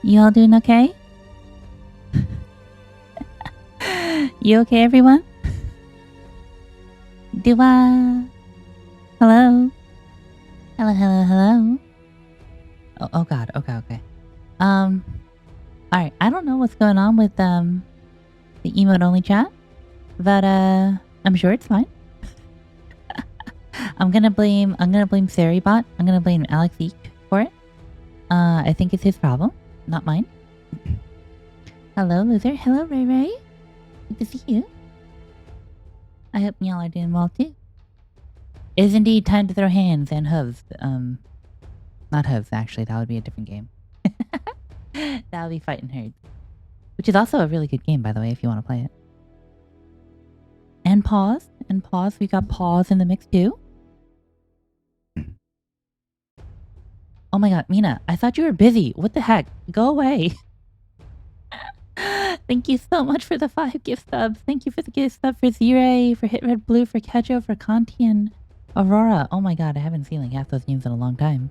You all doing okay? You okay, everyone? Dua. Hello. Hello, hello, hello. Oh god. Okay. Alright, I don't know what's going on with the emote only chat, but I'm sure it's fine. I'm gonna blame Seribot. I'm gonna blame Alex Eek for it. I think it's his problem, not mine. Hello, loser. Hello, Ray Ray. Good to see you. I hope y'all are doing well too. It is indeed time to throw hands and hooves. Not hooves, actually. That would be a different game. That would be Fighting Herds. Which is also a really good game, by the way, if you want to play it. And Pause. We got Pause in the mix too. Oh my god, Mina, I thought you were busy. What the heck? Go away. Thank you so much for the 5 gift subs. Thank you for the gift sub for Zire, for Hit Red Blue, for Kejo, for Conti, and Aurora. Oh my god, I haven't seen like half those names in a long time.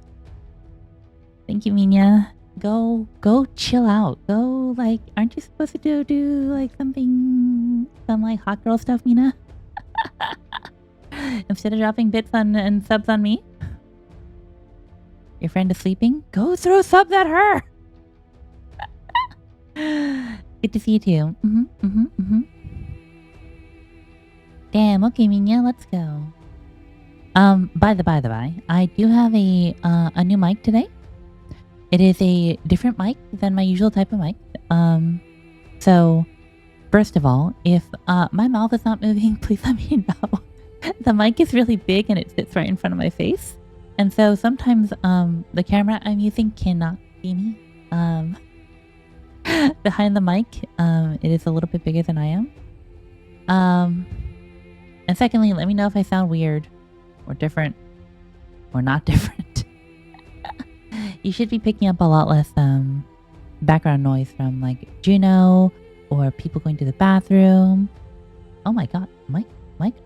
Thank you, Mina. Go chill out. Go, like, aren't you supposed to do like some like hot girl stuff, Mina? Instead of dropping bits on and subs on me? Your friend is sleeping? Go throw subs at her! Good to see you too. Damn, okay, Minya, let's go. By the by, I do have a new mic today. It is a different mic than my usual type of mic. So, first of all, if my mouth is not moving, please let me know. The mic is really big and it sits right in front of my face. And so sometimes the camera I'm using cannot see me. Behind the mic, it is a little bit bigger than I am. And secondly, let me know if I sound weird or different or not different. You should be picking up a lot less background noise from like Juno or people going to the bathroom. Oh my god, mic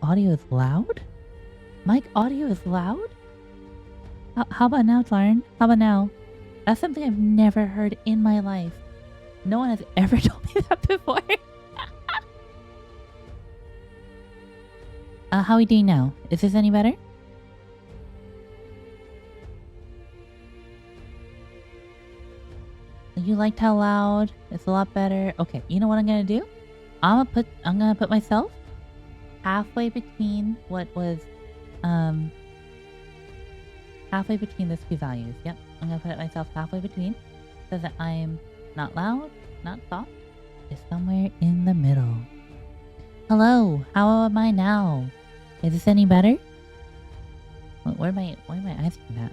audio is loud? Mic audio is loud? How about now, Lauren? How about now? That's something I've never heard in my life. No one has ever told me that before. How are we doing now? Is this any better? You liked how loud? It's a lot better. Okay, you know what I'm gonna do? I'm gonna put myself halfway between what was halfway between those two values. Yep, I'm gonna put myself halfway between so that I'm not loud, not soft, just somewhere in the middle. Hello, how am I now? Is this any better? Where am I asking that?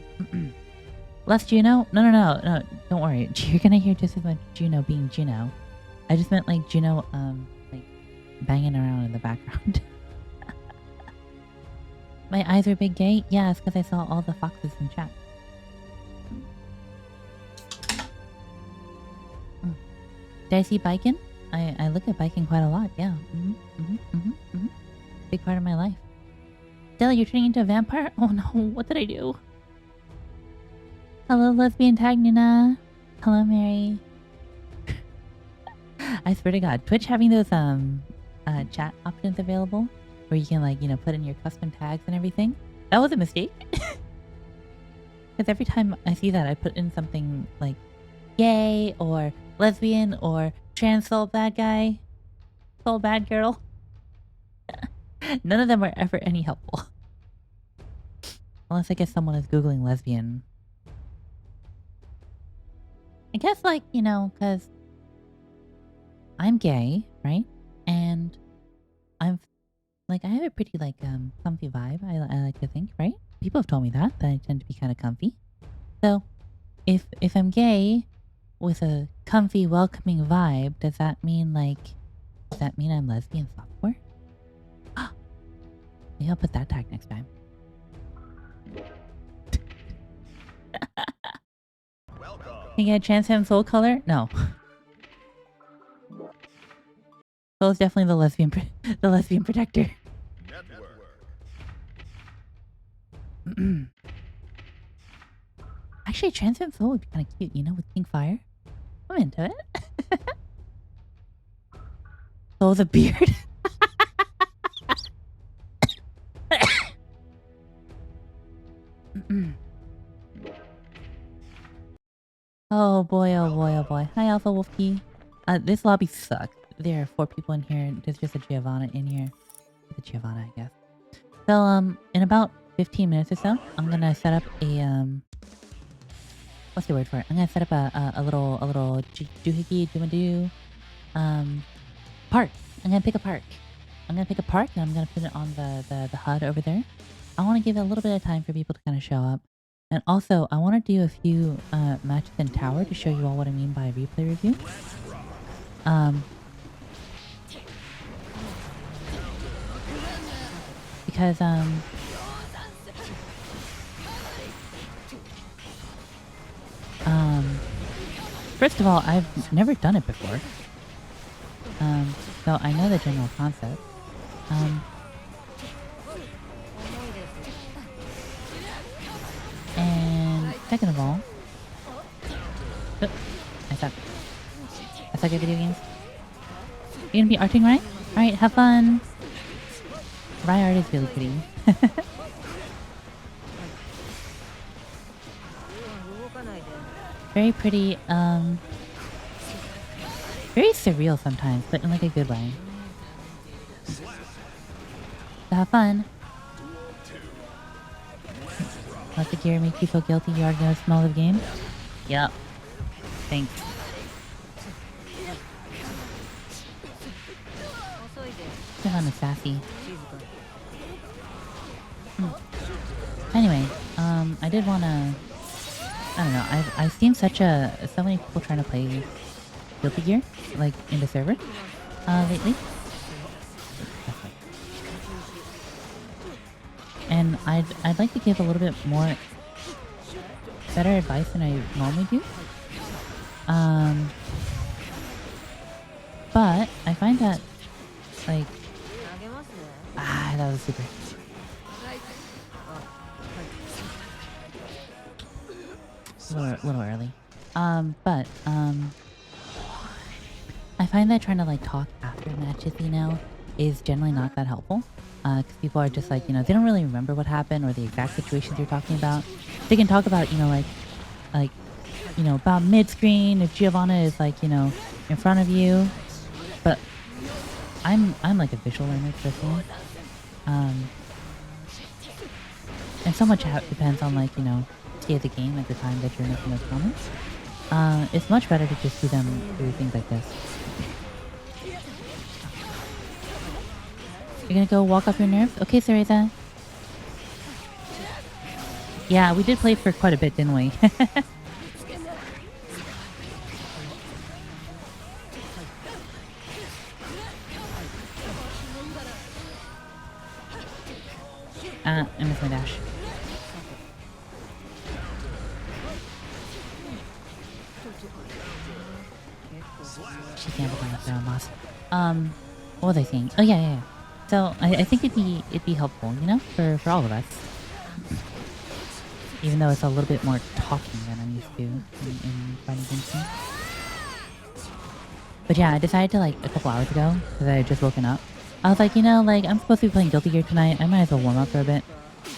Less Juno? No, don't worry. You're gonna hear just as much Juno being Juno. I just meant like Juno, like banging around in the background. My eyes are big gay? Yeah, it's because I saw all the foxes in chat. Did I see Baiken? I look at Baiken quite a lot, yeah. Big part of my life. Della, you're turning into a vampire? Oh no, what did I do? Hello, lesbian tag Nina. Hello, Mary. I swear to God, Twitch having those chat options available where you can like, you know, put in your custom tags and everything. That was a mistake. Because every time I see that, I put in something like gay or lesbian or trans soul bad guy, soul bad girl. None of them are ever any helpful. Unless I guess someone is Googling lesbian. I guess like, you know, because I'm gay, right? And I'm like, I have a pretty like comfy vibe, I like to think, right? People have told me that I tend to be kind of comfy. So if I'm gay with a comfy, welcoming vibe, does that mean I'm lesbian software? Maybe I'll put that tag next time. Can you get a chance to have soul color? No. Soul is definitely the lesbian protector. Actually, Transcend Soul would be kind of cute, you know, with pink fire. Oh, into it. Oh, the beard. Oh boy, oh boy, oh boy. Hi, Alpha Wolfkey. This lobby sucks. There are 4 people in here. There's just a Giovanna in here. The Giovanna, I guess. So, in about 15 minutes or so, I'm gonna set up a, what's the word for it? I'm gonna set up a little doohickey, doomadoo, park. I'm gonna pick a park. I'm gonna pick a park and I'm gonna put it on the HUD over there. I want to give it a little bit of time for people to kind of show up. And also, I want to do a few matches in tower to show you all what I mean by replay review. Because first of all, I've never done it before. So I know the general concept. And second of all, I suck at video games. You gonna be arting, right? Alright, have fun. Rye art is really pretty. Very pretty, very surreal sometimes, but in like a good way. So have fun. Let the gear make you feel guilty. You already know the smell of the game? Yep. Thanks. Kind of sassy. Anyway, I did wanna... I don't know, I've seen so many people trying to play Guilty Gear, like, in the server, lately. And I'd like to give a little bit more better advice than I normally do. But I find that, like, that was super. A little early. I find that trying to like talk after matches, you know, is generally not that helpful. Because people are just like, you know, they don't really remember what happened or the exact situations you're talking about. They can talk about, you know, like, you know, about mid-screen if Giovanna is like, you know, in front of you. But I'm like a visual learner personally. And so much depends on like, you know, state of the game at the time that you're making those comments. It's much better to just do them through things like this. You're gonna go walk up your nerves? Okay, Cereza. Yeah, we did play for quite a bit, didn't we? I missed my dash. She can't be up there on loss. What was I saying? Oh yeah. So I think it'd be helpful, you know, for all of us. Even though it's a little bit more talking than I'm used to in Fighting Instinct. But yeah, I decided to like a couple hours ago because I had just woken up. I was like, you know, like I'm supposed to be playing Guilty Gear tonight. I might as well warm up for a bit.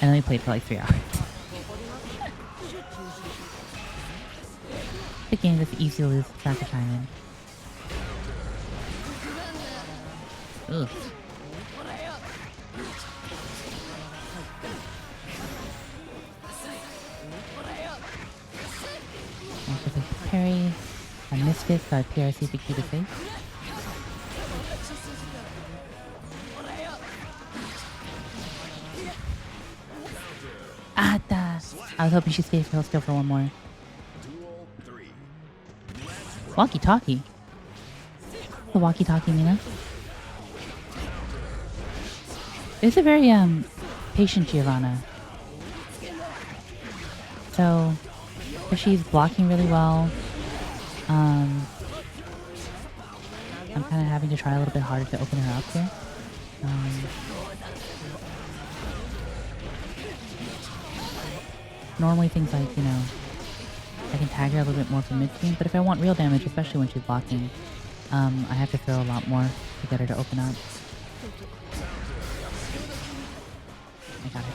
And then we played for like 3 hours. The game that's easy to lose track of time in. Ugh. Parry. I missed it, so I PRC to keep it safe. I was hoping she'd stay still for one more. Walkie-talkie. The walkie-talkie, Mina. It's a very patient Giovanna. So she's blocking really well. I'm kind of having to try a little bit harder to open her up here. Normally things like, you know, I can tag her a little bit more from midstream, but if I want real damage, especially when she's blocking, I have to throw a lot more to get her to open up. I got her.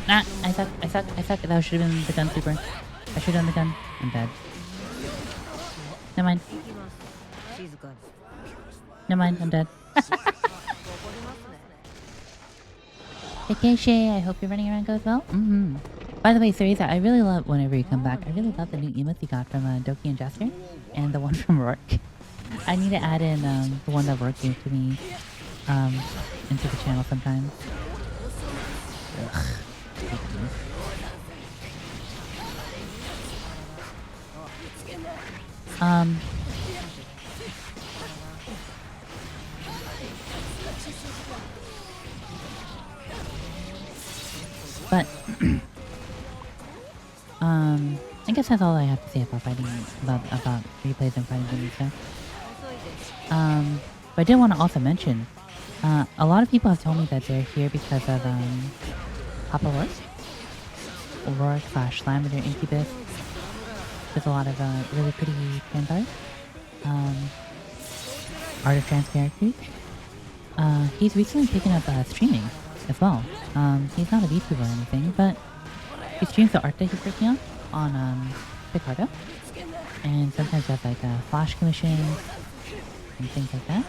Nah, I suck. That should have been the gun super. I should have done the gun. I'm dead. Never mind. Never mind, I'm dead. Vacation, I hope your running around goes well. By the way, Cereza, I really love whenever you come back. I really love the new emotes you got from Doki and Jester, and the one from Rourke. I need to add in the one that Rourke gave to me into the channel sometime. Ugh. But I guess that's all I have to say about fighting, about replays and fighting games and stuff. But I did want to also mention, a lot of people have told me that they're here because of Papa Rourke / Lavender Incubus. There's a lot of really pretty trans art. Art of trans characters. He's recently taken up streaming as well. He's not a VTuber or anything, but he streams the art that he's working on Picardo. And sometimes does like flash commissions and things like that.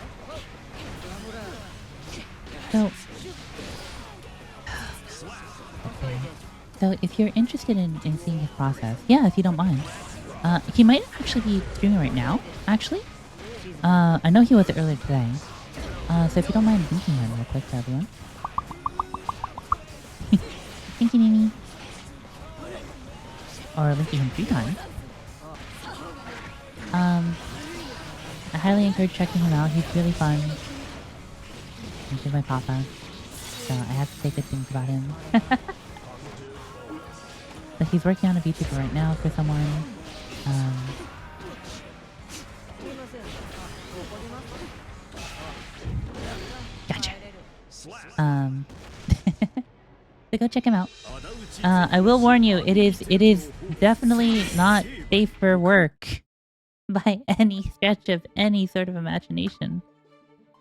So if you're interested in seeing his process, yeah, if you don't mind. He might actually be streaming right now, actually. I know he was earlier today. So if you don't mind linking him real quick for everyone. Thank you, Mimi. Or linking him 3 times. I highly encourage checking him out. He's really fun. He's my papa. So I have to say good things about him. But he's working on a VTuber right now for someone. Gotcha. So go check him out. I will warn you, it is definitely not safe for work by any stretch of any sort of imagination.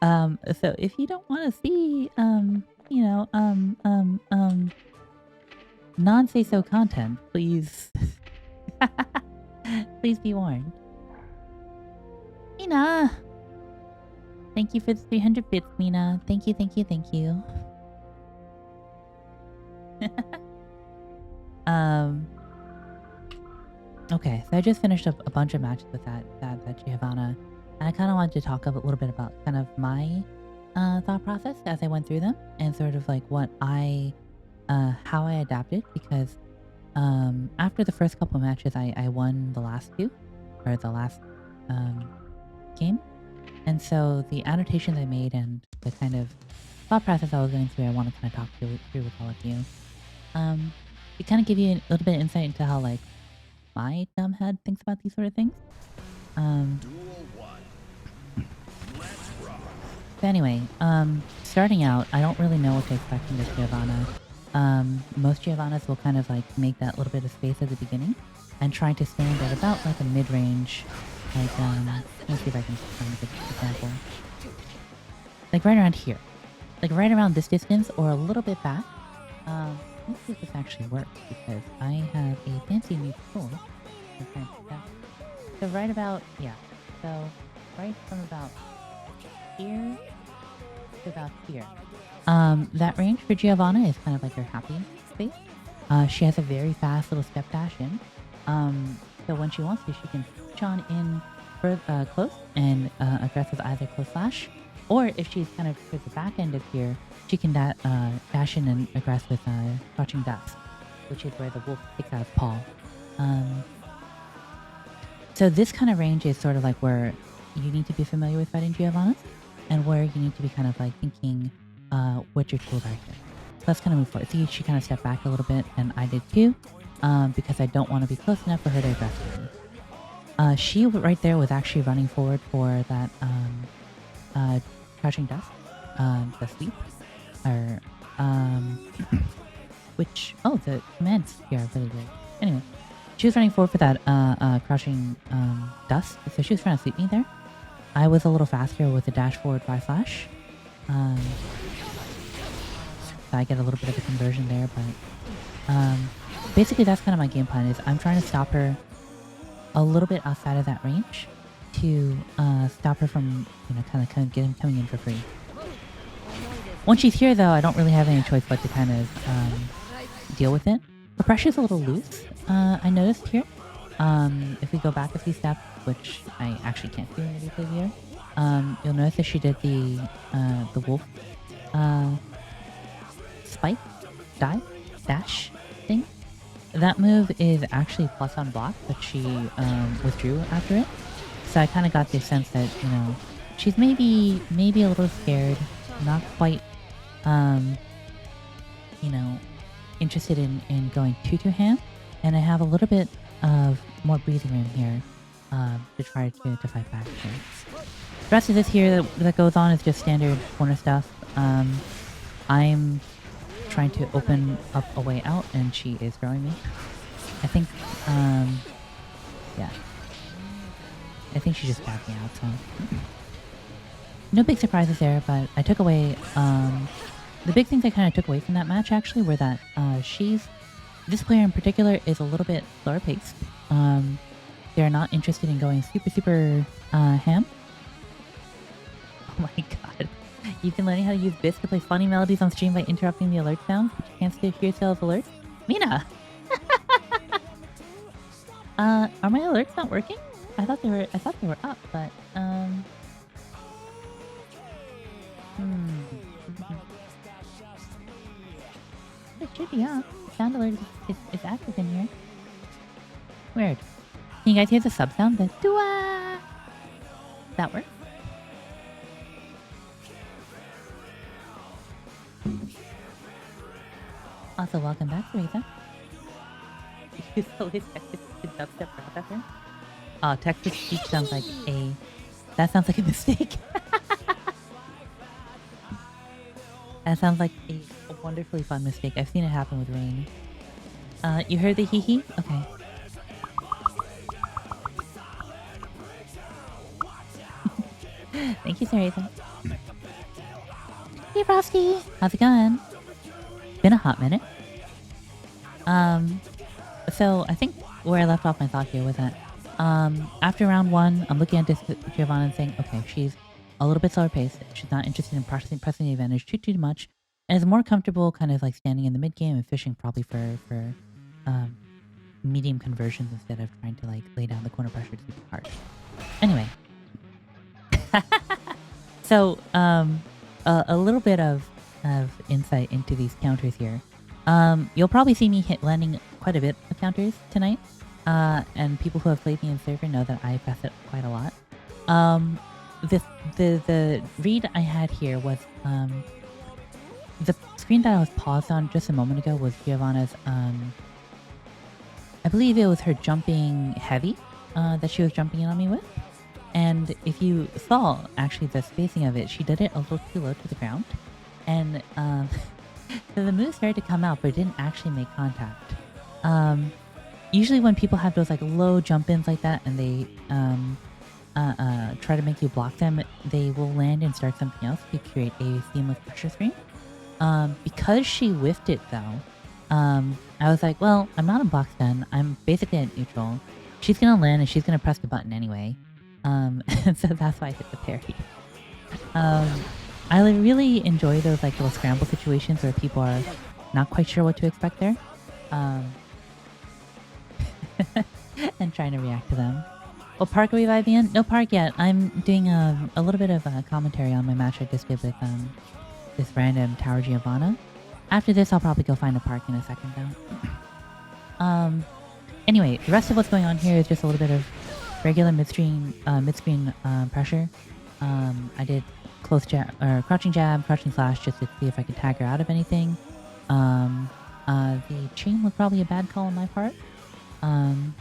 So if you don't want to see, you know, non-say-so content, please, please be warned. Mina! Thank you for the 300 bits, Mina. Thank you, thank you, thank you. Okay, so I just finished up a bunch of matches with that Giovanna, and I kind of wanted to talk a little bit about kind of my thought process as I went through them, and sort of like what how I adapted, because after the first couple of matches, I won the last 2, or the last game, and so the annotations I made and the kind of thought process I was going through, I want to kind of talk through with all of you. To kind of give you a little bit of insight into how like my dumb head thinks about these sort of things. So anyway, starting out, I don't really know what to expect from this Giovanna. Most Giovannas will kind of like make that little bit of space at the beginning and try to stand at about like a mid-range, like let me see if I can find a good example. Like right around here. Like right around this distance or a little bit back. Let's see if this actually works, because I have a fancy new tool. So right about, yeah. So right from about here to about here. That range for Giovanna is kind of like her happy space. She has a very fast little step dash in. So when she wants to, she can push on in for close and aggress with either close slash, or if she's kind of towards the back end of here, she can dash in and aggress with Crouching Dusk, which is where the wolf takes out his paw. So this kind of range is sort of like where you need to be familiar with fighting Giovannas, and where you need to be kind of like thinking what your tools are here. So let's kind of move forward. See, she kind of stepped back a little bit, and I did too, because I don't want to be close enough for her to aggress me. She right there was actually running forward for that Crouching Dusk, the sweep. Or, which, oh, the commands here are really great. Anyway, She was running forward for that crushing dust, so she was trying to sweep me there. I was a little faster with the dash forward flash. So I get a little bit of a conversion there, but basically that's kind of my game plan. Is I'm trying to stop her a little bit outside of that range to stop her from kind of coming in for free. Once she's here though, I don't really have any choice but to kind of deal with it. The pressure's a little loose, I noticed here. If we go back a few steps, which I actually can't do in the replay here, you'll notice that she did the wolf spike, dive, dash thing. That move is actually plus on block, but she withdrew after it. So I kind of got the sense that, she's maybe a little scared, not quite, interested in going too ham, and I have a little bit of more breathing room here to try to fight back. So the rest of this here that goes on is just standard corner stuff. I'm trying to open up a way out, and she is throwing me. I think, yeah. I think she just grabbed me out, so... No big surprises there, but I took away, the big things I kind of took away from that match, actually, were that, this player in particular is a little bit slower paced. They're not interested in going super, ham. Oh my god. You've been learning how to use bits to play funny melodies on stream by interrupting the alert sounds, but you can't still hear yourself alerts? Mina! Are my alerts not working? I thought they were up, but, It should be up. Sound alert is active in here. Weird. Can you guys hear the sub sound? The dua! Does that work? Also, welcome back, Cereza. You always Texas dubstep rap after? Oh, Texas speech sounds like a... That sounds like a mistake. That sounds like a wonderfully fun mistake. I've seen it happen with Rain. You heard the hee-hee? Okay. Thank you, Cereza. Hey, Frosty! How's it going? Been a hot minute. So I think where I left off my thought here was that after round 1, I'm looking at this Giovanna and saying, okay, she's a little bit slower paced. She's not interested in pressing the advantage too much, and is more comfortable kind of like standing in the mid game and fishing probably for medium conversions instead of trying to like lay down the corner pressure to keep it hard. Anyway, so a little bit of insight into these counters here. You'll probably see me landing quite a bit of counters tonight, and people who have played me in server know that I press it quite a lot. The read I had here was the screen that I was paused on just a moment ago was Giovanna's I believe it was her jumping heavy that she was jumping in on me with. And if you saw actually the spacing of it, she did it a little too low to the ground. And so the move started to come out, but it didn't actually make contact. Usually when people have those like low jump ins like that and they try to make you block them, they will land and start something else to create a seamless pressure screen. Because she whiffed it though, I was like, well, I'm not in box stun. I'm basically at neutral. She's gonna land and she's gonna press the button anyway. And so that's why I hit the parry. I really enjoy those like little scramble situations where people are not quite sure what to expect there. And trying to react to them. Well, park are we vibing in? No park yet. I'm doing a little bit of commentary on my match I just did with this random Tower Giovanna. After this, I'll probably go find a park in a second though. Anyway, the rest of what's going on here is just a little bit of regular mid-screen pressure. I did close jab, or crouching jab, crouching slash, just to see if I could tag her out of anything. The chain was probably a bad call on my part. And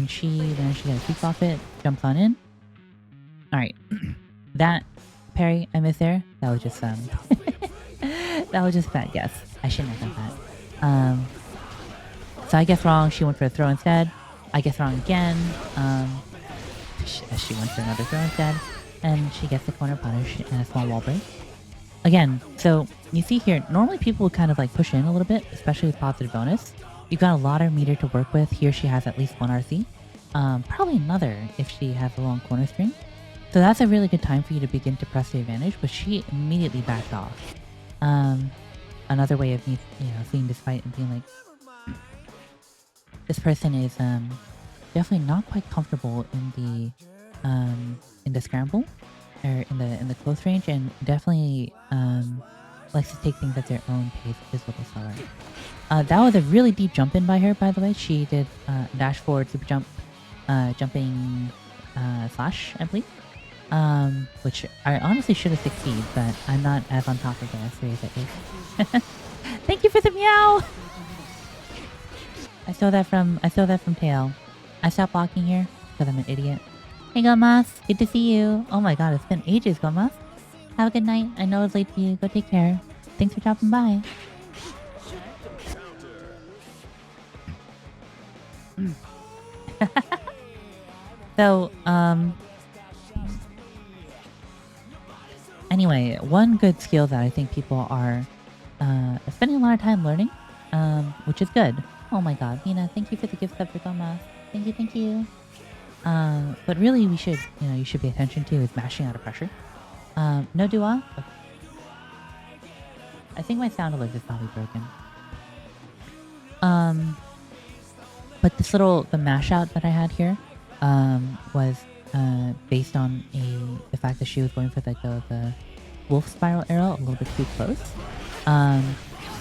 she managed to get a sweep off it, jumps on in. Alright. That parry I missed there, that was just that was just a bad guess. I shouldn't have done that. So I guessed wrong, she went for a throw instead. I get thrown again. As she went for another throw instead. And she gets the corner punish and a small wall break. Again, so you see here, normally people would kind of like push in a little bit, especially with positive bonus. You've got a lot of meter to work with. Here she has at least one RC. Probably another if she has a long corner string. So that's a really good time for you to begin to press the advantage, but she immediately backed off. Another way of me, seeing this fight and being like, this person is definitely not quite comfortable in the scramble or in the close range, and definitely likes to take things at their own pace, which is a little slower. That was a really deep jump in by her, by the way. She did dash forward, super jump, jumping slash, I believe. Which I honestly should have succeeded, but I'm not as on top of it as Cereza is. Thank you for the meow! I stole that from Tail. I stopped blocking here because I'm an idiot. Hey Gomas, good to see you. Oh my god, it's been ages, Gomas. Have a good night. I know it's late for you. Go take care. Thanks for dropping by. So, anyway, one good skill that I think people are spending a lot of time learning, which is good. Oh my god, Mina, thank you for the gift sub for Goma. Thank you. But really you should pay attention to is mashing out of pressure. No dua? Okay. I think my sound alert is probably broken. But the mash out that I had here, was based on the fact that she was going for the wolf spiral arrow a little bit too close. So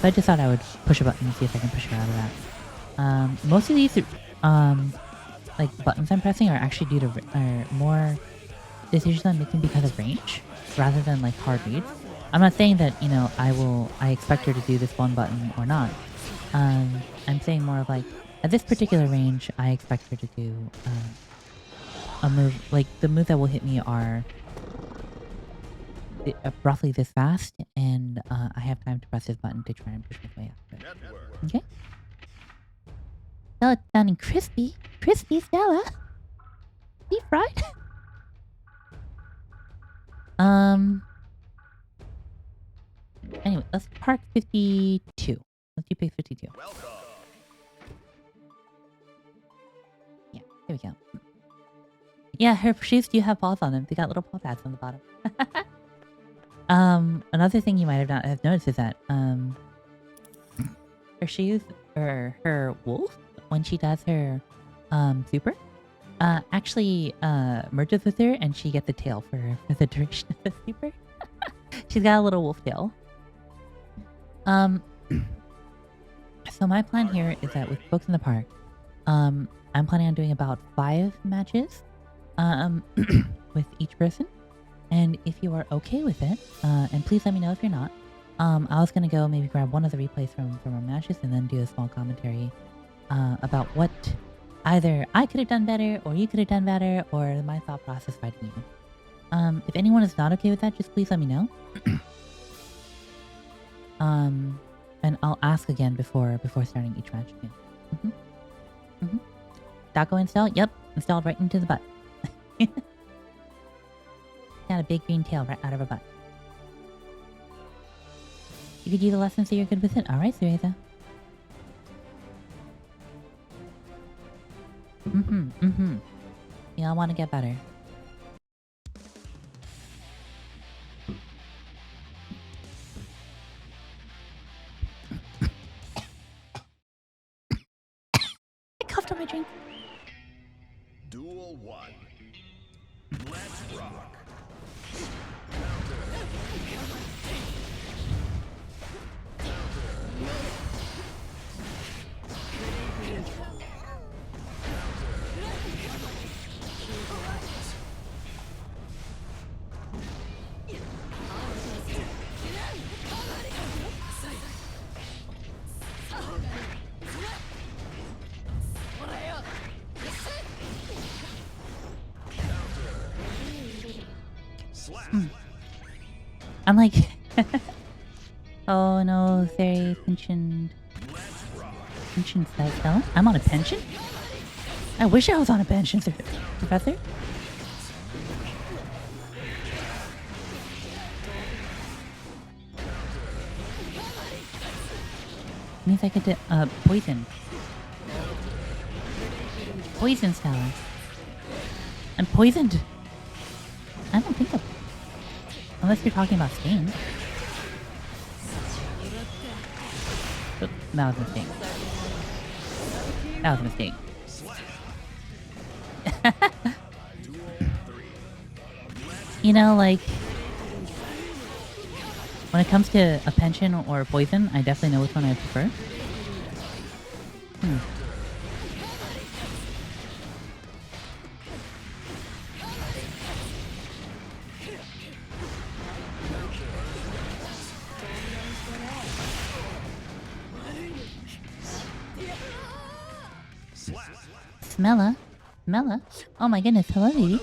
I just thought I would push a button and see if I can push her out of that. Most of these like buttons I'm pressing are actually are more decisions I'm making because of range rather than like hard reads. I'm not saying that I expect her to do this one button or not. I'm saying more of like at this particular range I expect her to do a move, like the moves that will hit me are roughly this fast, and I have time to press this button to try and push my way up. Okay. Stella sounding crispy. Crispy, Stella. Deep fried. Anyway, let's park 52. Let's do pick 52. Yeah, here we go. Yeah, her shoes do have paws on them. They got little paw pads on the bottom. Another thing you might have not have noticed is that her shoes, or her wolf, when she does her super, actually merges with her, and she gets the tail for the duration of the super. She's got a little wolf tail. So my plan here is that with folks in the park, I'm planning on doing about 5 matches with each person. And if you are okay with it, and please let me know if you're not, I was going to go maybe grab one of the replays from our matches and then do a small commentary about what either I could have done better or you could have done better, or my thought process fighting you. If anyone is not okay with that, just please let me know. And I'll ask again before starting each match again. Taco install? Yep, installed right into the butt. Got a big green tail right out of her butt. You could do the lesson so you're good with it. Alright, Cereza. Yeah, I want to get better. I coughed on my drink. Duel 1. Let's rock. I'm like, oh no, Theory pensioned says, no, I'm on a pension? I wish I was on a bench, Professor. Means I get to poison. Poison style. I'm poisoned. I don't think of it. Unless you're talking about Stain. Oh, that was a mistake. That was a mistake. You know, like, when it comes to a pension or a poison, I definitely know which one I prefer. Smella? Mella? Oh my goodness, hello, Vivi.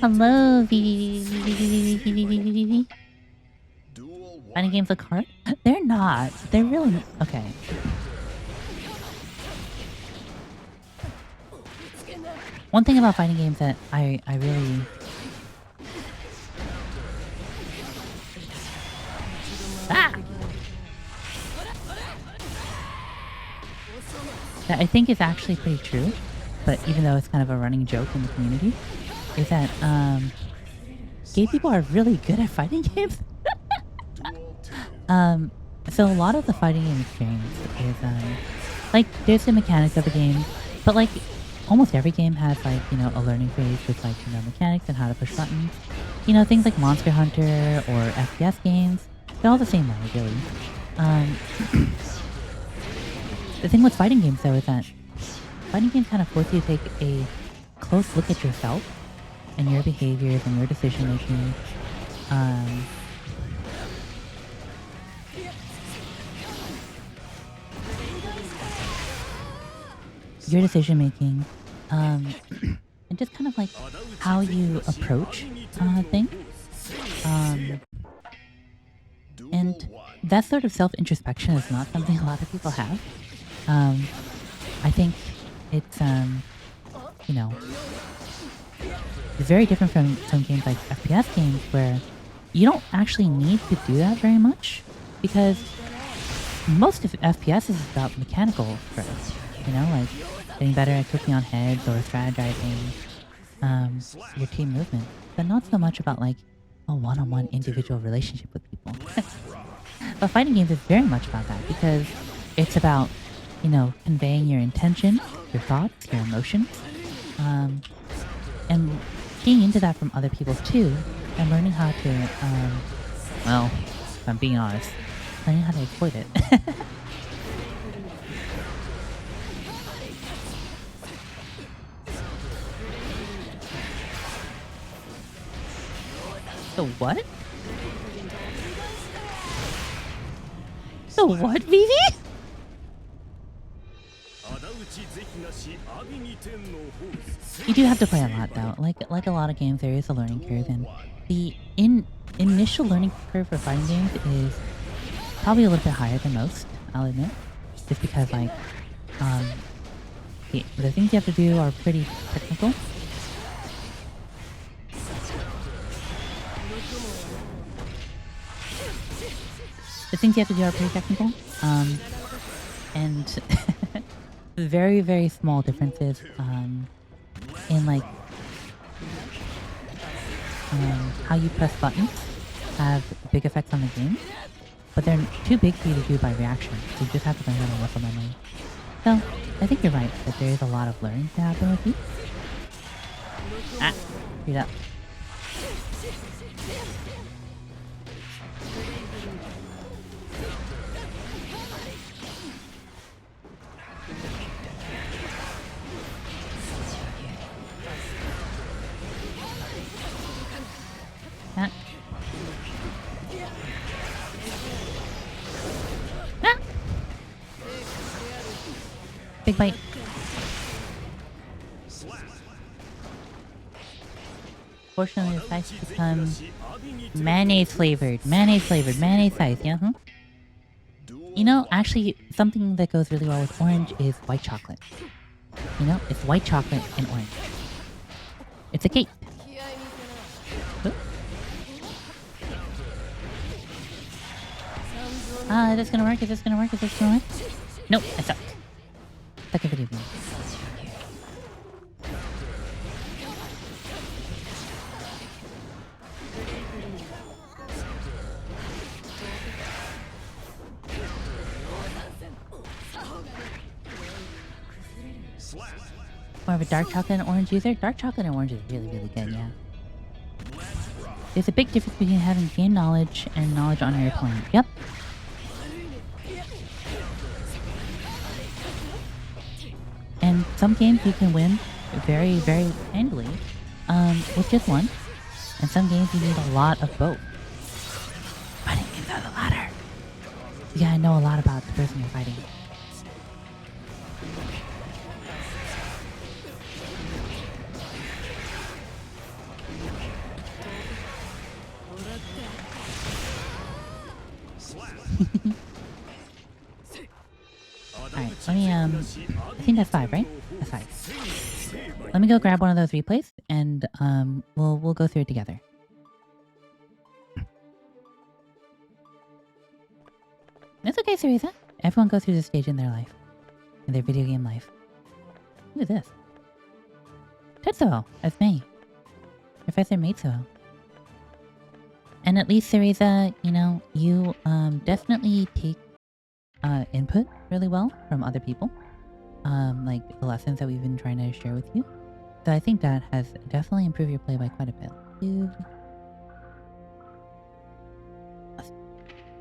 Hello, Vivi. Fighting games look hard? They're not. They're really... Okay. One thing about fighting games that I really... Ah! That I think is actually pretty true, but even though it's kind of a running joke in the community, is that gay people are really good at fighting games. So a lot of the fighting game experience is like there's the mechanics of the game, but like almost every game has like, you know, a learning phase with like, you know, mechanics and how to push buttons. You know, things like Monster Hunter or FPS games, they're all the same way, really. The thing with fighting games, though, is that fighting games kind of force you to take a close look at yourself and your behaviors and your decision making. Your decision making, and just kind of like how you approach things. And that sort of self-introspection is not something a lot of people have. I think it's, you know, it's very different from some games like FPS games where you don't actually need to do that very much because most of FPS is about mechanical first, you know, like getting better at clicking on heads or strategizing your team movement, but not so much about like a one-on-one individual relationship with people. But fighting games is very much about that because it's about, you know, conveying your intention, your thoughts, your emotions, and getting into that from other people too, and learning how to, well, if I'm being honest, learning how to exploit it. The what? The what, Vivi? You do have to play a lot, though. Like a lot of games, there is a learning curve, and the initial learning curve for fighting games is probably a little bit higher than most, I'll admit. Just because, like, the things you have to do are pretty technical. The things you have to do are pretty technical, and very, very small differences in like how you press buttons have big effects on the game, but they're too big for you to do by reaction, so you just have to learn how to muscle memory. So, I think you're right that there is a lot of learning to happen with you. Ah, read up. Ah. Ah. Big bite. Fortunately, the size become mayonnaise flavored. Mayonnaise size, yeah? Huh? You know, actually, something that goes really well with orange is white chocolate. You know, it's white chocolate and orange. It's a cake. Ooh. Is this gonna work? Is this gonna work? Is this gonna work? Nope, I suck. Suck at video games. More of a dark chocolate and orange user? Dark chocolate and orange is really, really good, yeah. There's a big difference between having game knowledge and knowledge on your opponent. Yep. And some games you can win very, very handily with just one. And some games you need a lot of both. Fighting games are the latter. You gotta know a lot about the person you're fighting. Alright, let me, I think that's 5, right? That's 5. Let me go grab one of those replays, and, we'll go through it together. It's okay, Cereza. Everyone goes through this stage in their life. In their video game life. Who is this? Tetsuo! That's me. Professor Matsuo. And at least, Cereza, you know, you, definitely take input really well from other people, like the lessons that we've been trying to share with you. So I think that has definitely improved your play by quite a bit.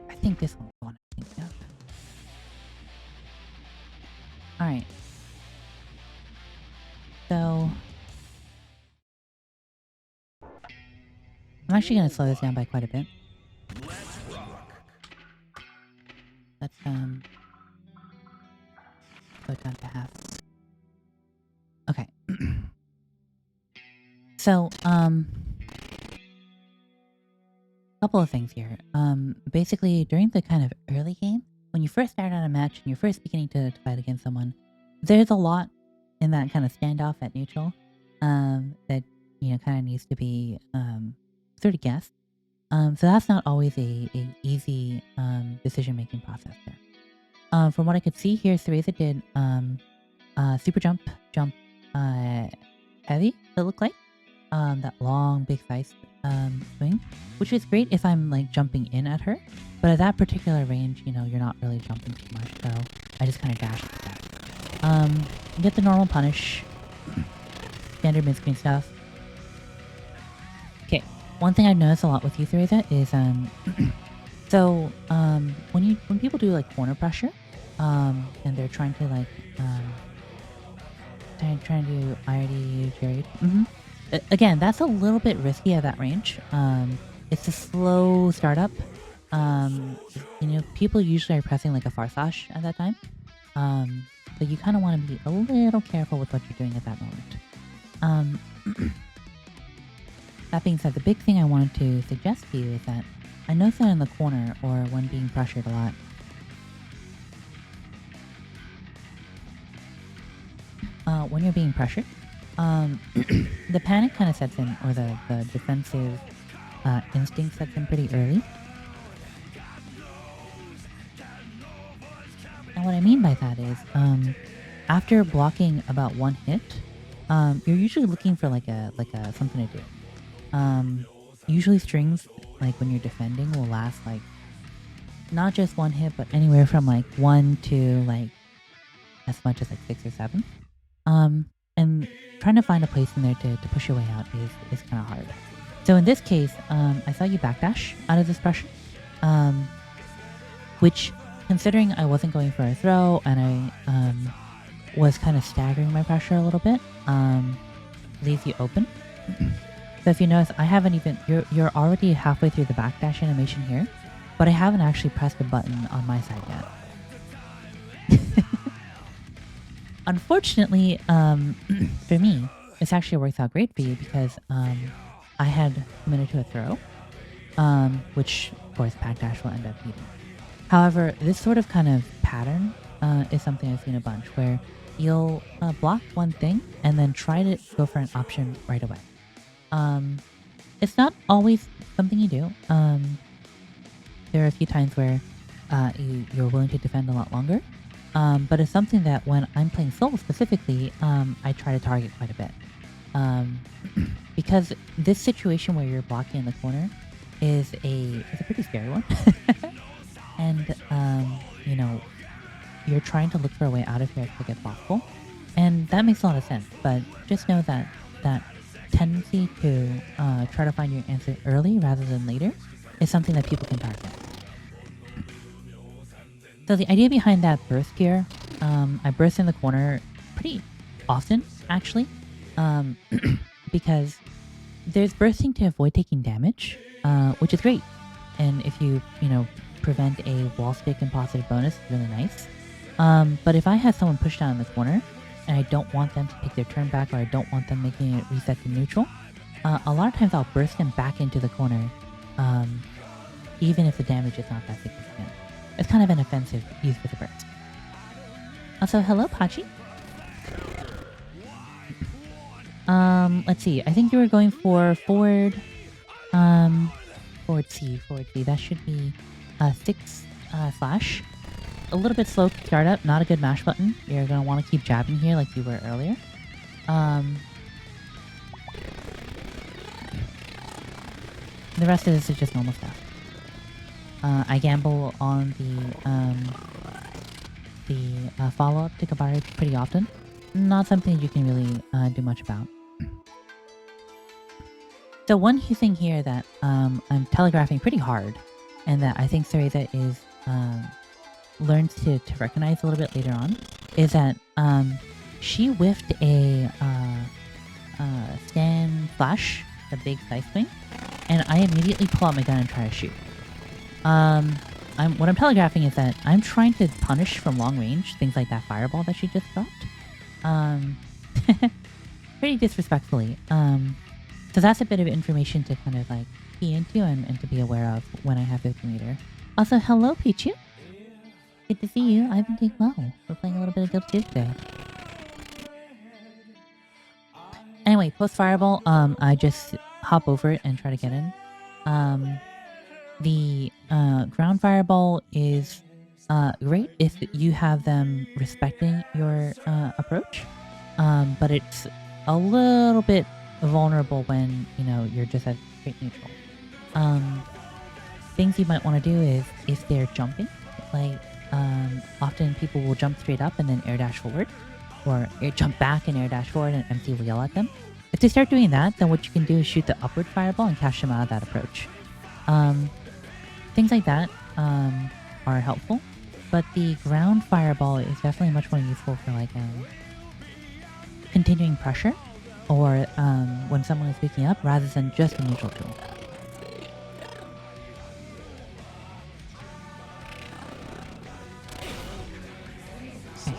I think this one's the one I think of. Alright. So I'm actually going to slow this down by quite a bit. Let's go down to half. Okay. So, couple of things here. Basically, during the kind of early game, when you first start out a match and you're first beginning to fight against someone, there's a lot in that kind of standoff at neutral that, you know, kind of needs to be sort of guessed. So that's not always a easy decision-making process there. From what I could see here, Cereza did super jump heavy, it looked like. That long, big size swing, which is great if I'm like jumping in at her. But at that particular range, you know, you're not really jumping too much, so I just kind of dash with that. You get the normal punish, standard mid-screen stuff. Okay, one thing I've noticed a lot with you, Cereza, is so when people do like corner pressure, and they're trying to like trying to IRD Jared. Again, that's a little bit risky at that range. It's a slow startup. You know, people usually are pressing like a far slash at that time. So you kind of want to be a little careful with what you're doing at that moment. That being said, the big thing I wanted to suggest to you is that I noticed that in the corner or when being pressured a lot, when you're being pressured, the panic kind of sets in, or the defensive instinct sets in pretty early. And what I mean by that is, after blocking about one hit, you're usually looking for like a something to do. Usually strings, like when you're defending, will last like not just one hit, but anywhere from like 1 to like as much as like 6 or 7. And trying to find a place in there to push your way out is kind of hard. So in this case, I saw you backdash out of this pressure, which, considering I wasn't going for a throw and I was kind of staggering my pressure a little bit, leaves you open. So if you notice, I haven't even, you're already halfway through the backdash animation here, but I haven't actually pressed a button on my side yet. Unfortunately, for me, this actually works out great for you because I had committed to a throw, which of course backdash will end up beating. However, this sort of kind of pattern is something I've seen a bunch, where you'll block one thing and then try to go for an option right away. It's not always something you do. There are a few times where you're willing to defend a lot longer. But it's something that when I'm playing solo specifically, I try to target quite a bit. Because this situation where you're blocking in the corner is a pretty scary one. And, you know, you're trying to look for a way out of here as quick as possible. And that makes a lot of sense, but just know that that tendency to try to find your answer early rather than later is something that people can target. So the idea behind that burst here, I burst in the corner pretty often, actually, because there's bursting to avoid taking damage, which is great. And if you prevent a wall stick and positive bonus, it's really nice. But if I have someone pushed down in the corner, and I don't want them to take their turn back, or I don't want them making it reset to neutral, a lot of times I'll burst them back into the corner, even if the damage is not that significant. It's kind of an offensive use for the burst. Also, hello, Pachi. Let's see. I think you were going for forward. Forward C. That should be 6 slash. A little bit slow startup. Not a good mash button. You're gonna want to keep jabbing here like you were earlier. The rest of this is just normal stuff. I gamble on the follow-up to Kabari pretty often. Not something you can really do much about. So one thing here that I'm telegraphing pretty hard, and that I think Cereza is learns to recognize a little bit later on, is that she whiffed a scan flash, the big slice swing, and I immediately pull out my gun and try to shoot. What I'm telegraphing is that I'm trying to punish from long range things like that fireball that she just dropped. Pretty disrespectfully. So that's a bit of information to kind of like key into and to be aware of when I have 50 meter. Also, hello, Pichu. Good to see you. I've been doing well. We're playing a little bit of Guild 2 today. Anyway, post fireball, I just hop over it and try to get in. The ground fireball is great if you have them respecting your approach, but it's a little bit vulnerable when you're just at straight neutral. Things you might want to do is if they're jumping, like often people will jump straight up and then air dash forward, or jump back and air dash forward, and MC will yell at them. If they start doing that, then what you can do is shoot the upward fireball and catch them out of that approach. Things like that are helpful, but the ground fireball is definitely much more useful for like continuing pressure, or when someone is picking up, rather than just a neutral tool. Okay.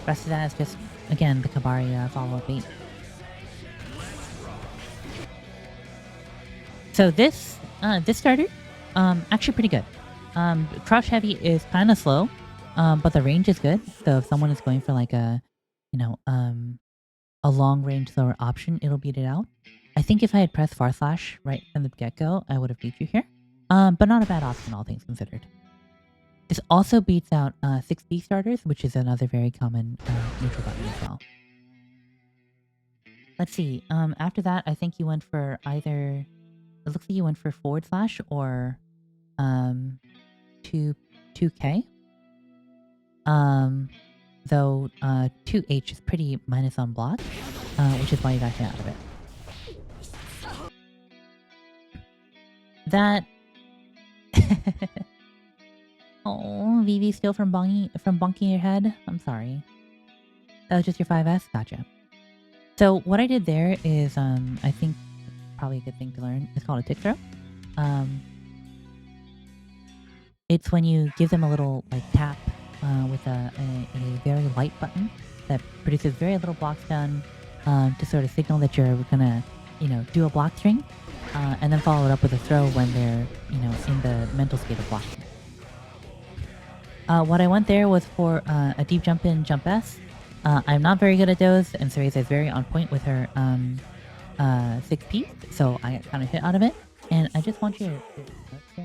Rest of that is just, again, the Kabari follow-up bait. So this starter, actually pretty good. Crouch heavy is kind of slow, but the range is good. So if someone is going for like a long range slower option, it'll beat it out. I think if I had pressed far slash right from the get-go, I would have beat you here. But not a bad option, all things considered. This also beats out 6B starters, which is another very common neutral button as well. Let's see. After that, I think you went for either... It looks like you went for forward slash or 2K. Though 2H is pretty minus on block, which is why you got hit out of it. That... Oh, VV still from bonking your head? I'm sorry. That was just your 5S? Gotcha. So what I did there is, I think probably a good thing to learn. It's called a tick throw. It's when you give them a little like tap with a very light button that produces very little block stun to sort of signal that you're gonna do a block string, and then follow it up with a throw when they're in the mental state of blocking. What I went there was for a deep jump in, jump S, I'm not very good at those, and Cereza is very on point with her 6P, so I got kind of hit out of it. And I just want you to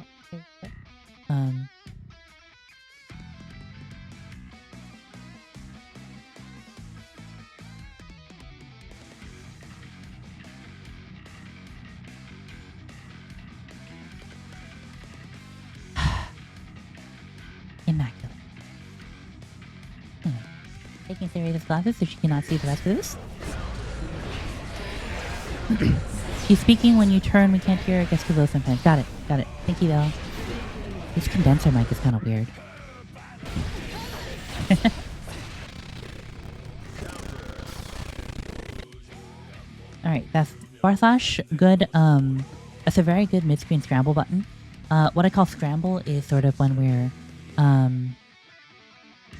immaculate. Taking Cereza's glasses so she cannot see the rest of this. She's speaking when you turn. We can't hear. It gets too low sometimes. Got it. Got it. Thank you, though. This condenser mic is kind of weird. Alright, that's Barthash. Good. That's a very good mid-screen scramble button. What I call scramble is sort of when we're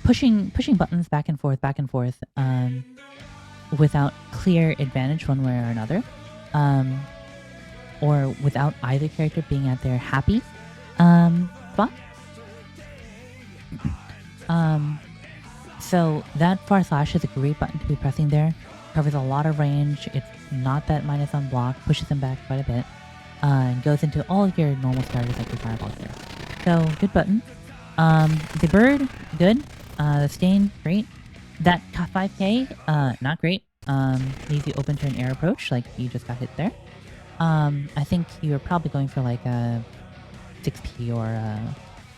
pushing buttons back and forth, without clear advantage one way or another, or without either character being at their happy spot. So that far slash is a great button to be pressing there. Covers a lot of range. It's not that minus on block, pushes them back quite a bit, and goes into all of your normal starters like your fireballs there. So good button. The bird, good. The stain, great. That 5k, not great. Leaves you open to an air approach, like you just got hit there. I think you're probably going for like a 6p or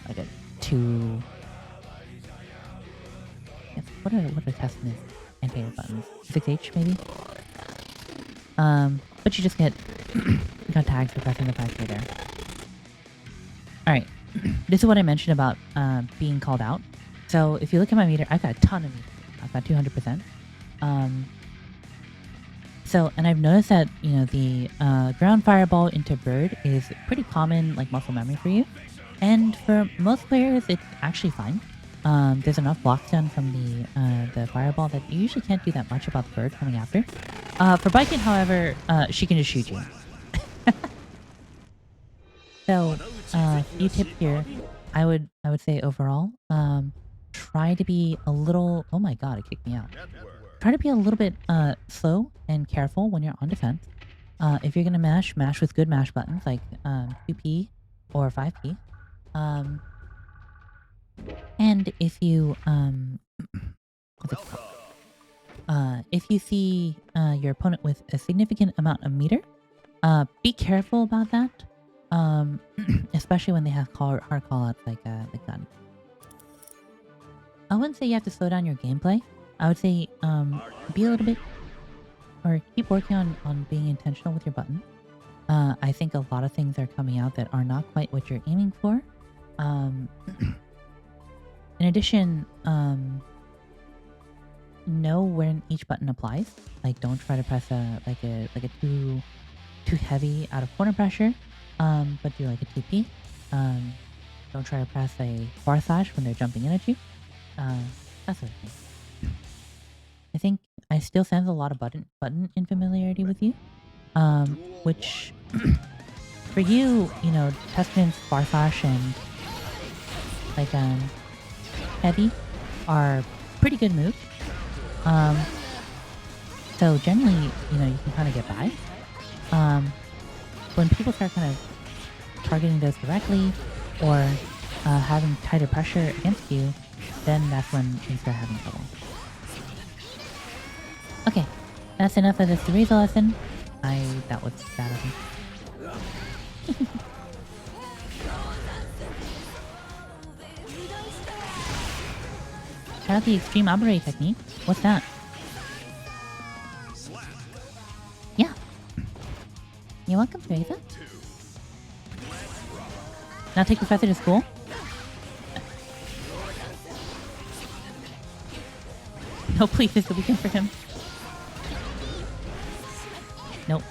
like a 2. Yes, what are testing is anti-air buttons? 6h maybe. But you just got tagged for pressing the 5k there. All right, this is what I mentioned about being called out. So if you look at my meter, I've got a ton of meters. I've got 200%. So, and I've noticed that, you know, the ground fireball into bird is pretty common, like, muscle memory for you. And for most players, it's actually fine. There's enough blocks done from the fireball that you usually can't do that much about the bird coming after. For Baiken, however, she can just shoot you. So, few tips here. I would say overall, try to be a little... Oh my god, it kicked me out. Try to be a little bit slow and careful when you're on defense. If you're gonna mash with good mash buttons like 2p or 5p. And if you what's it called? If you see your opponent with a significant amount of meter, be careful about that. Especially when they have hard callouts like that. I wouldn't say you have to slow down your gameplay. I would say be a little bit, or keep working on being intentional with your button. I think a lot of things are coming out that are not quite what you're aiming for. In addition, know when each button applies. Like, don't try to press a too heavy out of corner pressure. But do like a 2p. Don't try to press a bar slash when they're jumping in at you. That sort of thing. I think I still sense a lot of button infamiliarity with you. Which for you, you know, Testance, bar slash, and like heavy are pretty good moves. So generally, you know, you can kind of get by. When people start kind of targeting those directly or having tighter pressure against you, then that's when you start having trouble. Okay, that's enough of the Cereza lesson. That was bad of me. Try out the extreme operate technique. What's that? Yeah. You're welcome, Cereza. Now take Professor to school. No, please, this is the weekend for him. Nope.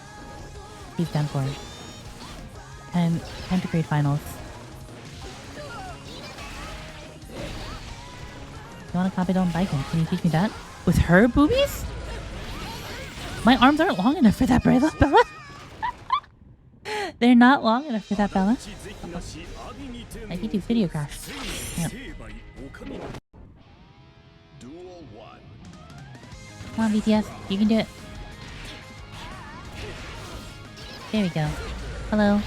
He's done for. And time to grade finals. You want to copy down Baiken? Can you teach me that? With her boobies? My arms aren't long enough for that, Bella. They're not long enough for that, Bella. I can do video crash. Yeah. Duel 1. Come on, BTS. You can do it. There we go. Hello.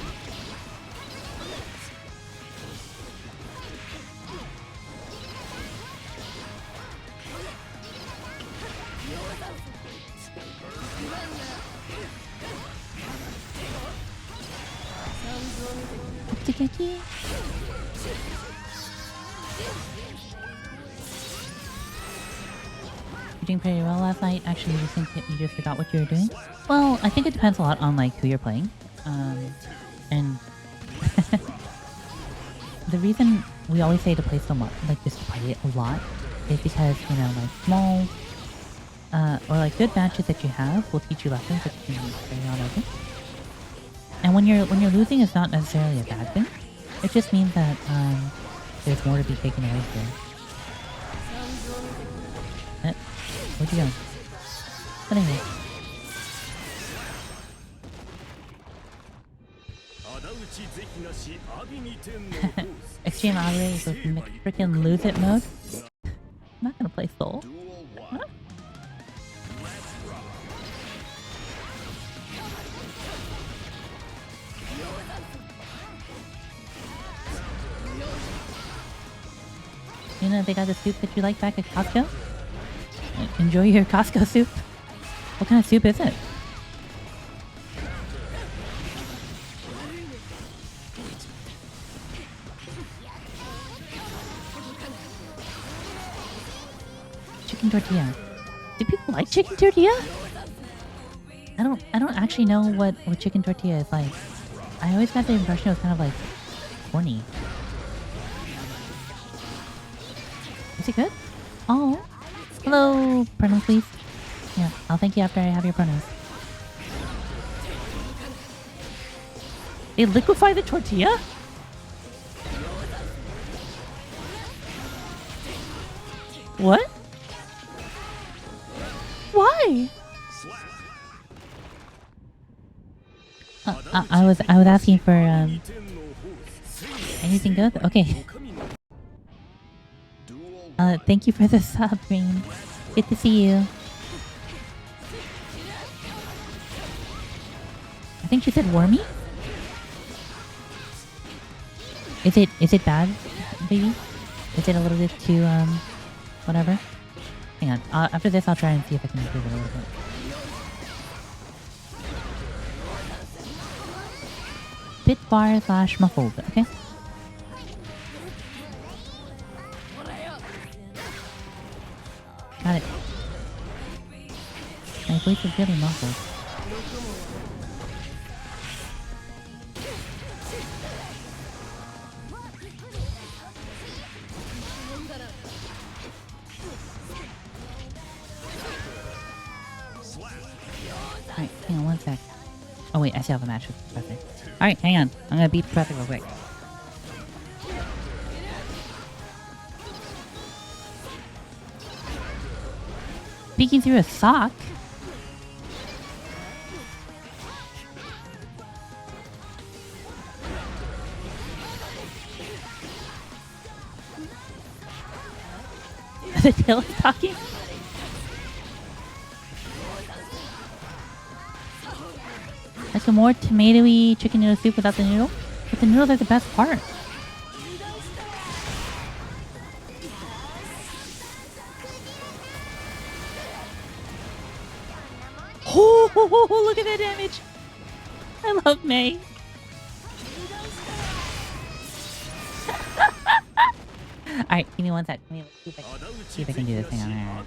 You're doing pretty well last night. Actually, you just think that you just forgot what you were doing? Well, I think it depends a lot on like who you're playing. And the reason we always say to play so much, like just play it a lot, is because, you know, like small or like good matches that you have will teach you lessons that you can carry on over. And when you're losing, it's not necessarily a bad thing. It just means that there's more to be taken away here. Where'd you go? But anyway. Extreme Owllet equals frickin' lose it mode. I'm not gonna play Soul. Huh? You know, they got the soup that you like back at Costco? Enjoy your Costco soup. What kind of soup is it? Chicken tortilla. Do people like chicken tortilla? I don't actually know what chicken tortilla is like. I always got the impression it was kind of like corny. Is it good? Oh. Hello, pronos, please. Yeah, I'll thank you after I have your pronos. They liquefy the tortilla? What? Why? I was asking for anything good? Okay. Thank you for the sub, Rain. Good to see you. I think she said wormy? Is it bad, baby? Is it a little bit too, whatever? Hang on. After this, I'll try and see if I can improve it a little bit. Bit bar / muffled, okay? Got it. My voice is really muffled. Alright, hang on one sec. Oh wait, I still have a match with the Professor. Alright, hang on. I'm gonna beat the Professor real quick. Peeking through a sock? The tail is talking? Like a more tomatoey chicken noodle soup without the noodle? But the noodles are the best part. Oh, look at that damage! I love May. Alright, give me one sec. Let me see if I can do this thing on there.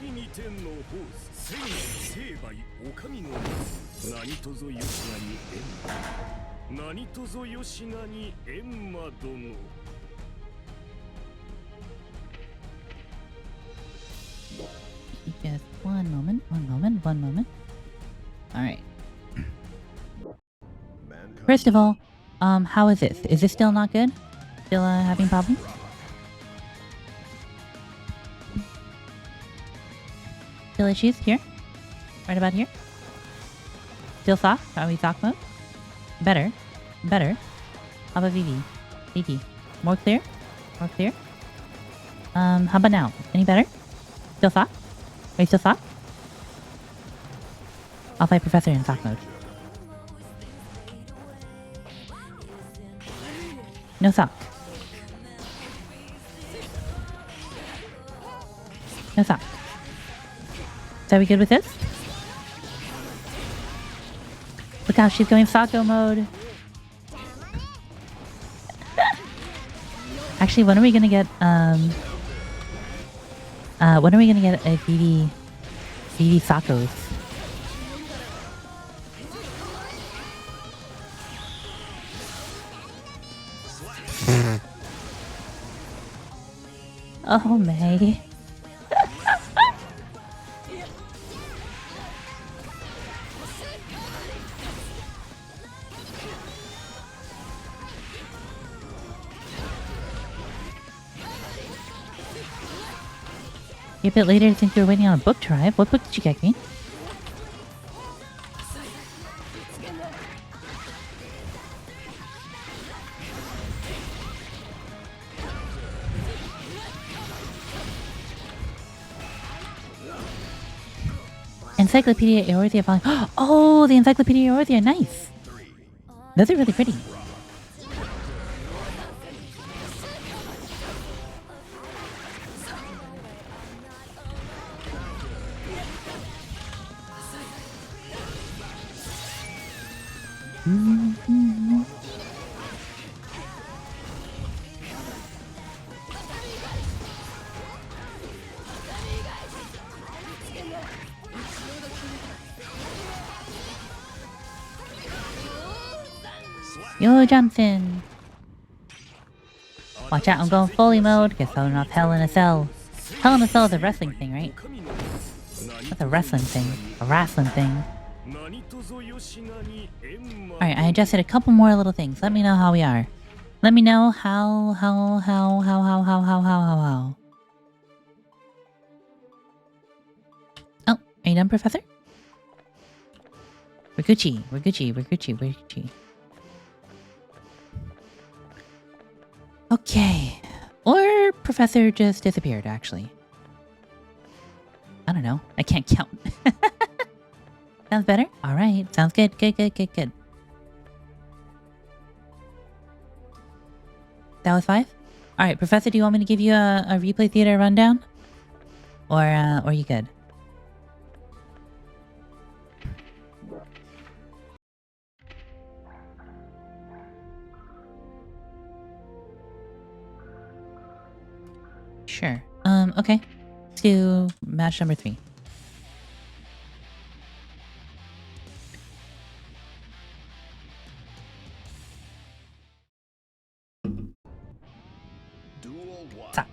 Just one moment. Alright. First of all, how is this? Is this still not good? Still having problems? Still issues here? Right about here? Still soft? Are we soft mode? Better. How about VV? VV. More clear? How about now? Any better? Still soft? Are you still soft? I'll fight Professor in sock mode. No sock. No sock. So are we good with this? Look how she's going Socko mode. Actually, when are we gonna get when are we gonna get a VD Sockos? Oh, May. You're a bit later to think you were waiting on a book to arrive. What book did you get, Green? Encyclopedia Eorzea volume. Oh, the Encyclopedia Eorzea. Nice. Those are really pretty. Yo, Johnson. Watch out, I'm going fully mode. Get thrown off Hell in a Cell. Hell in a Cell is a wrestling thing, right? That's a wrestling thing. A wrestling thing. Alright, I adjusted a couple more little things. Let me know how we are. Let me know how. Oh, are you done, Professor? We're Gucci. We're Gucci. We're Gucci. We're Gucci. Okay. Or Professor just disappeared, actually. I don't know. I can't count. Sounds better? Alright. Sounds good. Good. That was 5? Alright, Professor, do you want me to give you a replay theater rundown? Or are you good? Sure. Okay. Let's do match number 3. Duel 1. Stop.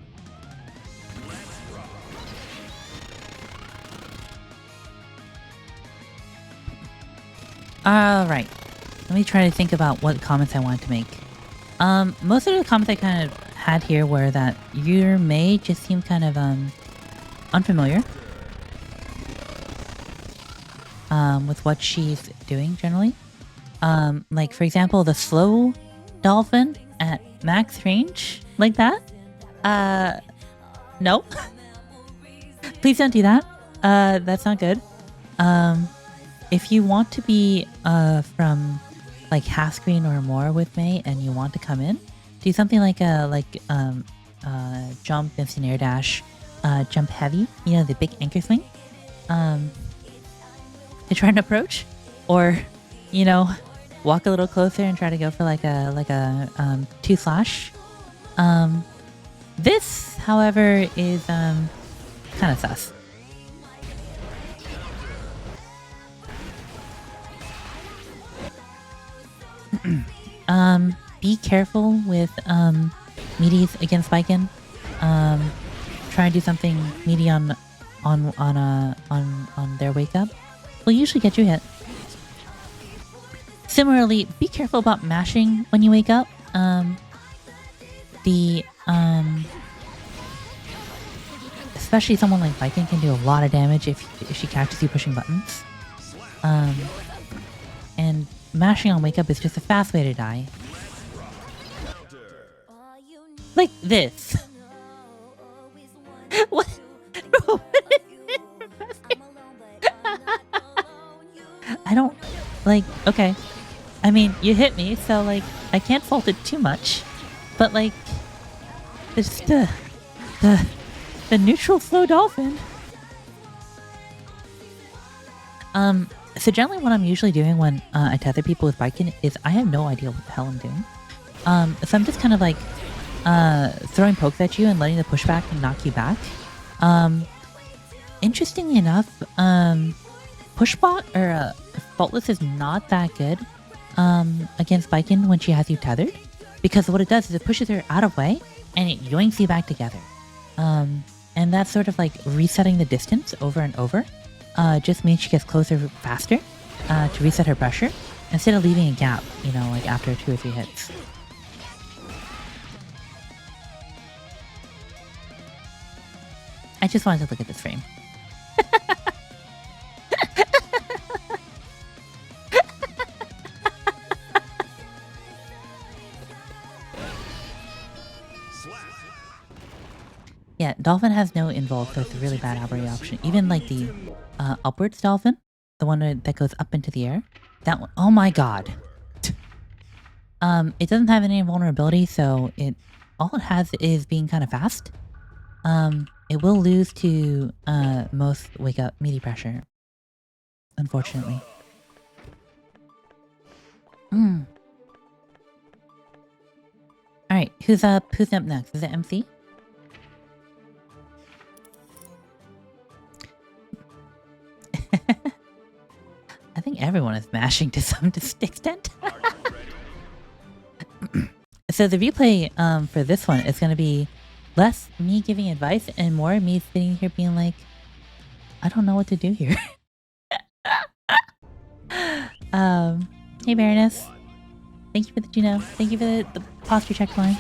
Alright. Let me try to think about what comments I wanted to make. Most of the comments I kind of had here were that your May just seemed kind of unfamiliar with what she's doing generally. Like for example, the slow dolphin at max range like that. No. Please don't do that. That's not good. If you want to be from like half screen or more with May and you want to come in, do something like jump and snare dash, jump heavy, you know, the big anchor swing, to try and approach, or you know, walk a little closer and try to go for like a 2 slash. This, however, is kind of sus. Be careful with meaties against Baiken. Try and do something meaty on their wake up. Will usually get you hit. Similarly, be careful about mashing when you wake up. Especially someone like Baiken can do a lot of damage if she catches you pushing buttons. And mashing on wake up is just a fast way to die. Like this. What? What is it, Professor? I don't like. Okay, I mean you hit me, so like I can't fault it too much, but like it's the neutral flow dolphin. So generally what I'm usually doing when I tether people with Baiken is I have no idea what the hell I'm doing. So I'm just kind of like throwing pokes at you and letting the pushback knock you back. Interestingly enough, pushbot or faultless is not that good against Baiken when she has you tethered, because what it does is it pushes her out of way and it yoinks you back together. And that's sort of like resetting the distance over and over. Just means she gets closer faster to reset her pressure instead of leaving a gap, you know, like after 2 or 3 hits. I just wanted to look at this frame. Yeah, Dolphin has no invuln, so it's a really bad Albury option. Even like the upwards Dolphin, the one that goes up into the air, that one, oh my god. It doesn't have any invulnerability, so all it has is being kind of fast. It will lose to most wake up meaty pressure, unfortunately. Alright, who's up next? Is it MC? I think everyone is mashing to some extent. So the replay for this one is going to be less me giving advice and more me sitting here being like, I don't know what to do here. Hey Baroness. Thank you for the Juno. Thank you for the posture check line.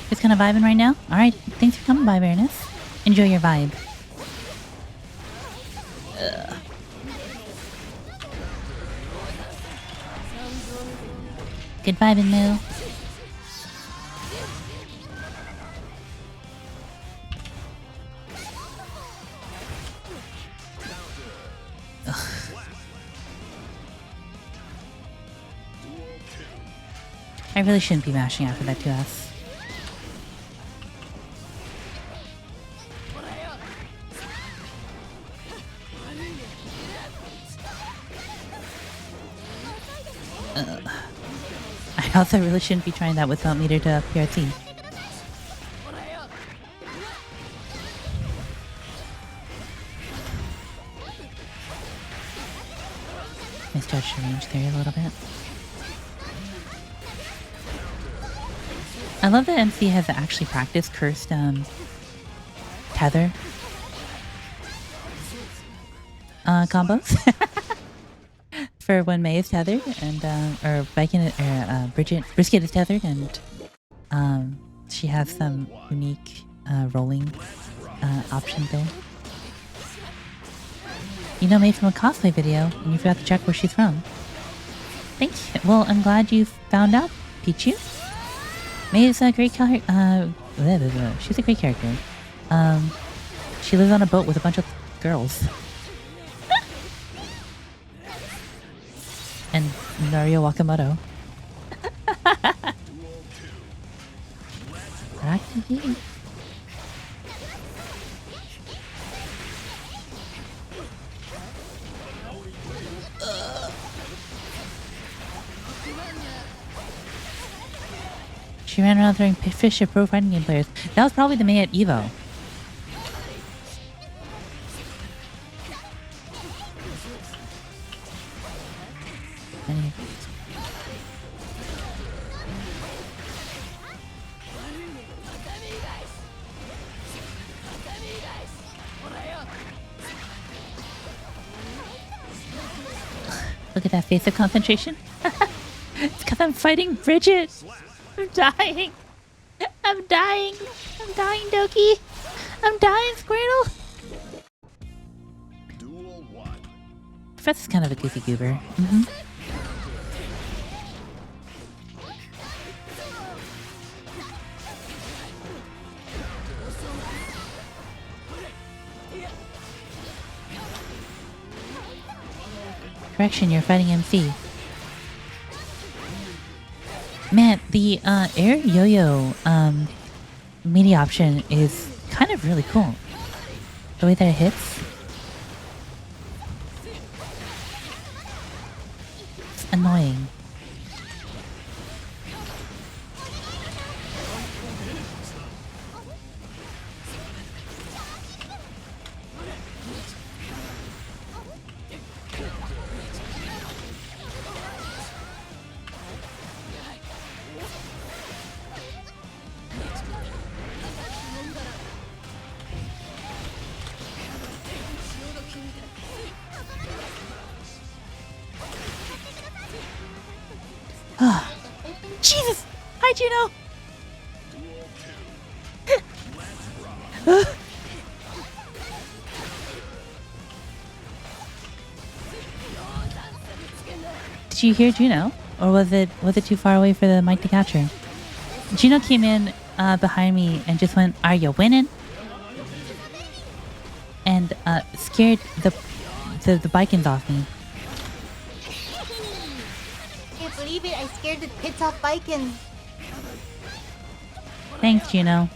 Just kind of vibing right now? Alright, thanks for coming by, Baroness. Enjoy your vibe. Ugh. Good vibing, Moo. I really shouldn't be mashing after that 2S. I also really shouldn't be trying that without meter to PRT. I stretch the range there a little bit. I love that MC has actually practiced cursed tether combos for when May is tethered and or Baiken or Brisket is tethered and she has some unique rolling option there. You know May from a cosplay video and you forgot to check where she's from. Thank you. Well, I'm glad you found out, Pichu. May is a great character. She's a great character. She lives on a boat with a bunch of girls. And Nario Wakamoto. Back to you. She ran around throwing fish at pro fighting game players. That was probably the May at Evo. Look at that face of concentration. It's because I'm fighting Bridget. I'm dying. I'm dying. I'm dying, Doki. I'm dying, Squirtle. Duel 1. Professor's kind of a goofy goober. Mm-hmm. Correction, you're fighting MC. Man, the air yo-yo media option is kind of really cool. The way that it hits. It's annoying. Jesus! Hi, Juno! Did you hear Juno? Or was it too far away for the mic to catch her? Juno came in behind me and just went, "Are you winning?" And scared the Baikens off me. Can't believe it, I scared the pits off Baiken. Thanks, Juno.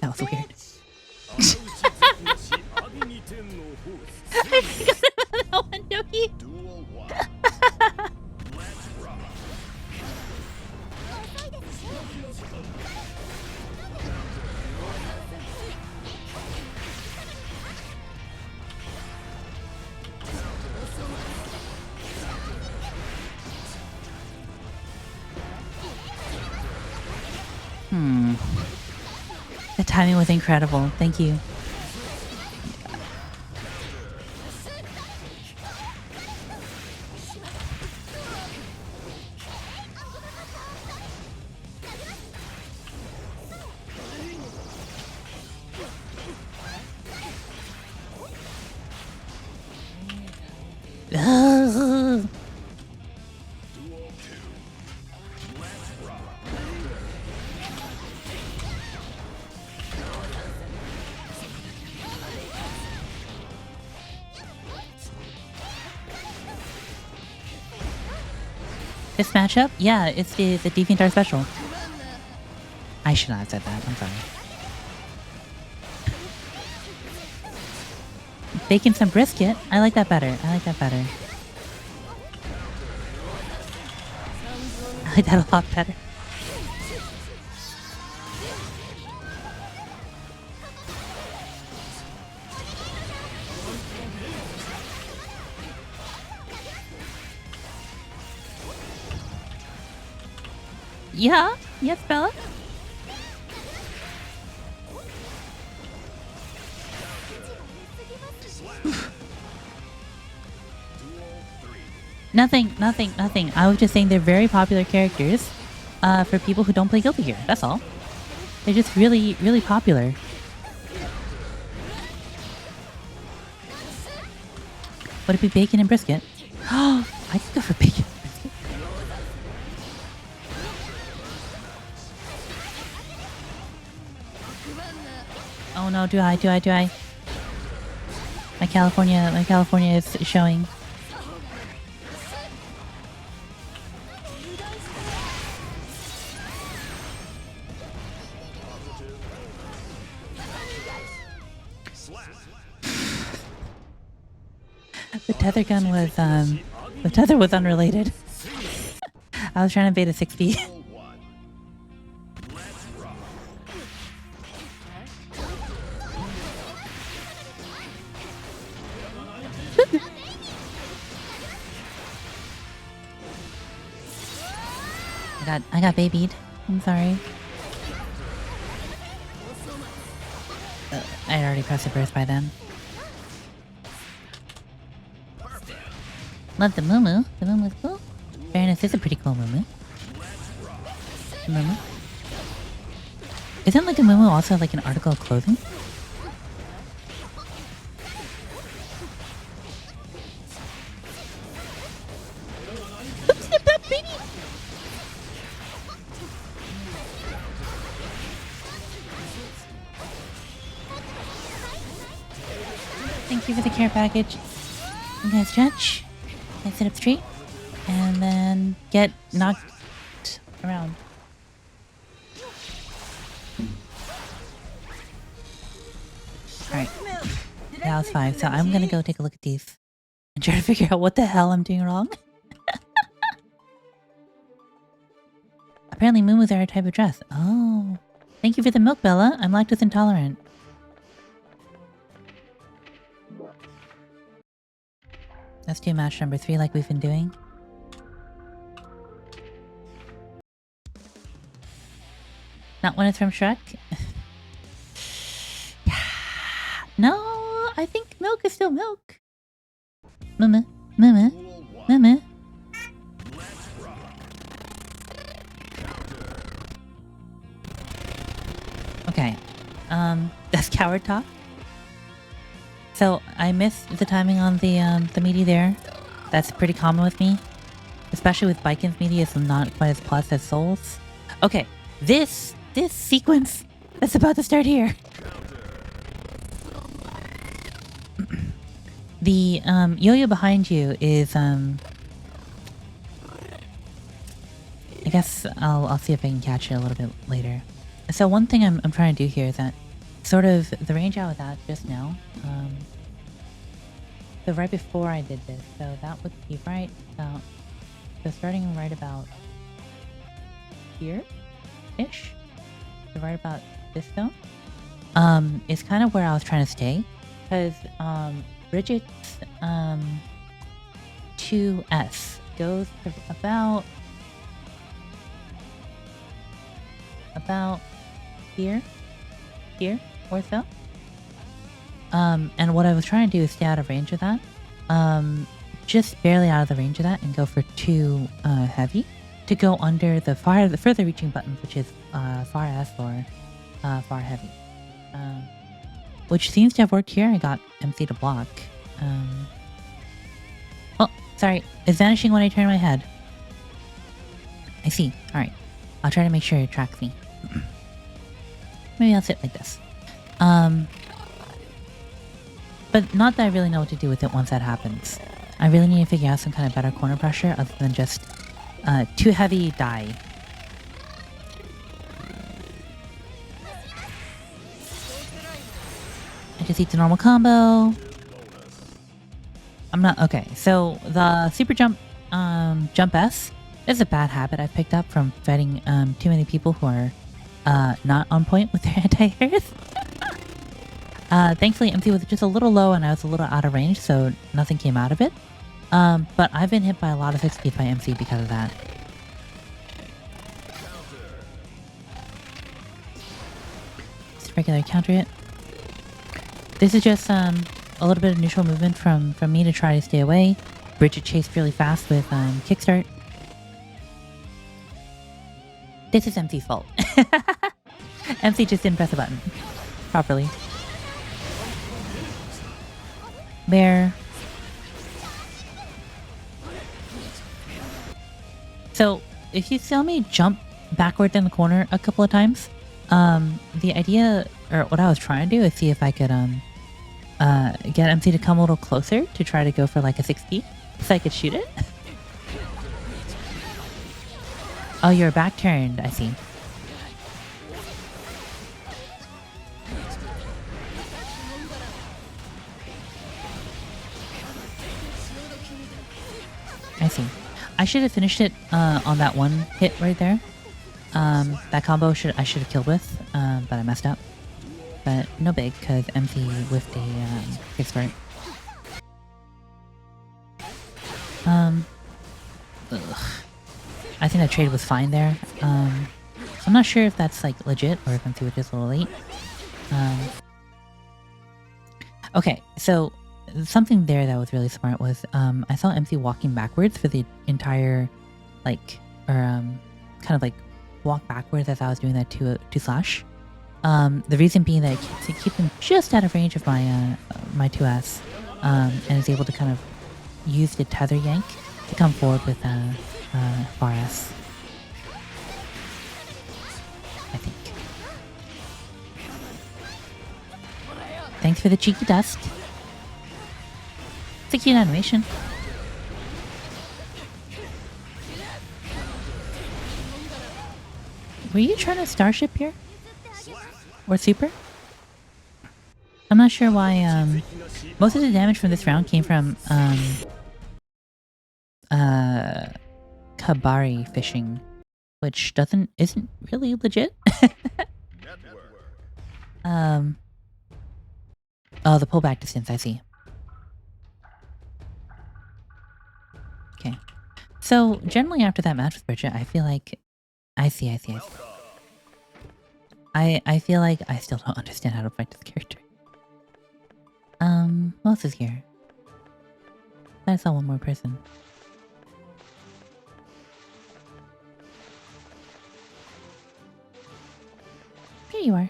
That was weird. I forgot about that one, Doki. Duel 1. Let's rock. The timing was incredible. Thank you. Ugh. Duel 2. Let's rock. This matchup? Yeah, it's the DeviantArt special. I should not have said that. I'm sorry. Baking some brisket? I like that better. I like that better. I like that a lot better. Yeah? Yes, Bella? Nothing. I was just saying they're very popular characters for people who don't play Guilty Gear. That's all. They're just really, really popular. Would it be bacon and brisket? Oh, I could go for bacon and brisket. Oh no, do I? My California is showing. The tether was unrelated. I was trying to bait a 60. I got babied. I'm sorry. I had already pressed the burst by then. Love the Mumu. The Mumu's cool. Fairness is a pretty cool Mumu. Mumu. Isn't like a Mumu also like an article of clothing? Oops, snip that baby! Thank you for the care package. You guys stretch. You guys sit up straight. And then get knocked around. Alright. That was fine. So I'm gonna go take a look at these. And try to figure out what the hell I'm doing wrong. Apparently Mumus are a type of dress. Oh. Thank you for the milk, Bella. I'm lactose intolerant. Let's do match number 3 like we've been doing. Not when it's from Shrek? No, I think milk is still milk. Mumu, Mumu, Mumu. Okay, that's coward talk. So I missed the timing on the meaty there. That's pretty common with me, especially with Baiken's meaty. It's not quite as plus as Soul's. Okay, this sequence that's about to start here. The yo-yo behind you is I guess I'll see if I can catch it a little bit later. So one thing I'm trying to do here is that sort of the range I was at just now. So right before I did this, so that would be right about, so starting right about here-ish, so right about this zone, is kind of where I was trying to stay, because Bridget's 2S goes to about here or so. And what I was trying to do is stay out of range of that. Just barely out of the range of that and go for 2 heavy to go under the further reaching buttons, which is far S or far heavy. Which seems to have worked here. I got MC to block. Oh, sorry. It's vanishing when I turn my head. I see. Alright. I'll try to make sure it tracks me. Maybe I'll sit like this. But not that I really know what to do with it once that happens. I really need to figure out some kind of better corner pressure other than just 2 heavy die. I just eat the normal combo. I'm not... Okay, so the super jump jump S is a bad habit I've picked up from fighting too many people who are not on point with their anti-airs. Thankfully MC was just a little low and I was a little out of range, so nothing came out of it. But I've been hit by a lot of 6 by MC because of that. Just regular counter it. This is just a little bit of neutral movement from me to try to stay away. Bridget chased really fast with kickstart. This is MC's fault. MC just didn't press the button properly. Bear. So if you saw me jump backward in the corner a couple of times, the idea, or what I was trying to do is see if I could get MC to come a little closer to try to go for like a 6P so I could shoot it. Oh, you're back turned, I see. I see. I should have finished it on that one hit right there. That combo I should have killed with, but I messed up. But no big, because MC whiffed a kickstart. I think that trade was fine there. I'm not sure if that's like legit or if MC was just a little late. Okay, so something there that was really smart was I saw MC walking backwards for the entire kind of like walk backwards as I was doing that to slash. The reason being that to keep him just out of range of my my 2S, and is able to kind of use the tether yank to come forward with RS. I think. Thanks for the cheeky dust. It's a cute animation. Were you trying to starship here? Or super? I'm not sure why most of the damage from this round came from Kabari fishing, which isn't really legit. Oh, the pullback distance, I see. Okay. So generally after that match with Bridget, I feel like I see. I feel like I still don't understand how to fight this character. Who else is here? I saw one more person. Here you are.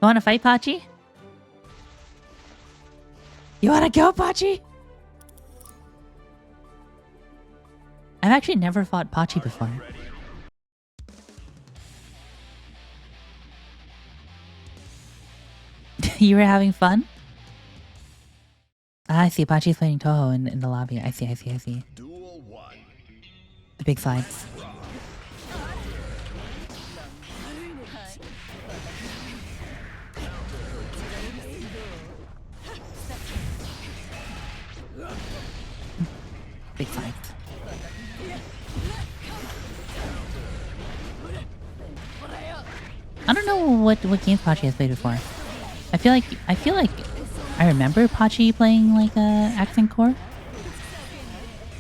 You wanna fight, Pachi? You wanna go, Pachi? I've actually never fought Pachi before. You were having fun? Ah, I see. Pachi's playing Toho in the lobby. I see. Duel 1. The big slides. Big slides. I don't know what games Pachi has played before. I feel like I remember Pachi playing like Accent Core,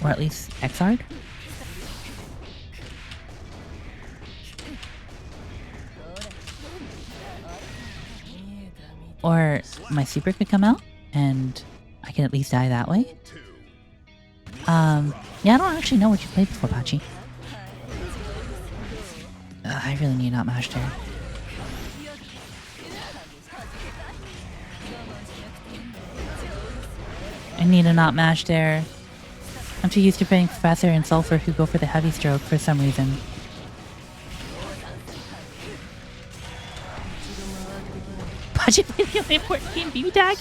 or at least Xrd. Or my super could come out and I can at least die that way. Yeah, I don't actually know what you played before, Pachi. I really need not mash there. I need a not mash there. I'm too used to playing Professor and Sulfur who go for the heavy stroke for some reason. Pachi played the only important game VentaHack?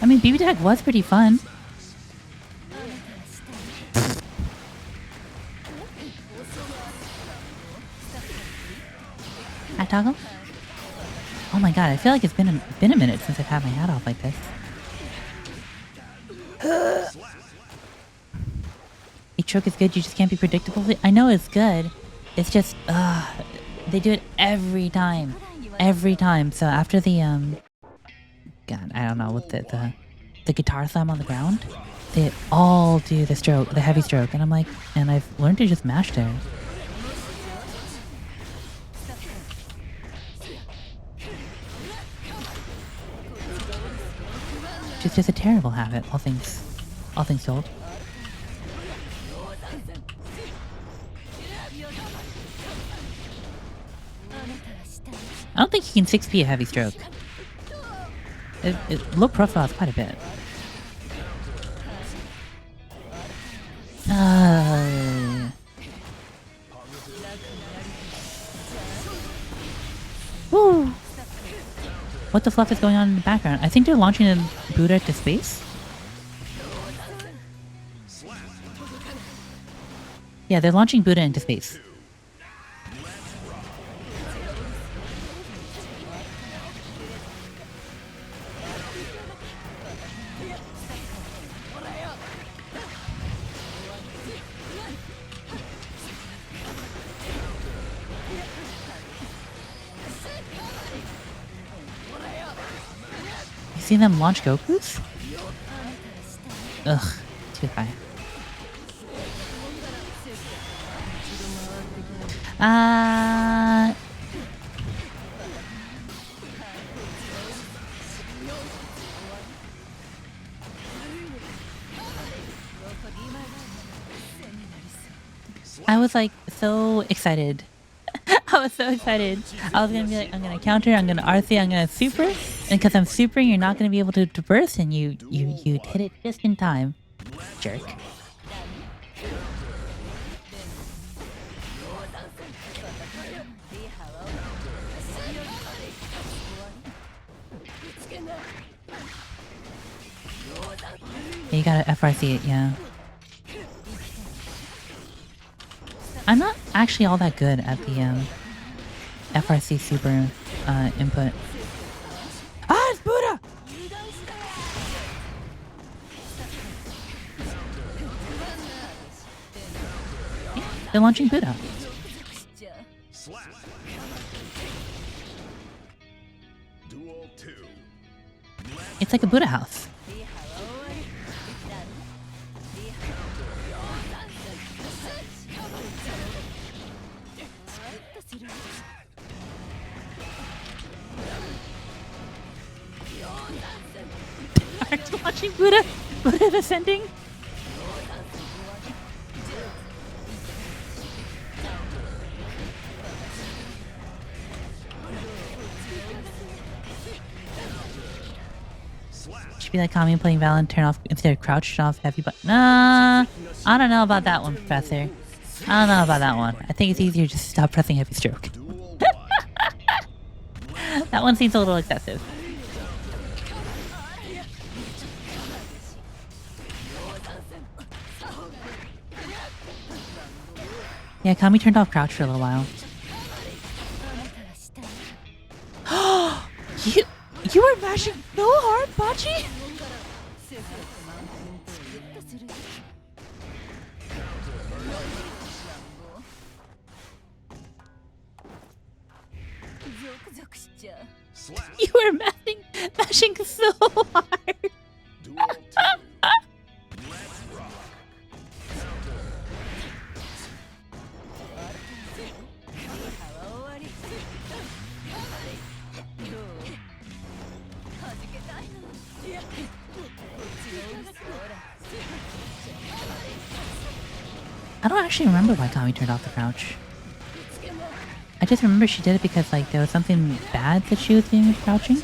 I mean, VentaHack was pretty fun. Hat toggle? Oh my god, I feel like it's been a minute since I've had my hat off like this. A choke is good, you just can't be predictable. I know it's good. It's just, they do it every time. Every time. So after the, God, I don't know, with the guitar slam on the ground, they all do the stroke, the heavy stroke. And I'm like, and I've learned to just mash there. It's just a terrible habit, all things told. I don't think he can 6P a heavy stroke. Low profile is quite a bit. Woo! What the fluff is going on in the background? I think they're launching a Buddha to space. Yeah, they're launching Buddha into space. see them launch Gokus? Ugh, too high. I was like so excited. I was so excited. I was gonna be like, I'm gonna counter, I'm gonna RC, I'm gonna super, and because I'm supering, you're not gonna be able to burst, and you hit it just in time, jerk. Yeah, you gotta FRC it, yeah. I'm not actually all that good at the FRC super input. Ah, it's Buddha! Yeah, they're launching Buddha. It's like a Buddha house. Watching Buddha ascending. Should be like Kami playing Valorant, turn off instead of crouched off heavy button. Nah, I don't know about that one, Professor. I don't know about that one. I think it's easier just to stop pressing heavy stroke. That one seems a little excessive. Yeah, Kami turned off crouch for a little while. You were mashing so hard, Pachi? You were mashing so hard. I don't actually remember why Kami turned off the crouch. I just remember she did it because like there was something bad that she was doing with crouching.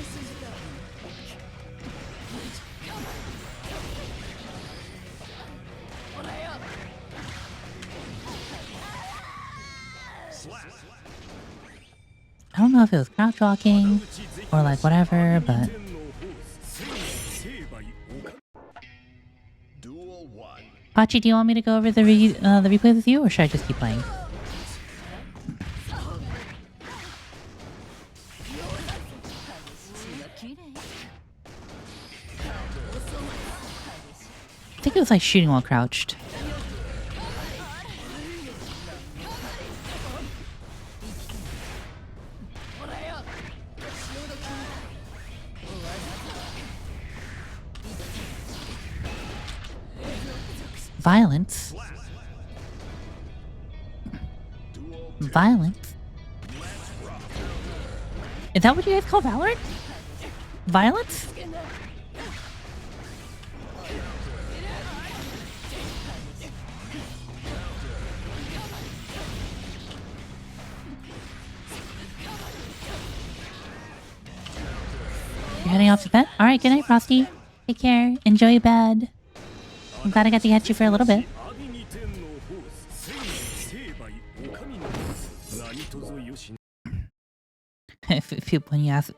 I don't know if it was crouch walking or like whatever, but Pachi, do you want me to go over the replays with you, or should I just keep playing? I think it was like shooting while crouched. Violence? Violence? Is that what you guys call Valorant? Violence? You're heading off to bed? Alright, good night, Frosty. Take care. Enjoy your bed. I'm glad I got to catch you for a little bit.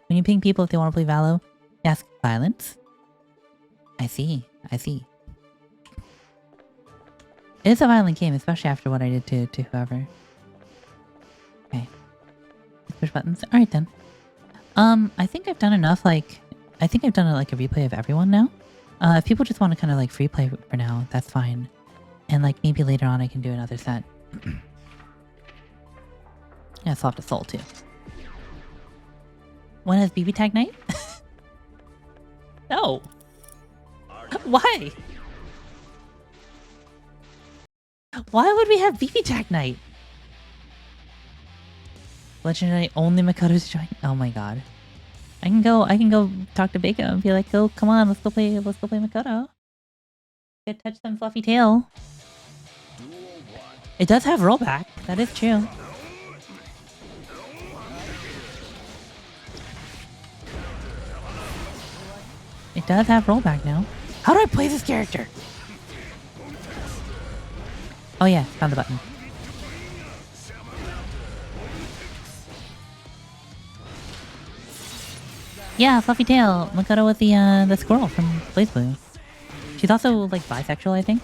When you ping people if they want to play Valo, ask violence. I see. I see. It is a violent game, especially after what I did to whoever. Okay. Let's push buttons. Alright then. I think I've done enough, like... I think I've done like a replay of everyone now. If people just want to kind of like free play for now, that's fine. And like maybe later on I can do another set. Yeah, Soft Soul too. When is BB Tag night? No. Why? Why would we have VentaHack night? Legendary only Makoto's join. Oh my god. I can go talk to Baiken and be like, "Oh, come on, let's go play Makoto. Get touch some fluffy tail." It does have rollback. That is true. It does have rollback now. How do I play this character? Oh yeah, found the button. Yeah, fluffy tail. Makoto with the squirrel from BlazBlue. She's also like bisexual, I think.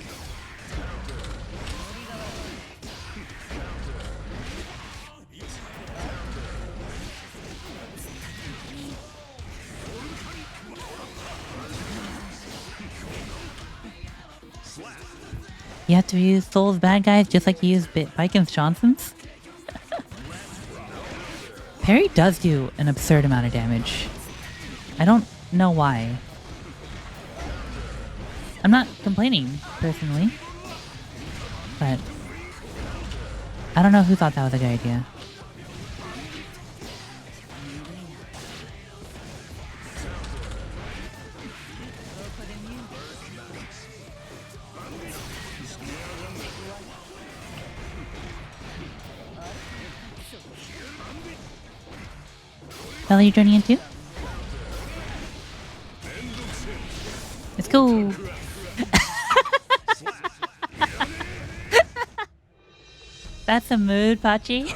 You have to use Soul's bad guys just like you use Baiken's Johnsons? Parry does do an absurd amount of damage. I don't know why. I'm not complaining, personally. But I don't know who thought that was a good idea. Bella, you joining in too? Let's go! That's a mood, Pachi.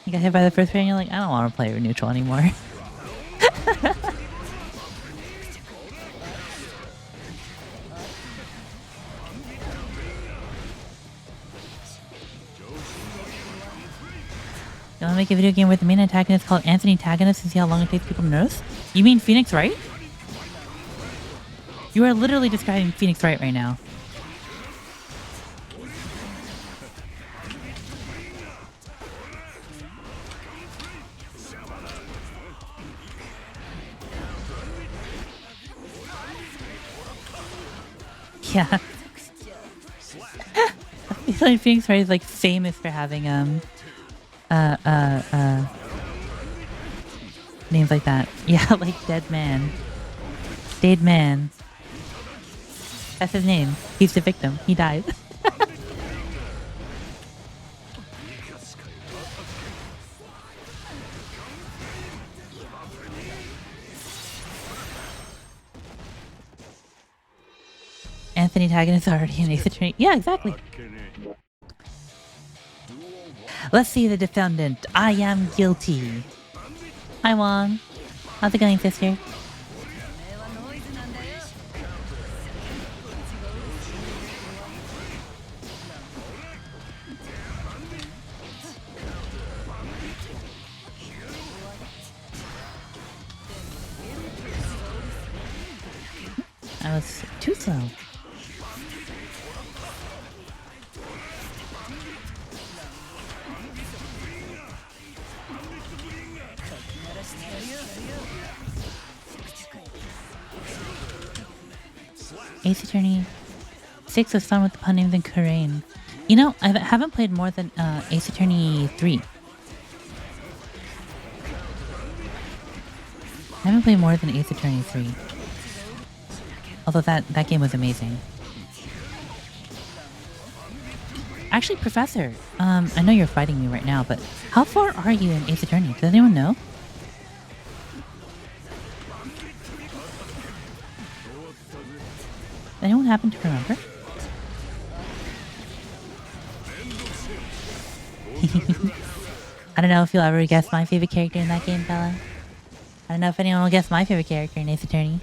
You got hit by the first player and you're like, I don't want to play with neutral anymore. You want to make a video game where the main antagonist is called Anthony Antagonist and see how long it takes people to notice? You mean Phoenix Wright? You are literally describing Phoenix Wright right now. Yeah. I feel like Phoenix Wright is like famous for having names like that. Yeah, like Dead Man. Dead Man. That's his name. He's the victim. He died. Anthony Taggart is already an Ace Attorney. Yeah, exactly. Let's see the defendant. I am guilty. Hi, Juan. How's it going, sister? I was too slow. Ace Attorney 6 was fun with the pun names and Kurain. You know, I haven't played more than Ace Attorney 3. I haven't played more than Ace Attorney 3. Although that game was amazing. Actually, Professor, I know you're fighting me right now, but how far are you in Ace Attorney? Does anyone know? Does anyone happen to remember? I don't know if you'll ever guess my favorite character in that game, Bella. I don't know if anyone will guess my favorite character in Ace Attorney.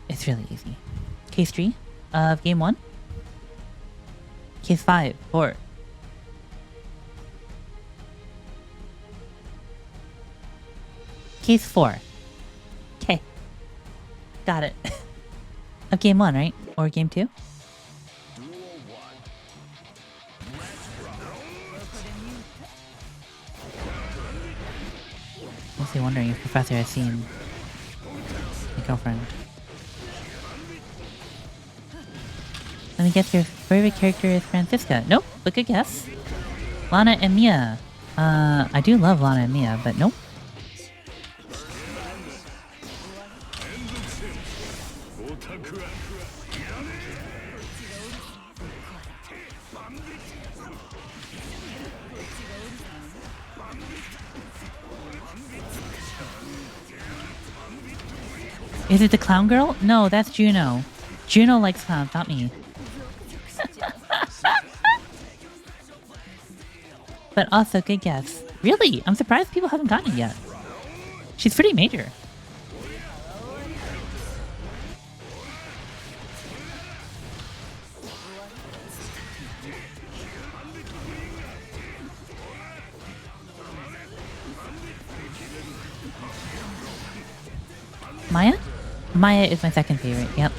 It's really easy. Case 3 of game 1. Case 5, 4. Case 4. Okay. Got it. Of game 1, right? Or game 2? wondering if Professor has seen my girlfriend. Let me guess, your favorite character is Francisca. Nope, but good guess. Lana and Mia. I do love Lana and Mia, but nope. Is it the clown girl? No, that's Juno. Juno likes clowns, not me. But also, good guess. Really? I'm surprised people haven't gotten it yet. She's pretty major. Maya? Maya is my second favorite, yep.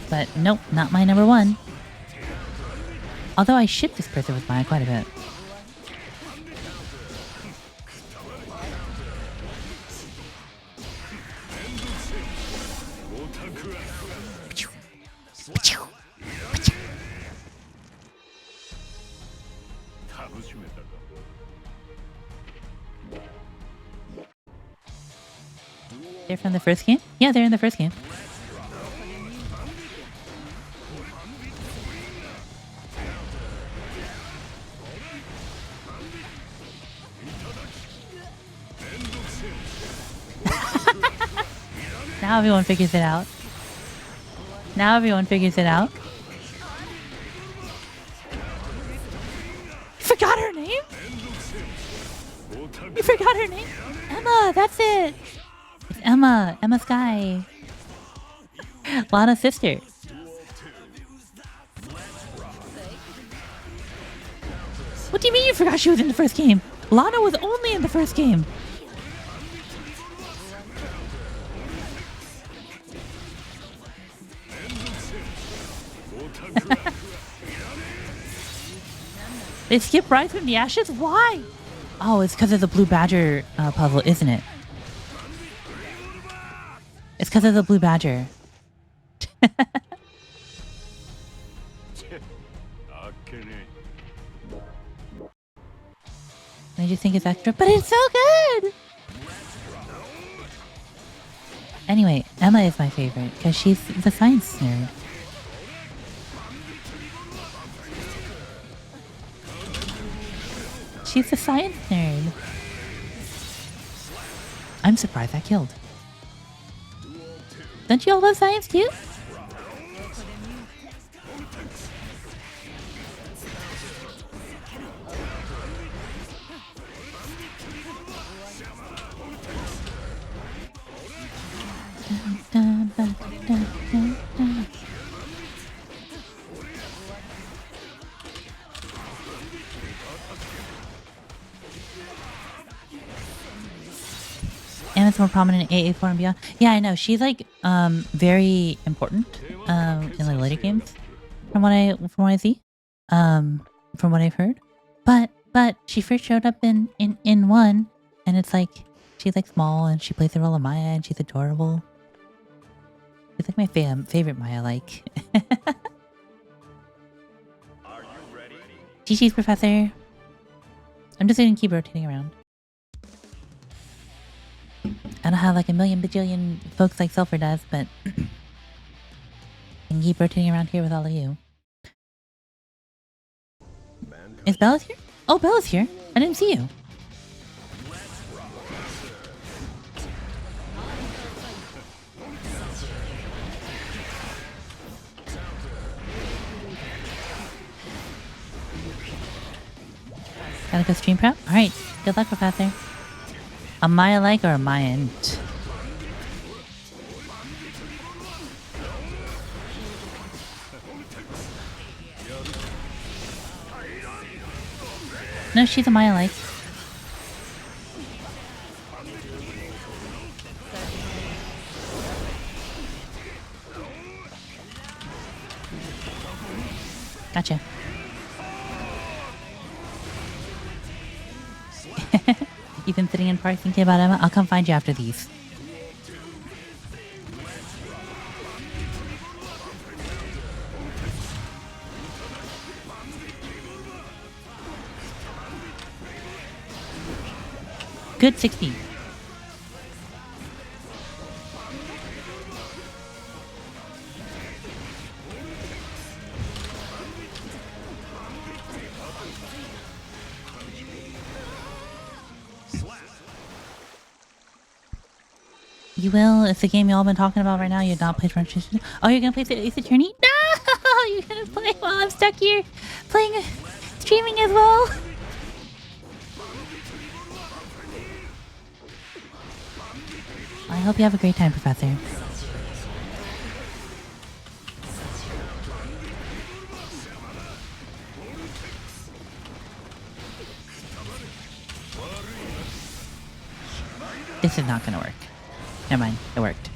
But nope, not my number one. Although I ship this person with Maya quite a bit. They're from the first game? Yeah, they're in the first game. Now everyone figures it out. Now everyone figures it out. You forgot her name? You forgot her name? Emma, that's it! It's Emma. Emma Sky. Lana's sister. What do you mean you forgot she was in the first game? Lana was only in the first game. They skip right from the ashes? Why? Oh, it's because of the Blue Badger puzzle, isn't it? It's because of the Blue Badger. I just think it's extra, but it's so good! Anyway, Emma is my favorite because she's the science nerd. She's the science nerd. I'm surprised I killed. Don't you all love science too? Emma's more prominent in AA4 and beyond. Yeah, I know. She's like very important in the later games from what I see. From what I've heard. But she first showed up in one, and it's like she's like small and she plays the role of Maya and she's adorable. She's like my favorite Maya like. Are you ready? GG's, Professor. I'm just gonna keep rotating around. I don't have like a million bajillion folks like Sulfur does, but I can keep rotating around here with all of you. Is Bella's here? Oh, Bella's here. I didn't see you. Gotta go stream prep? Alright, good luck, Professor. A Maya-like or a Maya-nt? No, she's a Maya-like. You've been sitting in park thinking about Emma? I'll come find you after these. Good 60. You will. It's the game you all been talking about right now. You're not playing French. Oh, you're gonna play Ace Attorney? No, you're gonna play while I'm stuck here playing, streaming as well. I hope you have a great time, Professor. This is not gonna work. Never mind, it worked.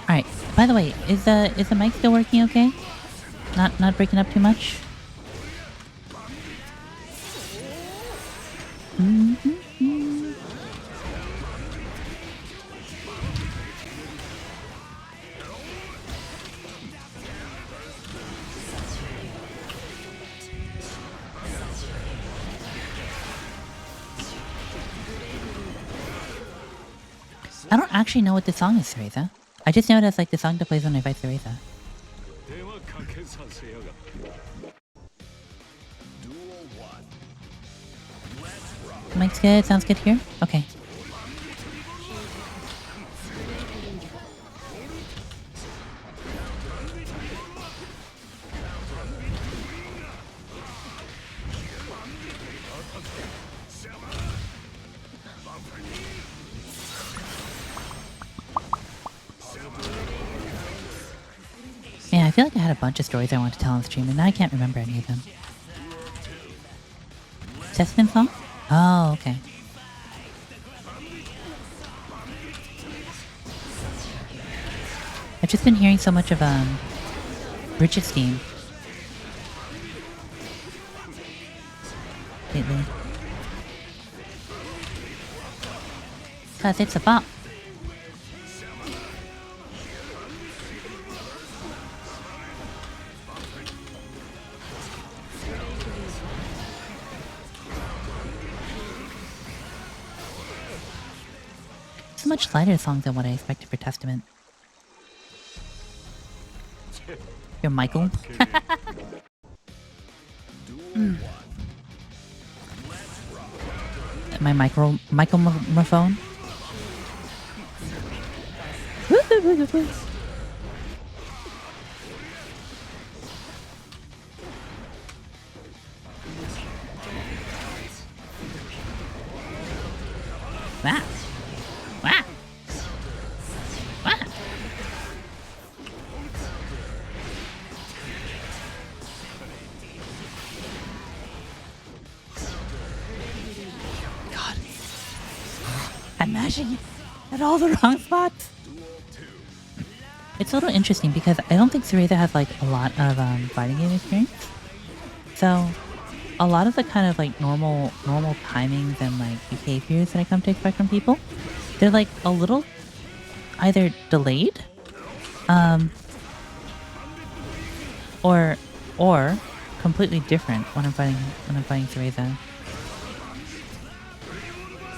Alright, by the way, is the mic still working okay? Not breaking up too much? I don't actually know what this song is, Cereza. I just know it as like the song that plays when I fight Cereza. Mic's good, sounds good here? Okay. Man, I feel like I had a bunch of stories I wanted to tell on stream, and now I can't remember any of them. Testament song? Oh, okay. I've just been hearing so much of Bridget's theme lately. 'Cause it's a bop. It's a much lighter song than what I expected for Testament. You're Michael? My microphone? Wow. Wow. Wow. God. I'm mashing at all the wrong spots. It's a little interesting because I don't think Cereza has like a lot of fighting game experience. So a lot of the kind of like normal timings and like behaviors that I come to expect from people, they're like a little either delayed, or completely different when I'm fighting Cereza.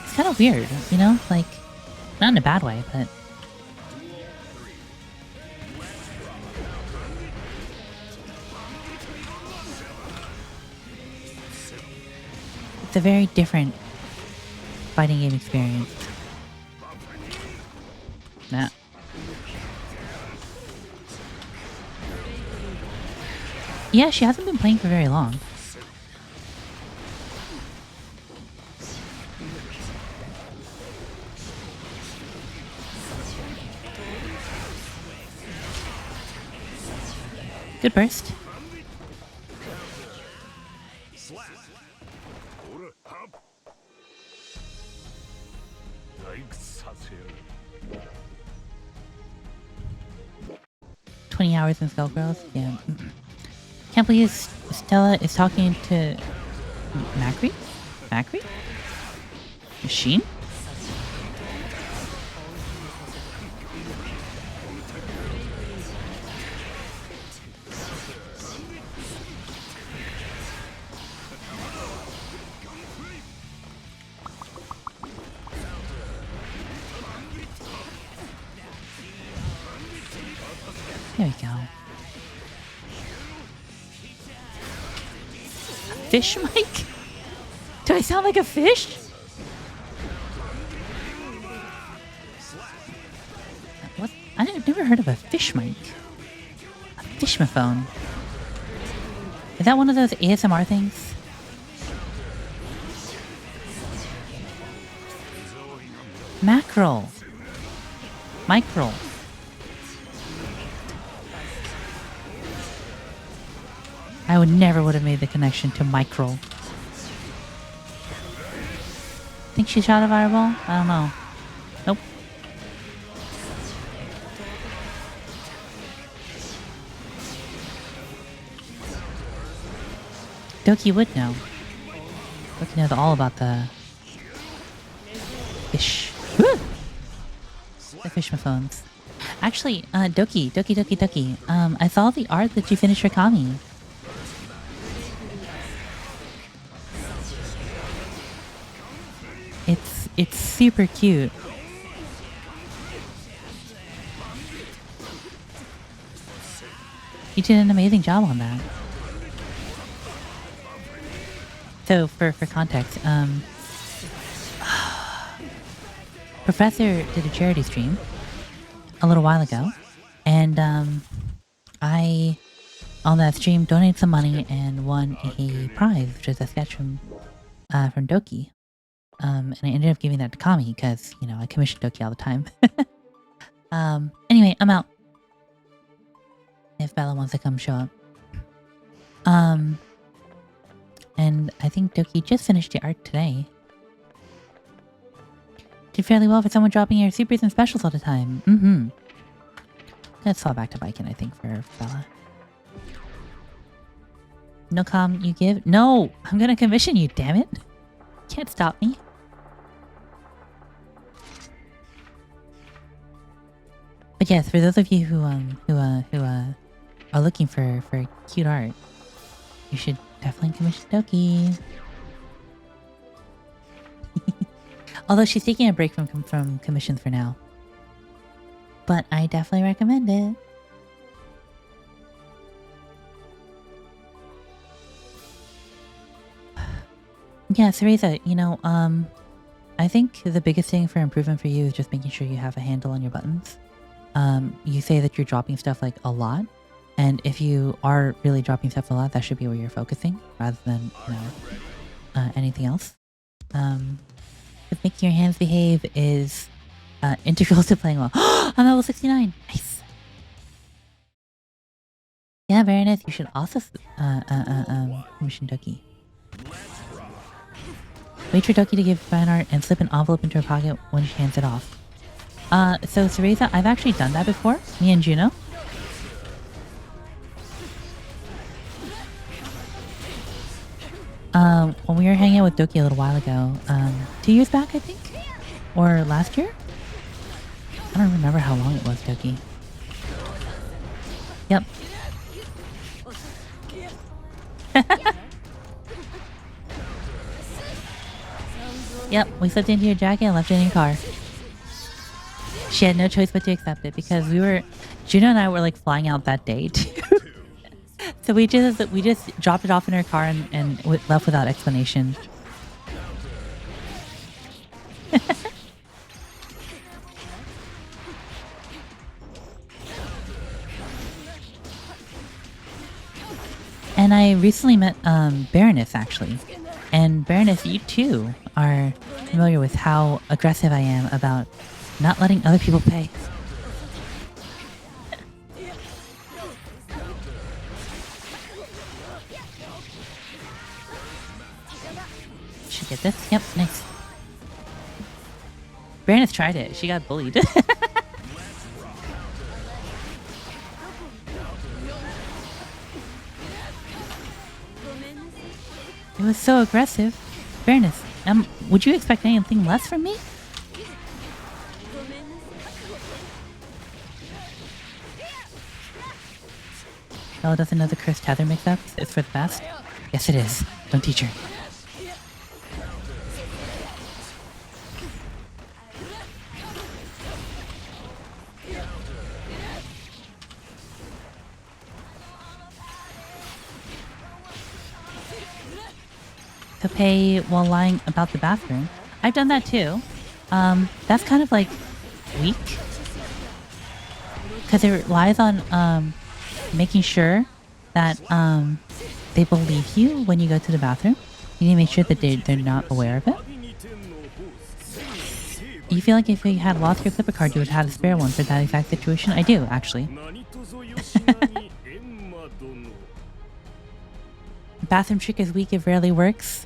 It's kind of weird, you know, like not in a bad way, but. It's a very different fighting game experience. Nah. Yeah, she hasn't been playing for very long. Good burst. Slap. 20 hours in Skullgirls? Yeah. Can't believe Stella is talking to Macri? Macri? Machine? There we go. Fish mic? Do I sound like a fish? What? I've never heard of a fish mic. A fishmophone. Is that one of those ASMR things? Mackerel. Mickerel. I would have made the connection to micro. Think she shot a fireball? I don't know. Nope. Doki would know. Doki knows all about the fish. Woo! The fishmophones. Actually, Doki. I saw the art that you finished for Kami. It's super cute. You did an amazing job on that. So for context, Professor did a charity stream a little while ago, and I on that stream donated some money and won a prize, which is a sketch from Doki. And I ended up giving that to Kami because, you know, I commission Doki all the time. Anyway, I'm out. If Bella wants to come show up. And I think Doki just finished the art today. Did fairly well for someone dropping your supers and specials all the time. Mm-hmm. Let's fall back to Baiken, I think, for Bella. No com you give? No! I'm gonna commission you, damn it! Can't stop me. But yes, for those of you who are looking for cute art, you should definitely commission Doki. Although she's taking a break from commissions for now, but I definitely recommend it. Yeah, Cereza, you know, I think the biggest thing for improvement for you is just making sure you have a handle on your buttons. You say that you're dropping stuff like a lot, and if you are really dropping stuff a lot, that should be where you're focusing rather than, you know, anything else. If making your hands behave is integral to playing well. I'm level 69. Nice. Yeah, very nice. You should also commission Doki. Wait for Doki to give fan art and slip an envelope into her pocket when she hands it off. So Cereza, I've actually done that before. Me and Juno. When we were hanging out with Doki a little while ago, 2 years back, I think? Or last year? I don't remember how long it was, Doki. Yep. Yep, we slipped into your jacket and left it in your car. She had no choice but to accept it because Juno and I were like flying out that day too. So we just dropped it off in her car and left without explanation. And I recently met Baroness actually. And Baroness, you too are familiar with how aggressive I am about not letting other people pay. Should get this? Yep, nice. Baroness tried it. She got bullied. was so aggressive. Fairness, would you expect anything less from me? Bella doesn't know the cursed tether mix-ups. It's for the best. Yes, it is. Don't teach her. To pay while lying about the bathroom. I've done that too. That's kind of like weak. Because it relies on making sure that they believe you when you go to the bathroom. You need to make sure that they're not aware of it. You feel like if you had lost your flipper card, you would have had a spare one for that exact situation? I do, actually. Bathroom trick is weak, it rarely works.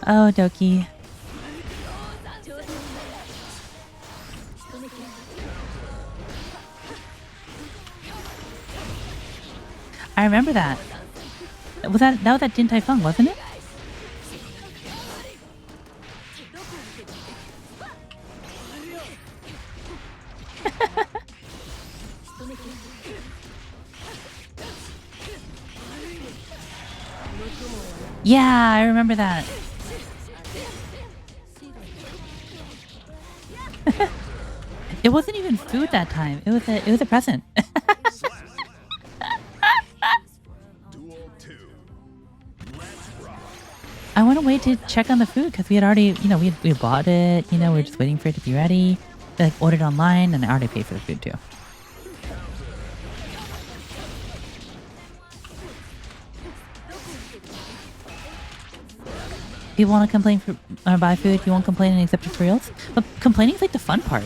Oh, Doki. I remember that. Was that was Din Tai Fung, wasn't it? Yeah, I remember that. It wasn't even food that time. It was a present. I want to wait to check on the food because we had already, we bought it. We were just waiting for it to be ready. We ordered online and I already paid for the food too. People want to complain or buy food. You won't complain and accept tutorials. But complaining is like the fun part.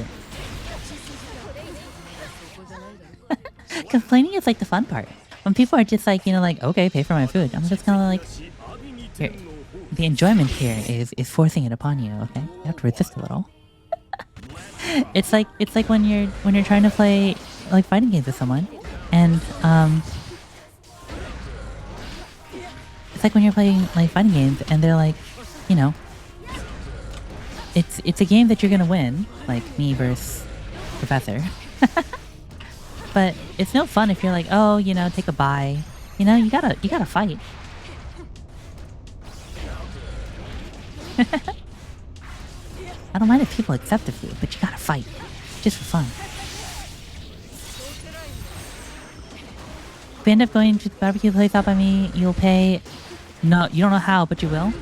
Complaining is like the fun part. When people are just like, okay, pay for my food. I'm just kind of like, here. The enjoyment here is forcing it upon you. Okay, you have to resist a little. It's like when you're trying to play like fighting games with someone, and it's like when you're playing like fighting games and they're like, it's a game that you're gonna win, like me versus Professor. But it's no fun if you're like, oh, take a bye. You gotta fight. I don't mind if people accept the food, but you gotta fight. Just for fun. If we end up going to the barbecue place out by me, you'll pay... No, you don't know how, but you will?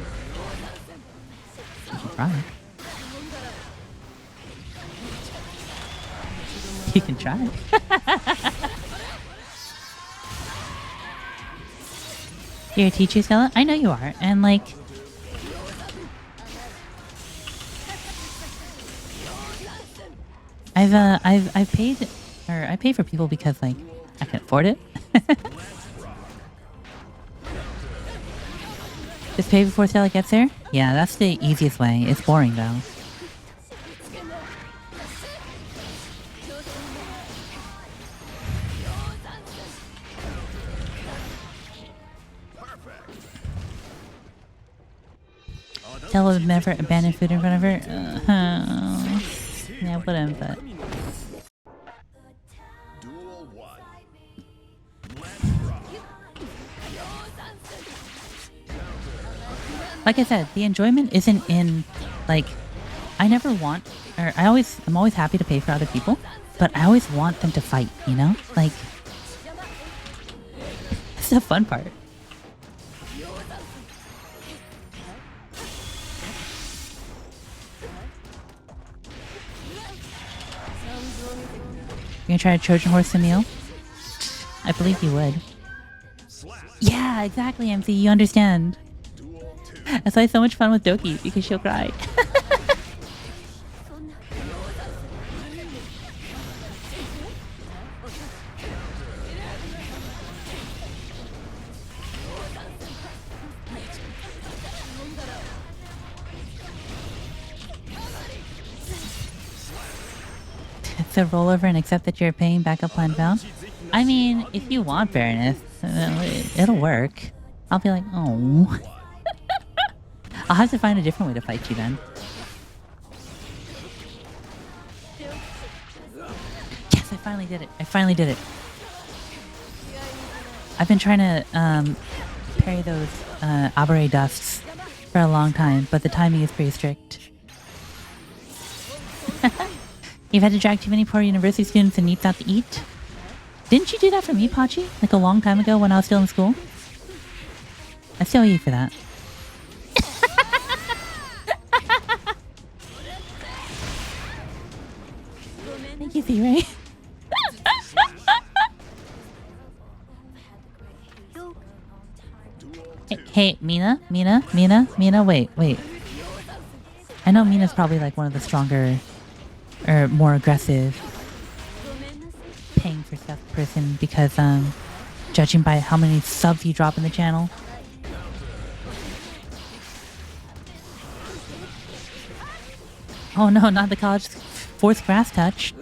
You can try. You can try. You're a teacher, Stella? I know you are, and like... I've paid, or I pay for people because like I can afford it. Just pay before Stella gets there? Yeah, that's the easiest way. It's boring though. Stella would never abandon food in front of her. Yeah, I wouldn't, but... Like I said, the enjoyment isn't in, like... I'm always happy to pay for other people, but I always want them to fight, Like... It's the fun part. You're gonna try to Trojan horse a meal? I believe you would. Yeah, exactly, MC. You understand. That's why it's so much fun with Doki, because she'll cry. said roll over and accept that you're paying backup plan found? I mean, if you want Baroness, it'll work. I'll be like, oh. I'll have to find a different way to fight you then. Yes, I finally did it. I finally did it. I've been trying to parry those Abare dusts for a long time, but the timing is pretty strict. You've had to drag too many poor university students and neats out to eat? Didn't you do that for me, Pachi? Like a long time ago when I was still in school? I still owe you for that. Thank you, Theory. Hey, Mina, wait. I know Mina's probably like one of the stronger or more aggressive paying for stuff person because judging by how many subs you drop in the channel. Oh no, not the college fourth grass touch.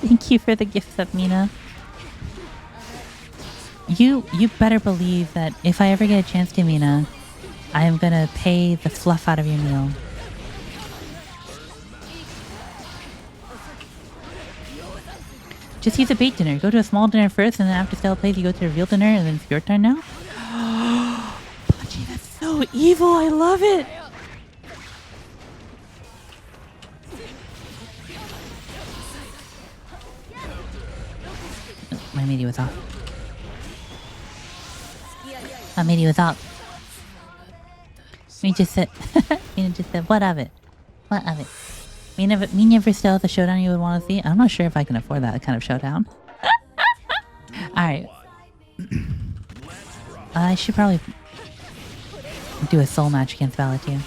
Thank you for the gift up, Mina. You better believe that if I ever get a chance to, Mina, I am gonna pay the fluff out of your meal. Just use a bait dinner. Go to a small dinner first, and then after Stella plays, you go to a real dinner, and then it's your turn now. Pachi, that's so evil. I love it. My media was off. My media was off. Mina just said, Mina just said, what of it? What of it? Mina for still the showdown you would want to see? I'm not sure if I can afford that kind of showdown. Alright. I should probably do a soul match against Bella too.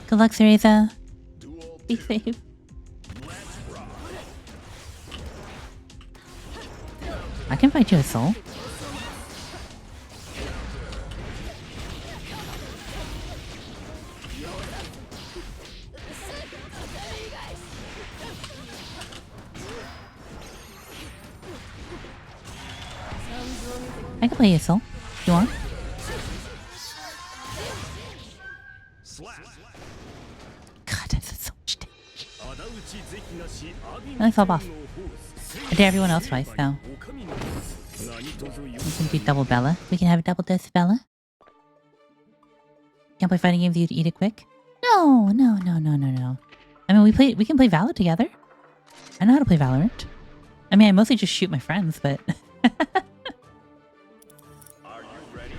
Good luck, Cereza. Be safe. I can fight you a soul. I can play you a soul. You want? God, that's so much damage. I fell off. I dare everyone else twice, though. We can do double Bella. We can have a double dose of Bella. Can't play fighting games, you eat it quick? No. I mean, we can play Valor together. I know how to play Valorant. I mean, I mostly just shoot my friends, but... Are you ready?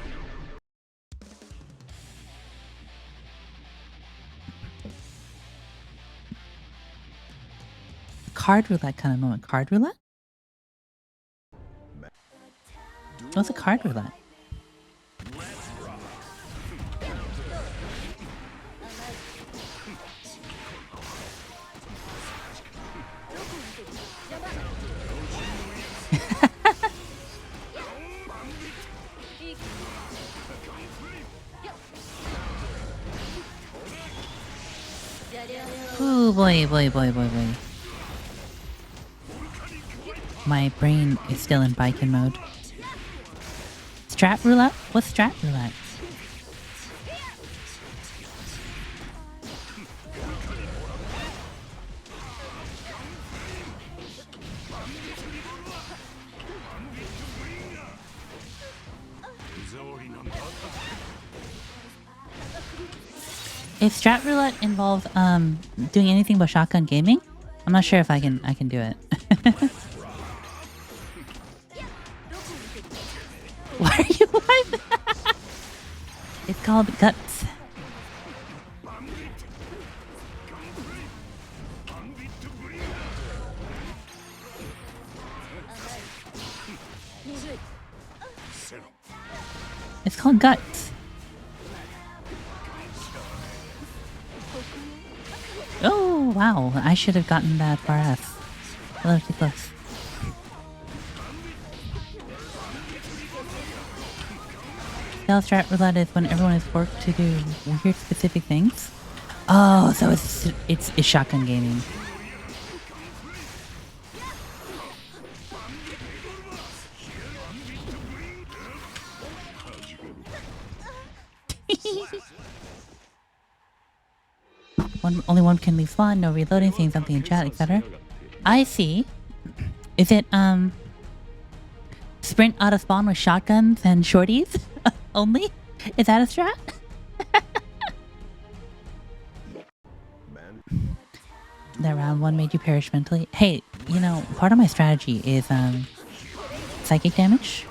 Card roulette kind of moment. Card roulette? What's a card roulette? Ooh, boy. My brain is still in Baiken mode. Strat roulette? What's strat roulette? If strat roulette involves doing anything but shotgun gaming, I'm not sure if I can do it. Why are you alive? It's called guts. It's called Guts. Oh, wow. I should have gotten that far F. A little too close. Stealth strat roulette is when everyone is forced to do weird specific things. Oh, so it's shotgun gaming. Only one can leave spawn, no reloading, seeing something in chat, etc. I see. Is it sprint out of spawn with shotguns and shorties only? Is that a strat? That round one made you perish mentally. Hey, you know, part of my strategy is psychic damage.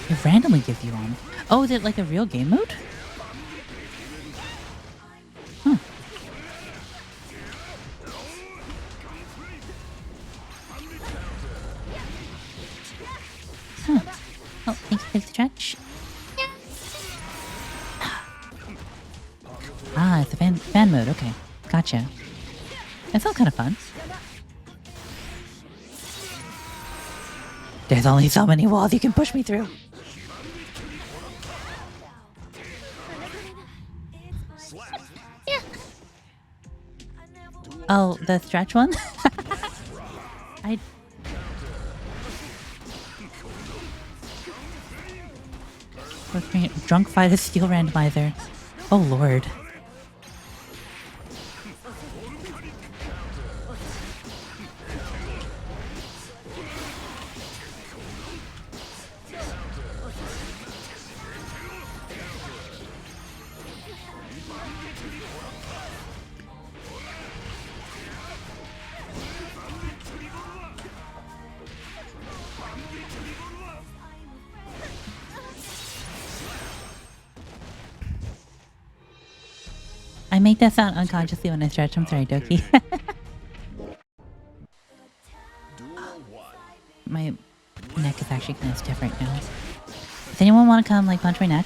It randomly gives you one. Oh, is it like a real game mode? Huh. Huh. Oh, thank you for the stretch. Ah, it's a fan mode. Okay, gotcha. That sounds kind of fun. There's only so many walls you can push me through. Yeah. Oh, the stretch one? I... Drunk fight a steel randomizer. Oh lord. I make that sound unconsciously when I stretch. I'm sorry, Doki. My neck is actually kind of stiff right now. Does anyone want to come, like, punch my neck?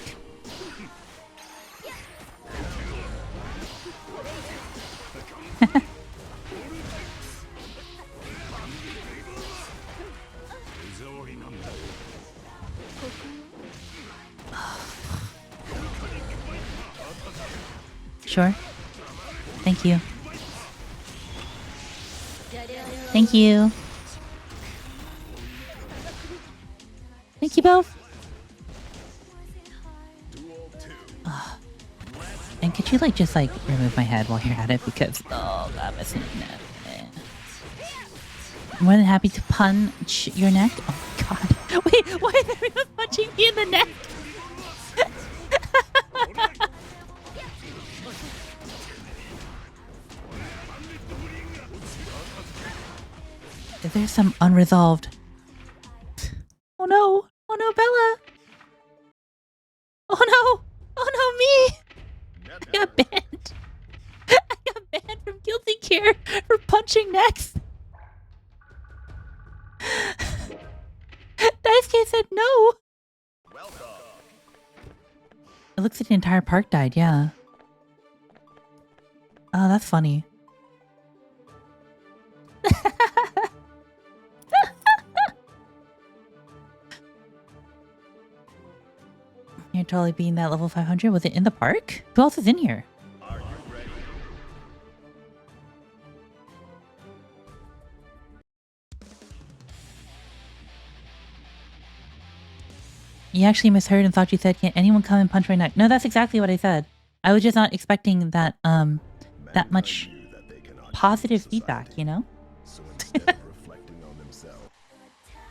Sure. Thank you. Thank you. Thank you both. And could you like just like remove my head while you're at it, because oh god, I'm missing your neck. I'm more than happy to punch your neck. Oh god. Wait, why is everyone punching me in the neck? There's some unresolved. Oh no! Oh no, Bella! Oh no! Oh no, me! I got banned. I got banned from Guilty Gear for punching necks. Daisuke said no. It looks like the entire park died. Yeah. Oh, that's funny. You're totally being that level 500. Was it in the park? Who else is in here? Are you ready? You actually misheard and thought you said, "Can anyone come and punch my neck?" No, that's exactly what I said. I was just not expecting that that much positive feedback, you know?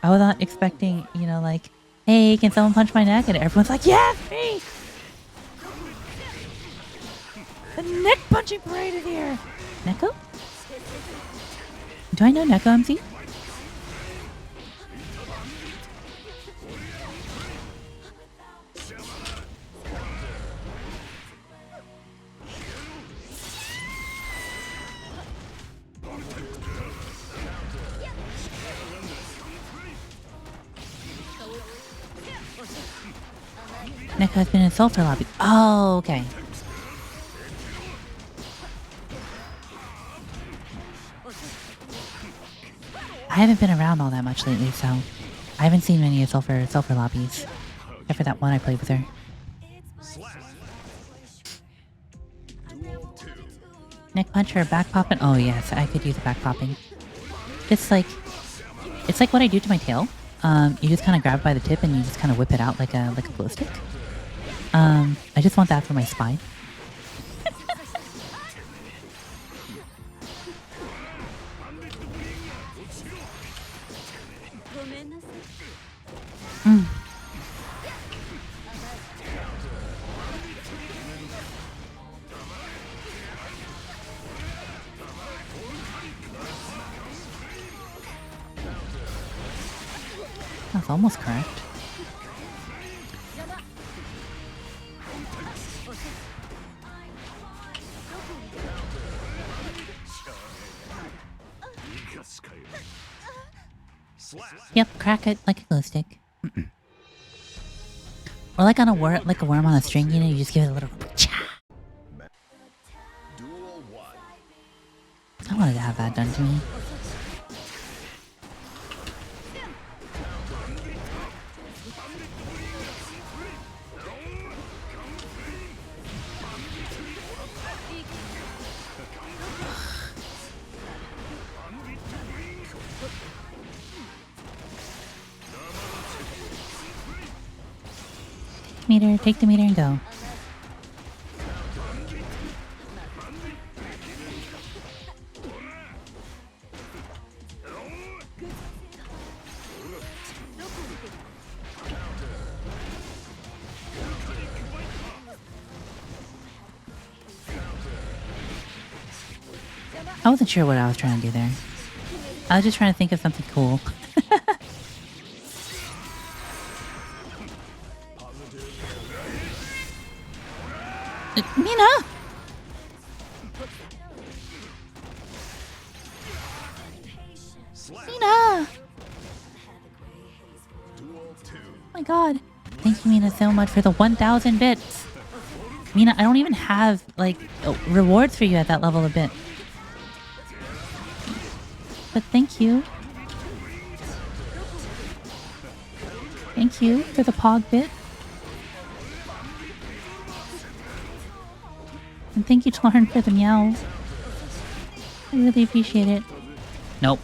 I was not expecting, you know, like, hey, can someone punch my neck? And everyone's like, yes, me! The neck punching parade is here! Neko? Do I know Neko MC? Neko has been in Sulfur Lobby. Oh, okay. I haven't been around all that much lately, so I haven't seen many of Sulfur lobbies. Except for that one I played with her. Neck punch or back popping? Oh yes, I could use back popping. It's like what I do to my tail. You just kind of grab it by the tip and you just kind of whip it out like a glow stick. I just want that for my spine. That's almost correct. Yep, crack it like a glow stick. Or like on a worm on a string, you know, you just give it a little cha. I wanted to have that done to me. Meter, take the meter and go. I wasn't sure what I was trying to do there. I was just trying to think of something cool. Mina! Mina! Oh my god. Thank you, Mina, so much for the 1,000 bits. Mina, I don't even have, like, rewards for you at that level of bit. But thank you. Thank you for the pog bit. And thank you, Torn, for the meow. I really appreciate it. Nope.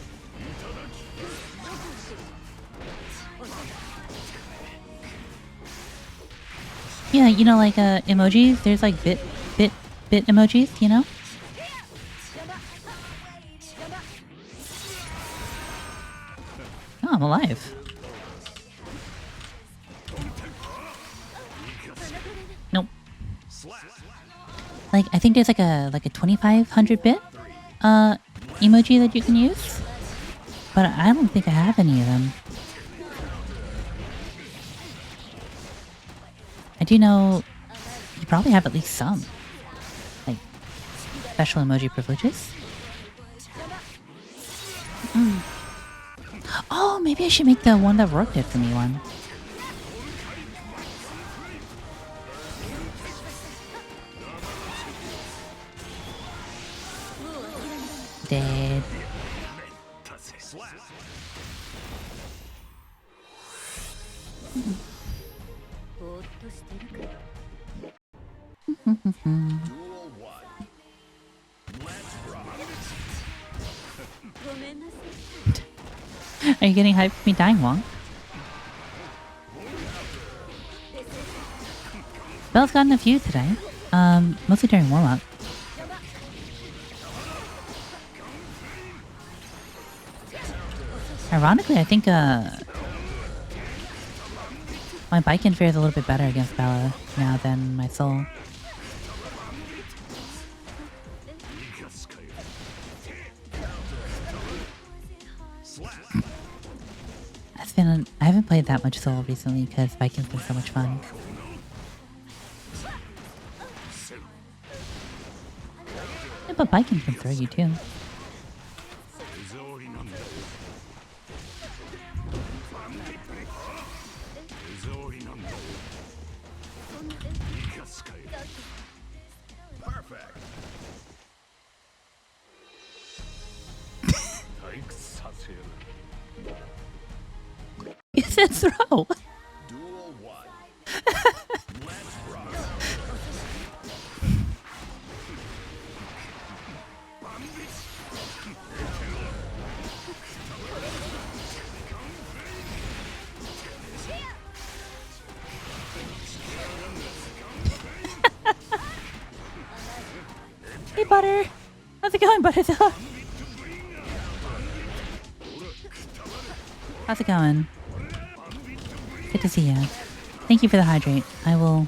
Yeah, you know, like emojis. There's like bit emojis. You know. Oh, I'm alive. Nope. Like, I think there's like a 2500 bit emoji that you can use, but I don't think I have any of them. I do know you probably have at least some, like special emoji privileges. Oh, maybe I should make the one that Rourke did for me one. Dead. Are you getting hyped for me dying, Wong? Bell's gotten a few today. Mostly during warm-up. Ironically, I think my Baiken fares a little bit better against Bella now than my Soul. I haven't played that much Soul recently because Baiken's been so much fun. Yeah, but Baiken can throw you too. should throw. Duel 1. Let's rock. Hey, Butter. How's it going, Butterzilla? How's it going? Good to see you. Thank you for the hydrate. I will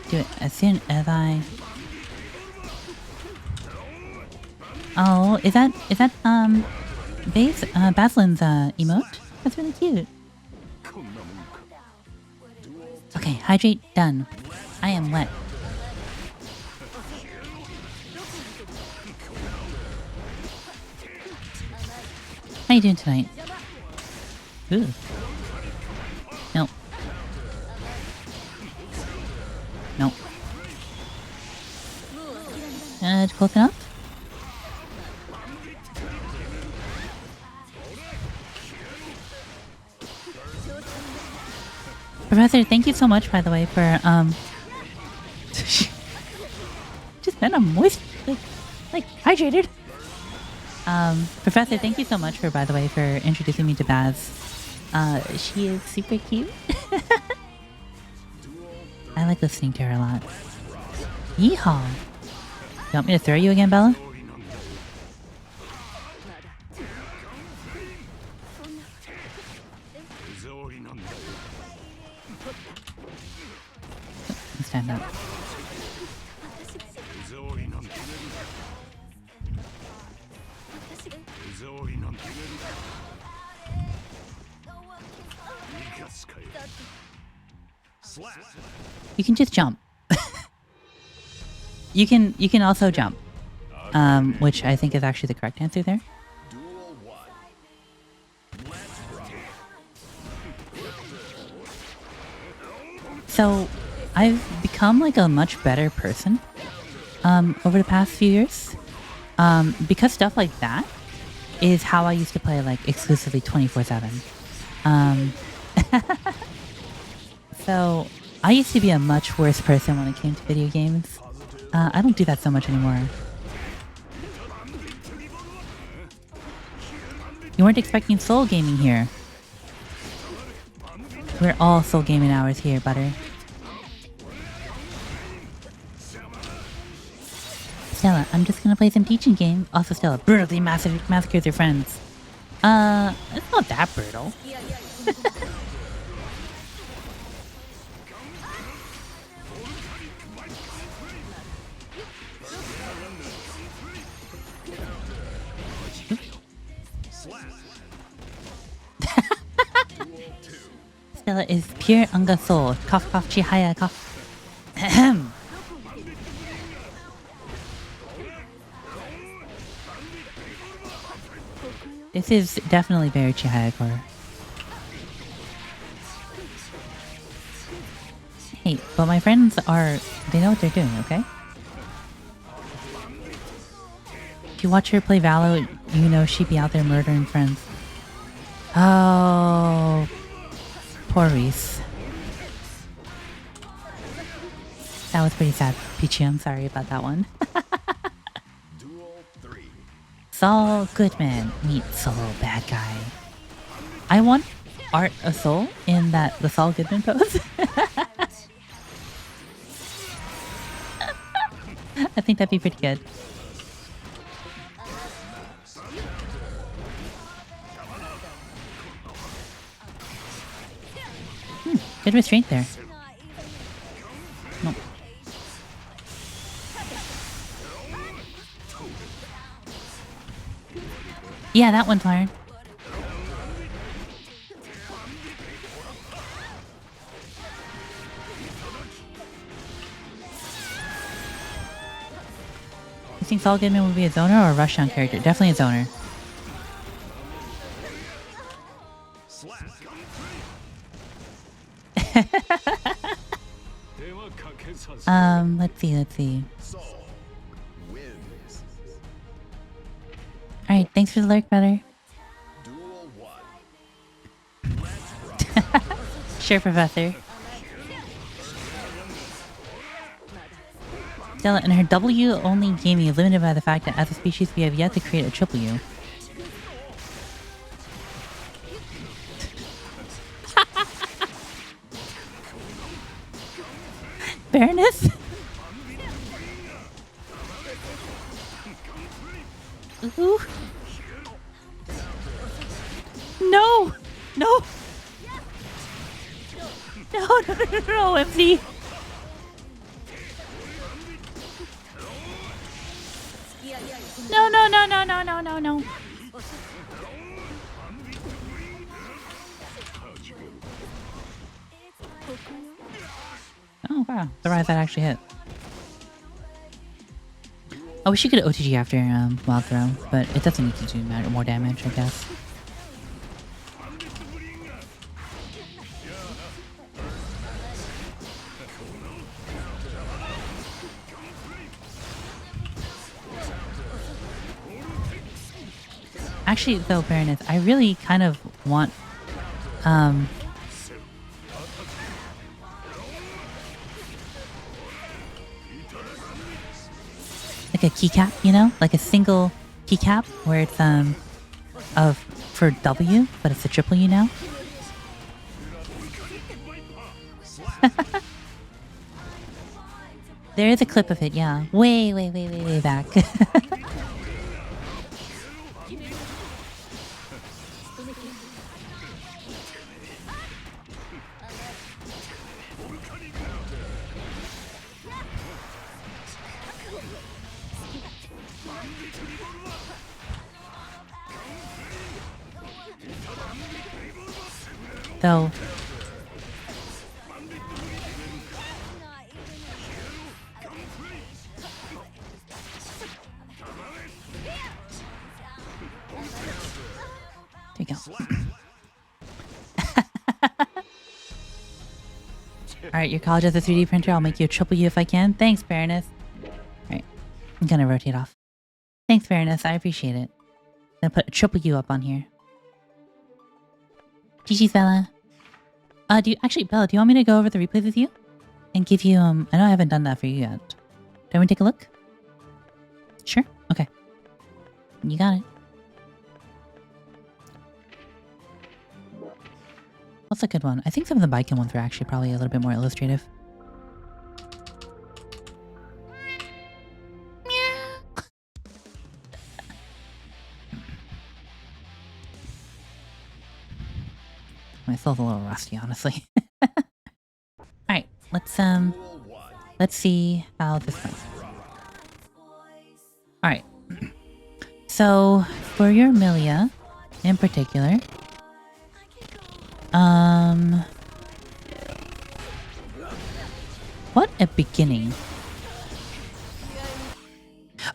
do it as soon as I... Oh, is that Baslin's emote? That's really cute. Okay, hydrate done. I am wet. How you doing tonight? Ooh. Nope. Nope. Close enough? Professor, thank you so much, by the way, for, just been a moist, like hydrated. Professor, thank you so much for, by the way, for introducing me to Baz. She is super cute. I like listening to her a lot. Yeehaw! You want me to throw you again, Bella? Stand up. You can just jump. You can also jump, which I think is actually the correct answer there. So, I've become like a much better person over the past few years, because stuff like that is how I used to play like exclusively 24/7. So I used to be a much worse person when it came to video games. I don't do that so much anymore. You weren't expecting soul gaming here. We're all soul gaming hours here, Butter. Stella, I'm just gonna play some teaching game. Also, Stella, brutally massacres your friends. It's not that brutal. Stella is pure Unga soul. Cough, cough, chihaya, cough. Ahem. This is definitely very chihaya core. Hey, but my friends are... They know what they're doing, okay? If you watch her play Valo, you know she'd be out there murdering friends. Oh... Poor Reese. That was pretty sad, Peachy. I'm sorry about that one. Saul Goodman meets Soul Bad Guy. I want Art of Soul in the Saul Goodman pose. I think that'd be pretty good. Good restraint there. Nope. Yeah, that one's fired. You think Saul Goodman would be a zoner or a rushdown character? Definitely a zoner. Let's see. Alright, thanks for the lurk, brother. Sure, Professor. Stella, and her W only gaming is limited by the fact that as a species we have yet to create a triple U. Baroness? Ooh. No! No! No, MC! No. Oh, wow. Surprised that actually hit. I wish you could OTG after Wild Throw, but it doesn't need to do more damage, I guess. Actually, though, Baroness, I really kind of want, like a keycap, you know? Like a single keycap where it's, for W, but it's a triple U now. There is a clip of it, yeah. Way back. Though. There you go. Alright, your college has a 3D printer. I'll make you a triple U if I can. Thanks, Baroness. Alright, I'm gonna rotate off. Thanks, Baroness. I appreciate it. I'm gonna put a triple U up on here. GG's, Bella. Bella, do you want me to go over the replays with you? And give you, I know I haven't done that for you yet. Do you want me to take a look? Sure? Okay. You got it. What's a good one? I think some of the Baiken ones are actually probably a little bit more illustrative. My soul's a little rusty, honestly. Alright, let's see how this goes. Alright. So, for your Milia, in particular, what a beginning.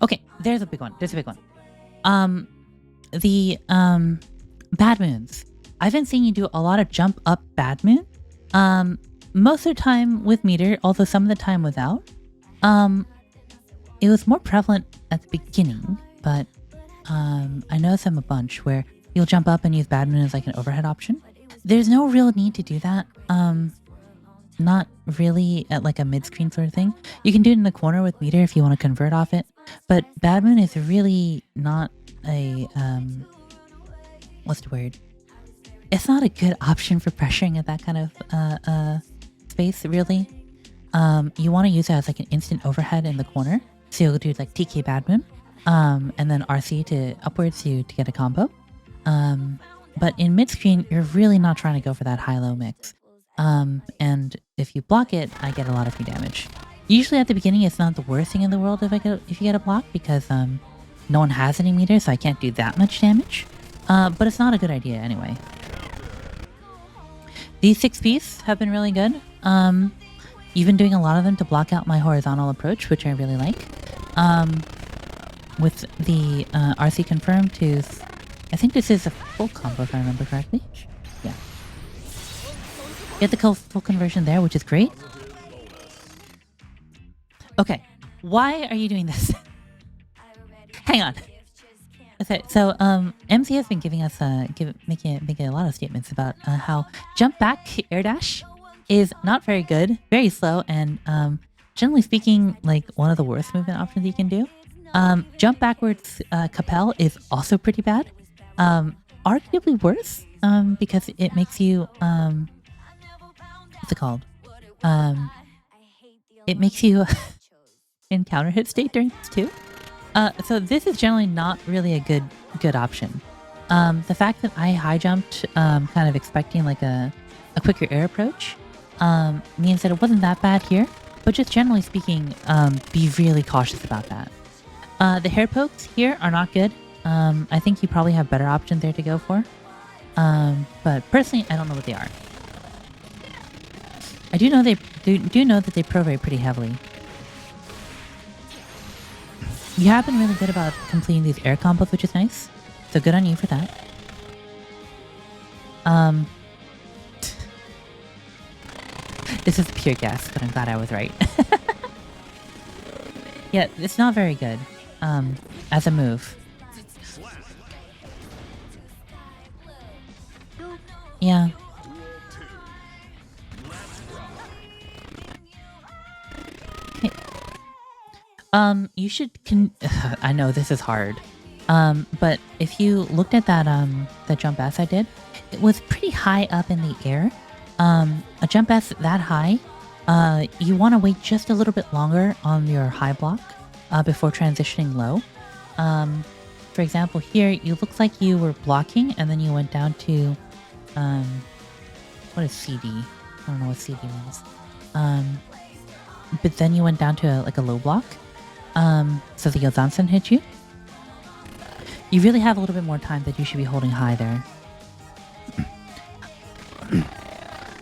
Okay, there's a big one. The bad moons. I've been seeing you do a lot of jump up bad moon. Most of the time with meter, although some of the time without. It was more prevalent at the beginning, but I noticed them a bunch where you'll jump up and use bad moon as like an overhead option. There's no real need to do that. Not really at like a mid-screen sort of thing. You can do it in the corner with meter if you want to convert off it. But bad moon is really not a what's the word? It's not a good option for pressuring at that kind of space, really. You want to use it as like an instant overhead in the corner. So you'll do like TK bad moon, and then RC to upwards to get a combo. But in mid-screen, you're really not trying to go for that high-low mix. And if you block it, I get a lot of free damage. Usually at the beginning, it's not the worst thing in the world if you get a block, because no one has any meters, so I can't do that much damage. But it's not a good idea anyway. These 6Ps have been really good. You've been doing a lot of them to block out my horizontal approach, which I really like. With the RC confirm to... I think this is a full combo if I remember correctly. Yeah. Get the full conversion there, which is great. Okay. Why are you doing this? Hang on. Okay, so MC has been giving us making a lot of statements about how jump back air dash is not very good, very slow, and generally speaking, like one of the worst movement options you can do. Jump backwards Capel is also pretty bad. Arguably worse because it makes you what's it called? It makes you in counter hit state during this too. So this is generally not really a good option. The fact that I high jumped, kind of expecting like a quicker air approach, means that it wasn't that bad here. But just generally speaking, be really cautious about that. The hair pokes here are not good. I think you probably have better options there to go for. But personally, I don't know what they are. I do know do know that they prorate pretty heavily. You have been really good about completing these air combos, which is nice. So good on you for that. This is pure guess, but I'm glad I was right. Yeah, it's not very good. As a move. Yeah. You should I know this is hard. But if you looked at that that jump S I did, it was pretty high up in the air. A jump S that high, you want to wait just a little bit longer on your high block before transitioning low. For example, here you looked like you were blocking and then you went down to what is CD? I don't know what CD means. But then you went down to like a low block. So the Yozansen hit you. You really have a little bit more time that you should be holding high there.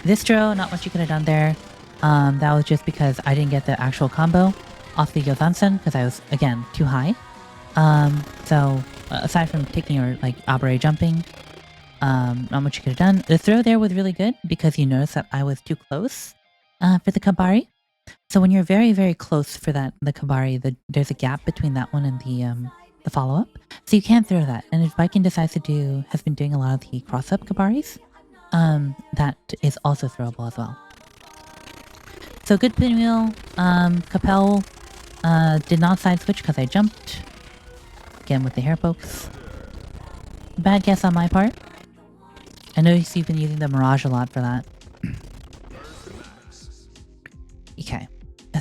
This draw, not much you could have done there. That was just because I didn't get the actual combo off the Yozansen because I was, again, too high. So aside from taking your like Abare jumping, not much you could have done. The throw there was really good because you noticed that I was too close for the Kabari. So when you're very, very close for the Kabari, there's a gap between that one and the follow-up. So you can't throw that. And if Baiken decides has been doing a lot of the cross-up Kabaris, that is also throwable as well. So good pinwheel. Capel did not side switch because I jumped. Again with the hair pokes. Bad guess on my part. I know you've been using the Mirage a lot for that. Okay.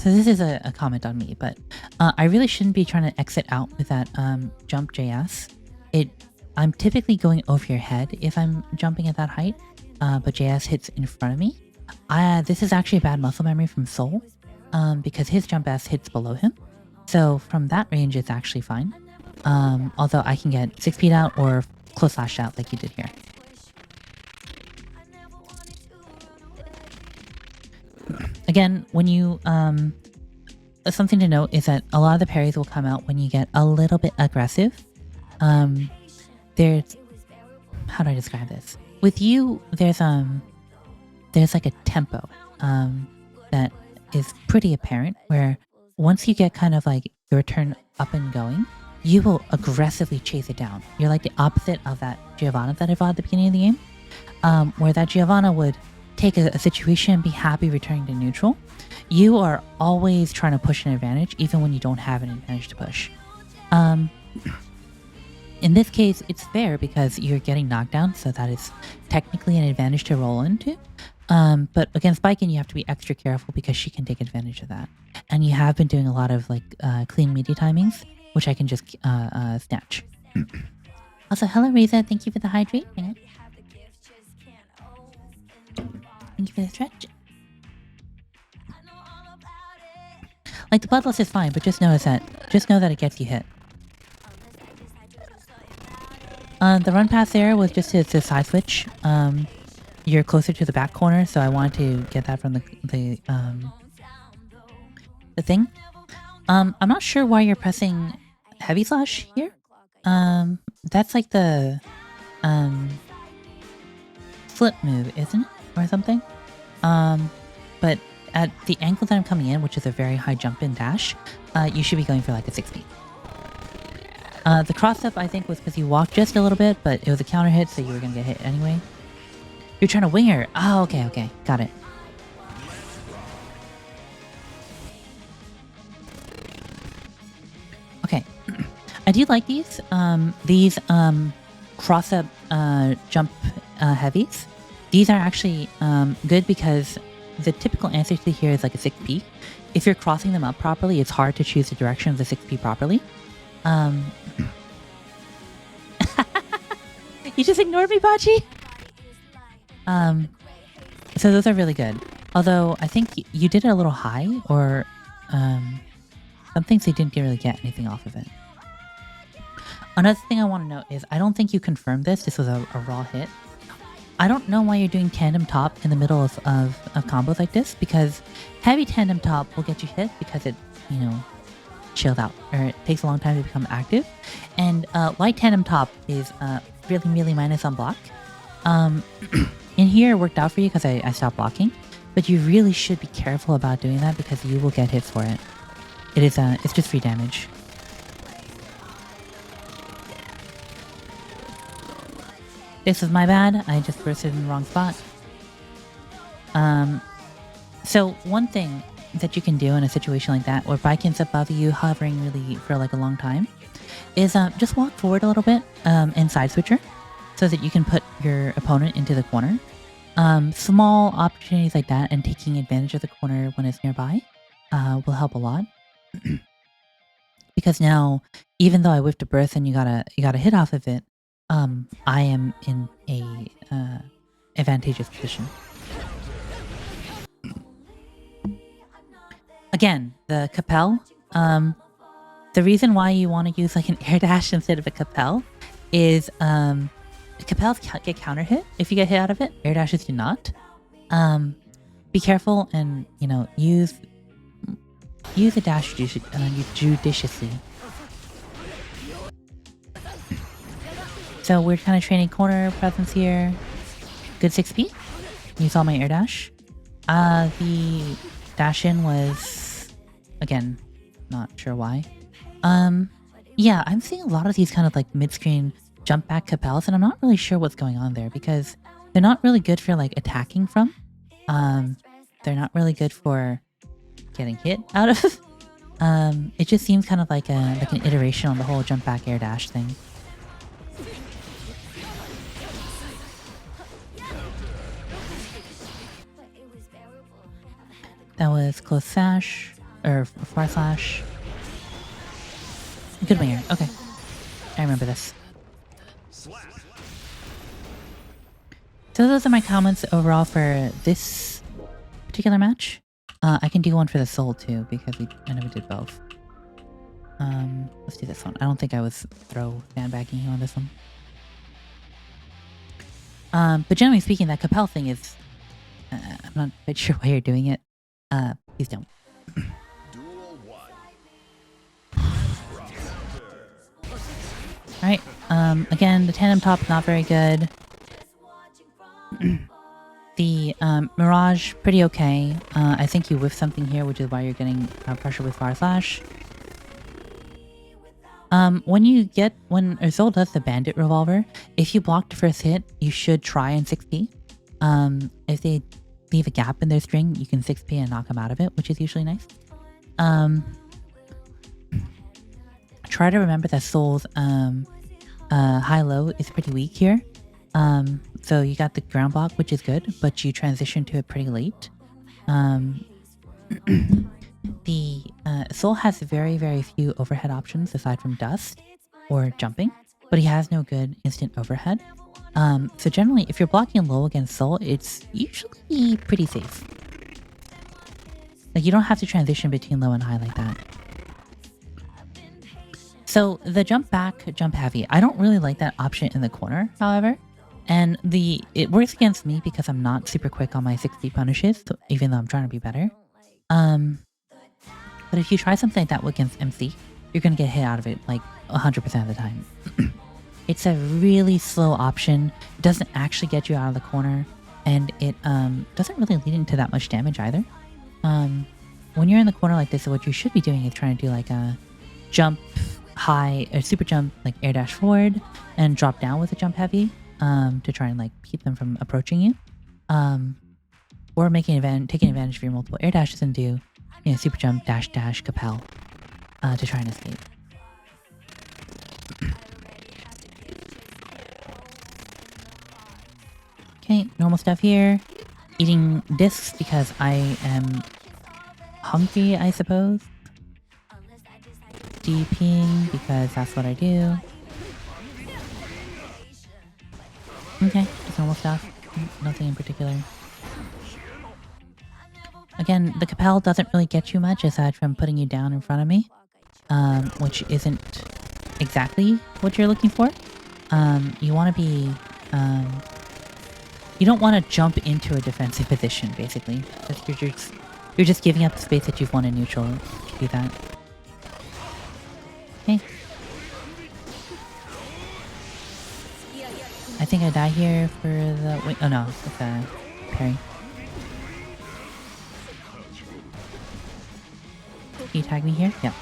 So this is a comment on me, but I really shouldn't be trying to exit out with that jump JS. I'm typically going over your head if I'm jumping at that height, but JS hits in front of me. This is actually a bad muscle memory from Soul, because his jump S hits below him. So from that range, it's actually fine. Although I can get 6 feet out or close slash out like you did here. Again, when you, something to note is that a lot of the parries will come out when you get a little bit aggressive. There's, how do I describe this? With you, there's like a tempo, that is pretty apparent where once you get kind of like your turn up and going, you will aggressively chase it down. You're like the opposite of that Giovanna that I fought at the beginning of the game, where that Giovanna would take a situation and be happy returning to neutral. You are always trying to push an advantage, even when you don't have an advantage to push. In this case, it's fair because you're getting knocked down, so that is technically an advantage to roll into. But against Baiken, you have to be extra careful because she can take advantage of that. And you have been doing a lot of like clean media timings, which I can just snatch. Also, hello Reza, thank you for the hydrate. Hang on. Thank you for the stretch. Like the bloodlust is fine, but just know that it gets you hit. The run pass there was just to side switch. You're closer to the back corner, so I wanted to get that from the thing. I'm not sure why you're pressing heavy slash here. That's like the flip move, isn't it? Or something. But at the angle that I'm coming in, which is a very high jump and dash, you should be going for like a 6 feet. The cross-up, I think, was because you walked just a little bit, but it was a counter hit, so you were going to get hit anyway. You're trying to wing her. Oh, okay, okay. Got it. Okay. I do like these. These cross-up jump heavies. These are actually good because the typical answer to here is like a 6P. If you're crossing them up properly, it's hard to choose the direction of the 6P properly. You just ignored me, Pachi? So those are really good. Although, I think you did it a little high, or some things they didn't really get anything off of it. Another thing I want to note is, I don't think you confirmed this. This was a raw hit. I don't know why you're doing tandem top in the middle of combos like this, because heavy tandem top will get you hit because it, you know, chilled out, or it takes a long time to become active. And light tandem top is really minus on block. In here it worked out for you because I stopped blocking, but you really should be careful about doing that because you will get hit for it. It is it's just free damage. This was my bad. I just bursted in the wrong spot. So one thing that you can do in a situation like that, where Baiken's above you, hovering really for like a long time, is just walk forward a little bit and side switcher, so that you can put your opponent into the corner. Small opportunities like that and taking advantage of the corner when it's nearby will help a lot. Because now, even though I whiffed a burst and you got a hit off of it, I am in a advantageous position. Again, the Capel. The reason why you want to use like an air dash instead of a Capel is Capels get counter hit if you get hit out of it. Air dashes do not. Be careful and, you know, use a dash judiciously. So we're kind of training corner presence here. Good 6P. You saw my air dash. The dash in was, again, not sure why. Yeah, I'm seeing a lot of these kind of like mid-screen jump back Capels, and I'm not really sure what's going on there because they're not really good for like attacking from. They're not really good for getting hit out of. It just seems kind of like an iteration on the whole jump back air dash thing. That was close sash, or far slash. Good winger. Okay, I remember this. So those are my comments overall for this particular match. I can do one for the soul too because I know we did both. Let's do this one. I don't think I was sandbagging you on this one. But generally speaking, that Capel thing is, I'm not quite sure why you're doing it. Please don't. Alright, again, the tandem top not very good. The Mirage, pretty okay. I think you whiffed something here, which is why you're getting pressure with Fire Slash. When Urzul does the Bandit Revolver, if you block the first hit, you should try in 6P. If they leave a gap in their string, you can 6P and knock them out of it, which is usually nice. Try to remember that Soul's high-low is pretty weak here. So you got the ground block, which is good, but you transition to it pretty late. The Soul has very few overhead options aside from Dust or jumping, but he has no good instant overhead. So generally, if you're blocking low against Soul, it's usually pretty safe. Like, you don't have to transition between low and high like that. So the jump back, jump heavy, I don't really like that option in the corner, however. And it works against me because I'm not super quick on my 6D punishes, so even though I'm trying to be better. But if you try something like that against MC, you're going to get hit out of it like 100% of the time. It's a really slow option. It doesn't actually get you out of the corner, and it doesn't really lead into that much damage either. When you're in the corner like this, what you should be doing is trying to do like a jump high or super jump, like air dash forward, and drop down with a jump heavy to try and like keep them from approaching you, or taking advantage of your multiple air dashes and do, you know, super jump, dash, capel to try and escape. Okay, normal stuff here. Eating discs because I am hungry, I suppose. DPing because that's what I do. Okay, just normal stuff. Nothing in particular. Again, the Capel doesn't really get you much aside from putting you down in front of me, which isn't exactly what you're looking for. You want to be... you don't want to jump into a defensive position, basically. You're just giving up the space that you've won in neutral to do that. Okay. I think I die here for the... Wait, oh no, it's a parry. Can you tag me here? Yeah.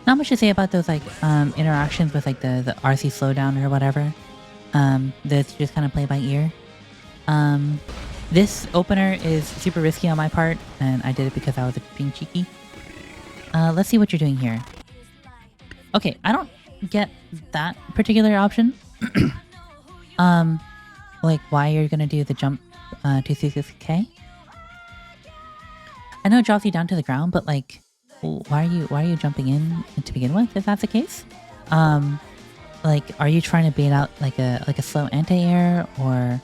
Not much to say about those like interactions with like the RC slowdown or whatever. That's just kind of play by ear. This opener is super risky on my part, and I did it because I was being cheeky. Let's see what you're doing here. Okay, I don't get that particular option. Like why you're gonna do the jump to 66k. I know it drops you down to the ground, but like, why are you jumping in to begin with? If that's the case, like, are you trying to bait out like a slow anti-air, or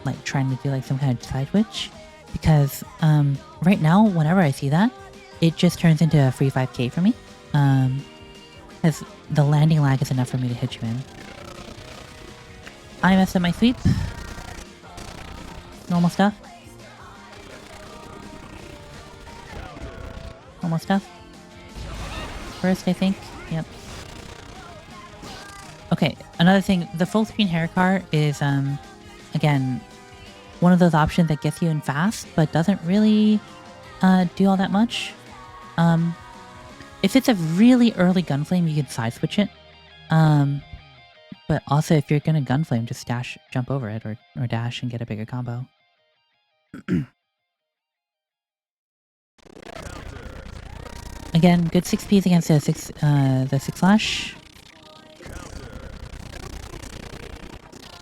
like trying to do like some kind of side switch? Because right now, whenever I see that, it just turns into a free 5k for me. Because the landing lag is enough for me to hit you in. I messed up my sweep. Normal stuff. Normal stuff. First, I think. Yep. Okay, another thing. The full screen hair car is, again, one of those options that gets you in fast, but doesn't really do all that much. If it's a really early gunflame, you can side switch it. But also, if you're gonna gunflame, just jump over it, or dash and get a bigger combo. Again, good 6Ps against the 6 slash.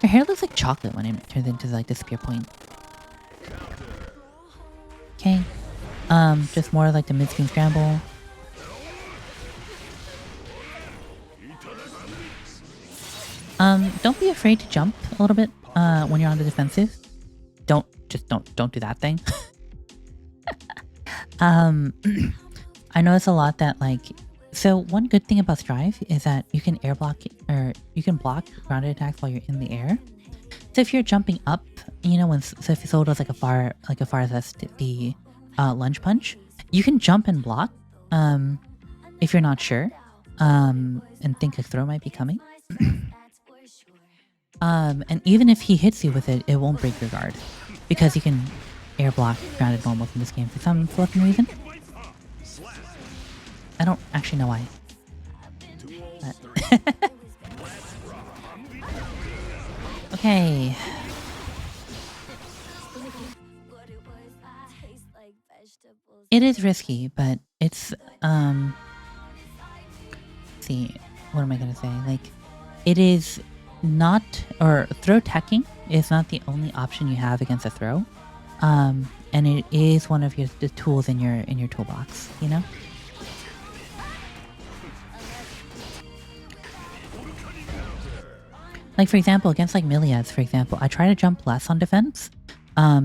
Her hair looks like chocolate when it turns into like the spear point. Okay. Just more like the mid-screen scramble. Don't be afraid to jump a little bit when you're on the defensive. Don't do that thing. I notice a lot that like, so one good thing about Strive is that you can air block, or you can block grounded attacks while you're in the air. So if you're jumping up, you know, so if Soul does like a far test, the lunge punch, you can jump and block if you're not sure and think a throw might be coming. And even if he hits you with it, it won't break your guard because you can air block grounded normals in this game for some flipping reason. I don't actually know why. But okay. It is risky, but it's let's see, what am I gonna say? Like, it is not, or throw teching is not the only option you have against a throw. And it is one of the tools in your toolbox, you know? Like, for example, against like Milia's, for example, I try to jump less on defense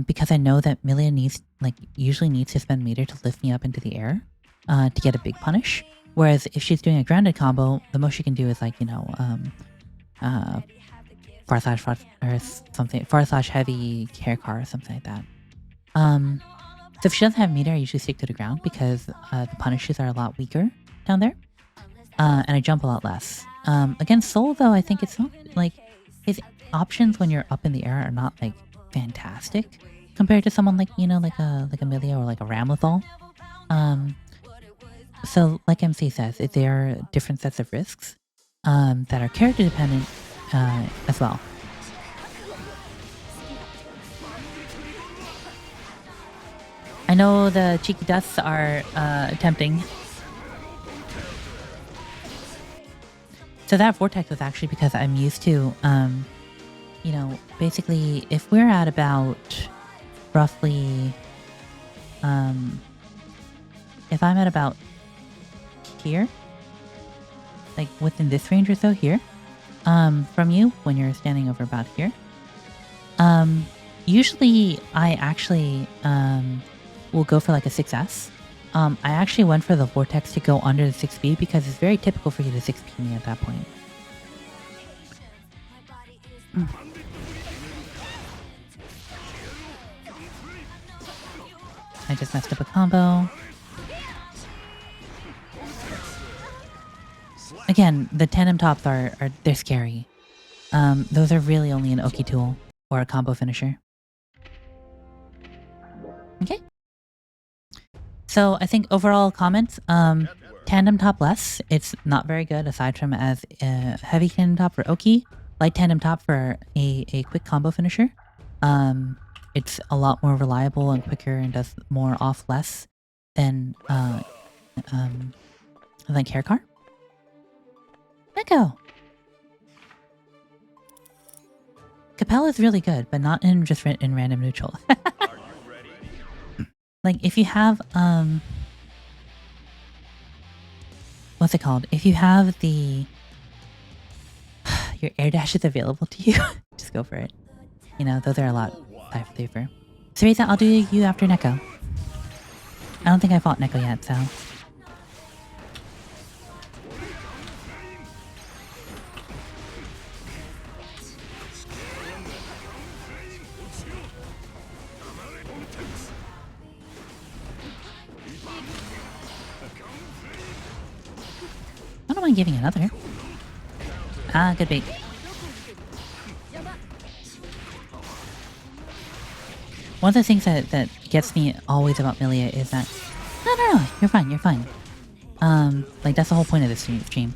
because I know that Milia usually needs to spend meter to lift me up into the air to get a big punish. Whereas if she's doing a grounded combo, the most she can do is like, you know, far slash heavy hair car or something like that. So if she doesn't have meter, I usually stick to the ground because the punishes are a lot weaker down there. And I jump a lot less. Against Soul, though, I think it's not like his options when you're up in the air are not like fantastic. compared to someone like, you know, like a Amelia or like a Ramlethal. So like MC says, there are different sets of risks that are character dependent as well. I know the cheeky dusts are tempting. So that vortex was actually because I'm used to, you know, basically if we're at about roughly, if I'm at about here, like within this range or so here, from you when you're standing over about here, usually I actually will go for like a 6S. I actually went for the vortex to go under the 6B because it's very typical for you to 6P me at that point. I just messed up a combo. Again, the tandem tops are they're scary. Those are really only an Oki tool or a combo finisher. Okay. So I think overall comments, tandem top less. It's not very good aside from as heavy tandem top for Oki, light tandem top for a quick combo finisher. It's a lot more reliable and quicker and does more off less than Haircar. Neko! Capella is really good, but not in just in random neutral. Like if you have what's it called? If you have the your air dashes available to you, just go for it. You know, those are a lot safer. Cereza, I'll do you after Neko. I don't think I fought Neko yet, so. I don't mind giving another. Ah, good bait. One of the things that gets me always about Milia is that no, you're fine, you're fine. Like that's the whole point of this stream.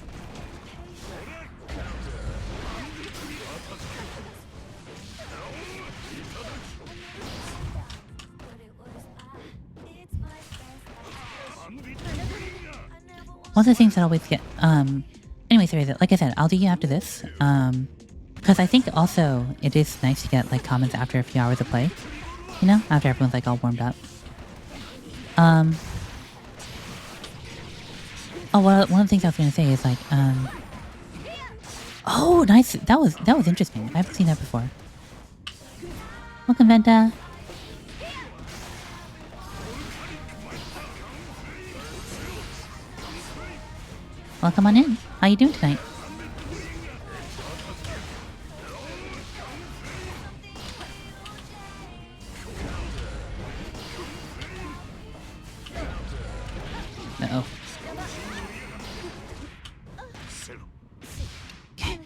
One of the things that always get anyways, like I said, I'll do you after this. Because I think also it is nice to get like comments after a few hours of play. You know, after everyone's like all warmed up. Oh, well, one of the things I was gonna say is like, oh, nice. That was interesting. I haven't seen that before. Welcome, Venta. Welcome on in. How you doing tonight? Uh-oh. Okay.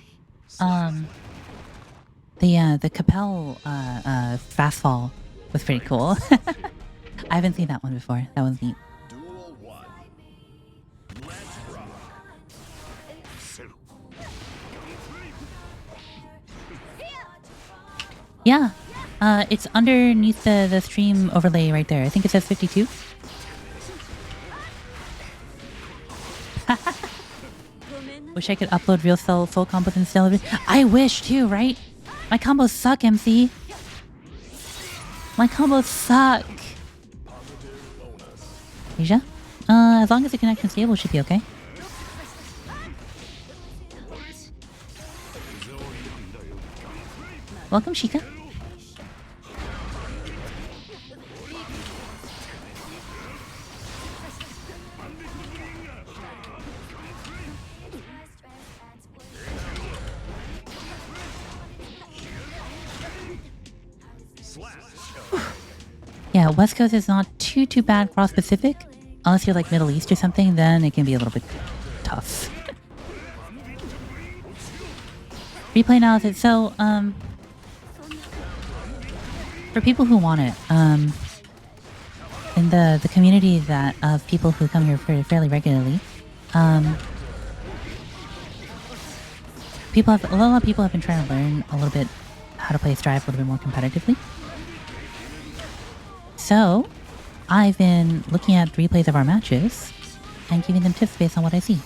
The Capel fast fall was pretty cool. I haven't seen that one before. That one's neat. Duel 1. Let's rock. Yeah. It's underneath the stream overlay right there. I think it says 52. Wish I could upload real full combos instead of it. I wish too, right? My combos suck, MC. My combos suck. Asia? As long as the connection's stable, should be okay. Welcome, Shika. Yeah, West Coast is not too bad cross-Pacific. Unless you're like Middle East or something, then it can be a little bit tough. Replay analysis. So, for people who want it, in the community that of people who come here fairly regularly, a lot of people have been trying to learn a little bit how to play Strive a little bit more competitively. So, I've been looking at replays of our matches and giving them tips based on what I see.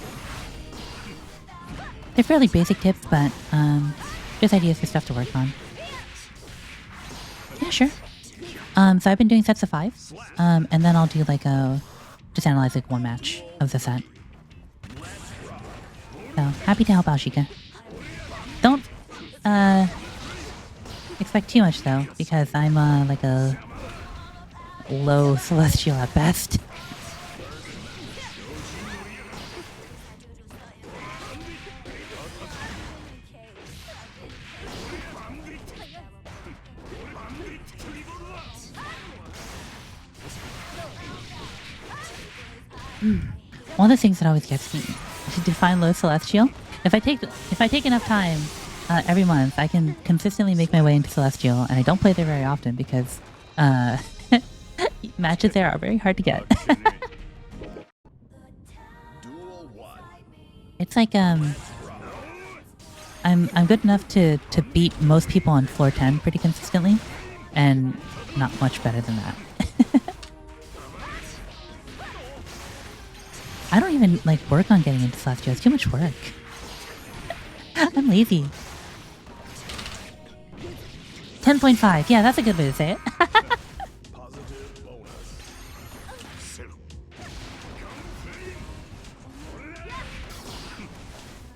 They're fairly basic tips, but just ideas for stuff to work on. Yeah, sure. So I've been doing sets of 5, and then I'll do like just analyze like one match of the set. So happy to help out, Shika. Don't expect too much though, because I'm like a low celestial at best. One of the things that always gets me to define low celestial. If I take enough time every month, I can consistently make my way into celestial, and I don't play there very often because matches there are very hard to get. It's like I'm good enough to beat most people on floor 10 pretty consistently, and not much better than that. I don't even like work on getting into Celestial. It's too much work. I'm lazy. 10.5. Yeah, that's a good way to say it.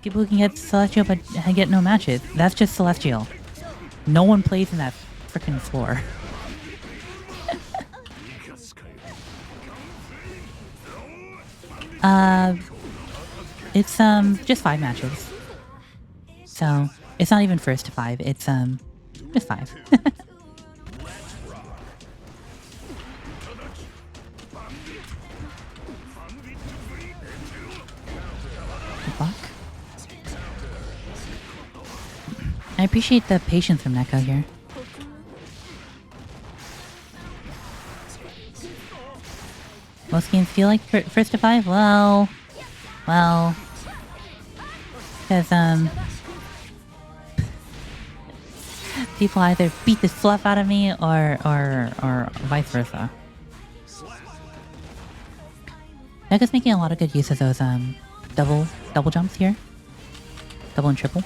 People who can get Celestial but get no matches. That's just Celestial. No one plays in that freaking floor. It's just 5 matches. So it's not even first to 5. It's just 5. Good luck. I appreciate the patience from Neko here. Most games feel like first to 5? Well, because people either beat the fluff out of me or vice versa. Neko's making a lot of good use of those double jumps here, double and triple,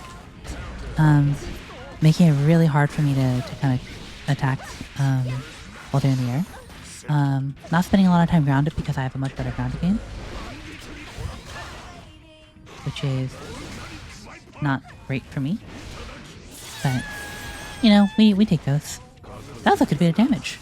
making it really hard for me to kind of attack while they're in the air. Not spending a lot of time grounded because I have a much better grounded game, which is not great for me. But you know, we take those. That was a good bit of damage.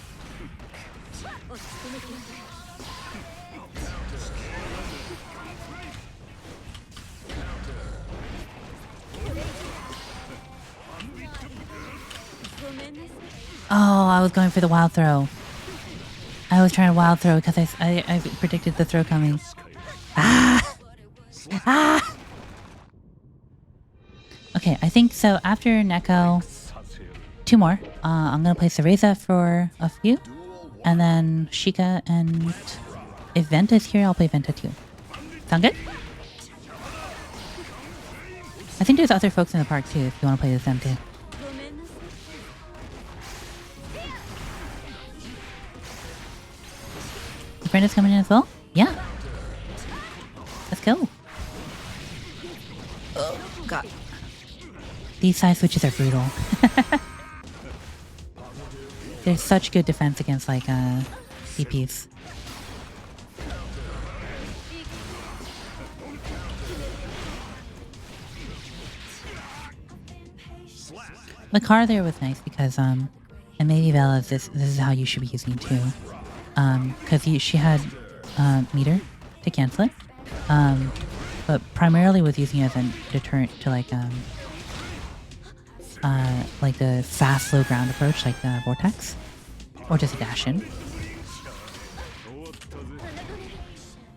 Oh, I was going for the wild throw. I was trying to wild throw because I predicted the throw coming. Ah! Ah! Okay, I think so. After Neko, 2 more. I'm gonna play Cereza for a few, and then Shika, and if Venta is here, I'll play Venta too. Sound good? I think there's other folks in the park too if you want to play with them too. Your friend is coming in as well? Yeah. Let's go. Oh, God. These side switches are brutal. There's such good defense against, like, DPs. The car there was nice because, and maybe Bella, this is how you should be using it too. Because she had, meter to cancel it. But primarily was using it as a deterrent to, like the fast low ground approach, like the Vortex, or just a dash in.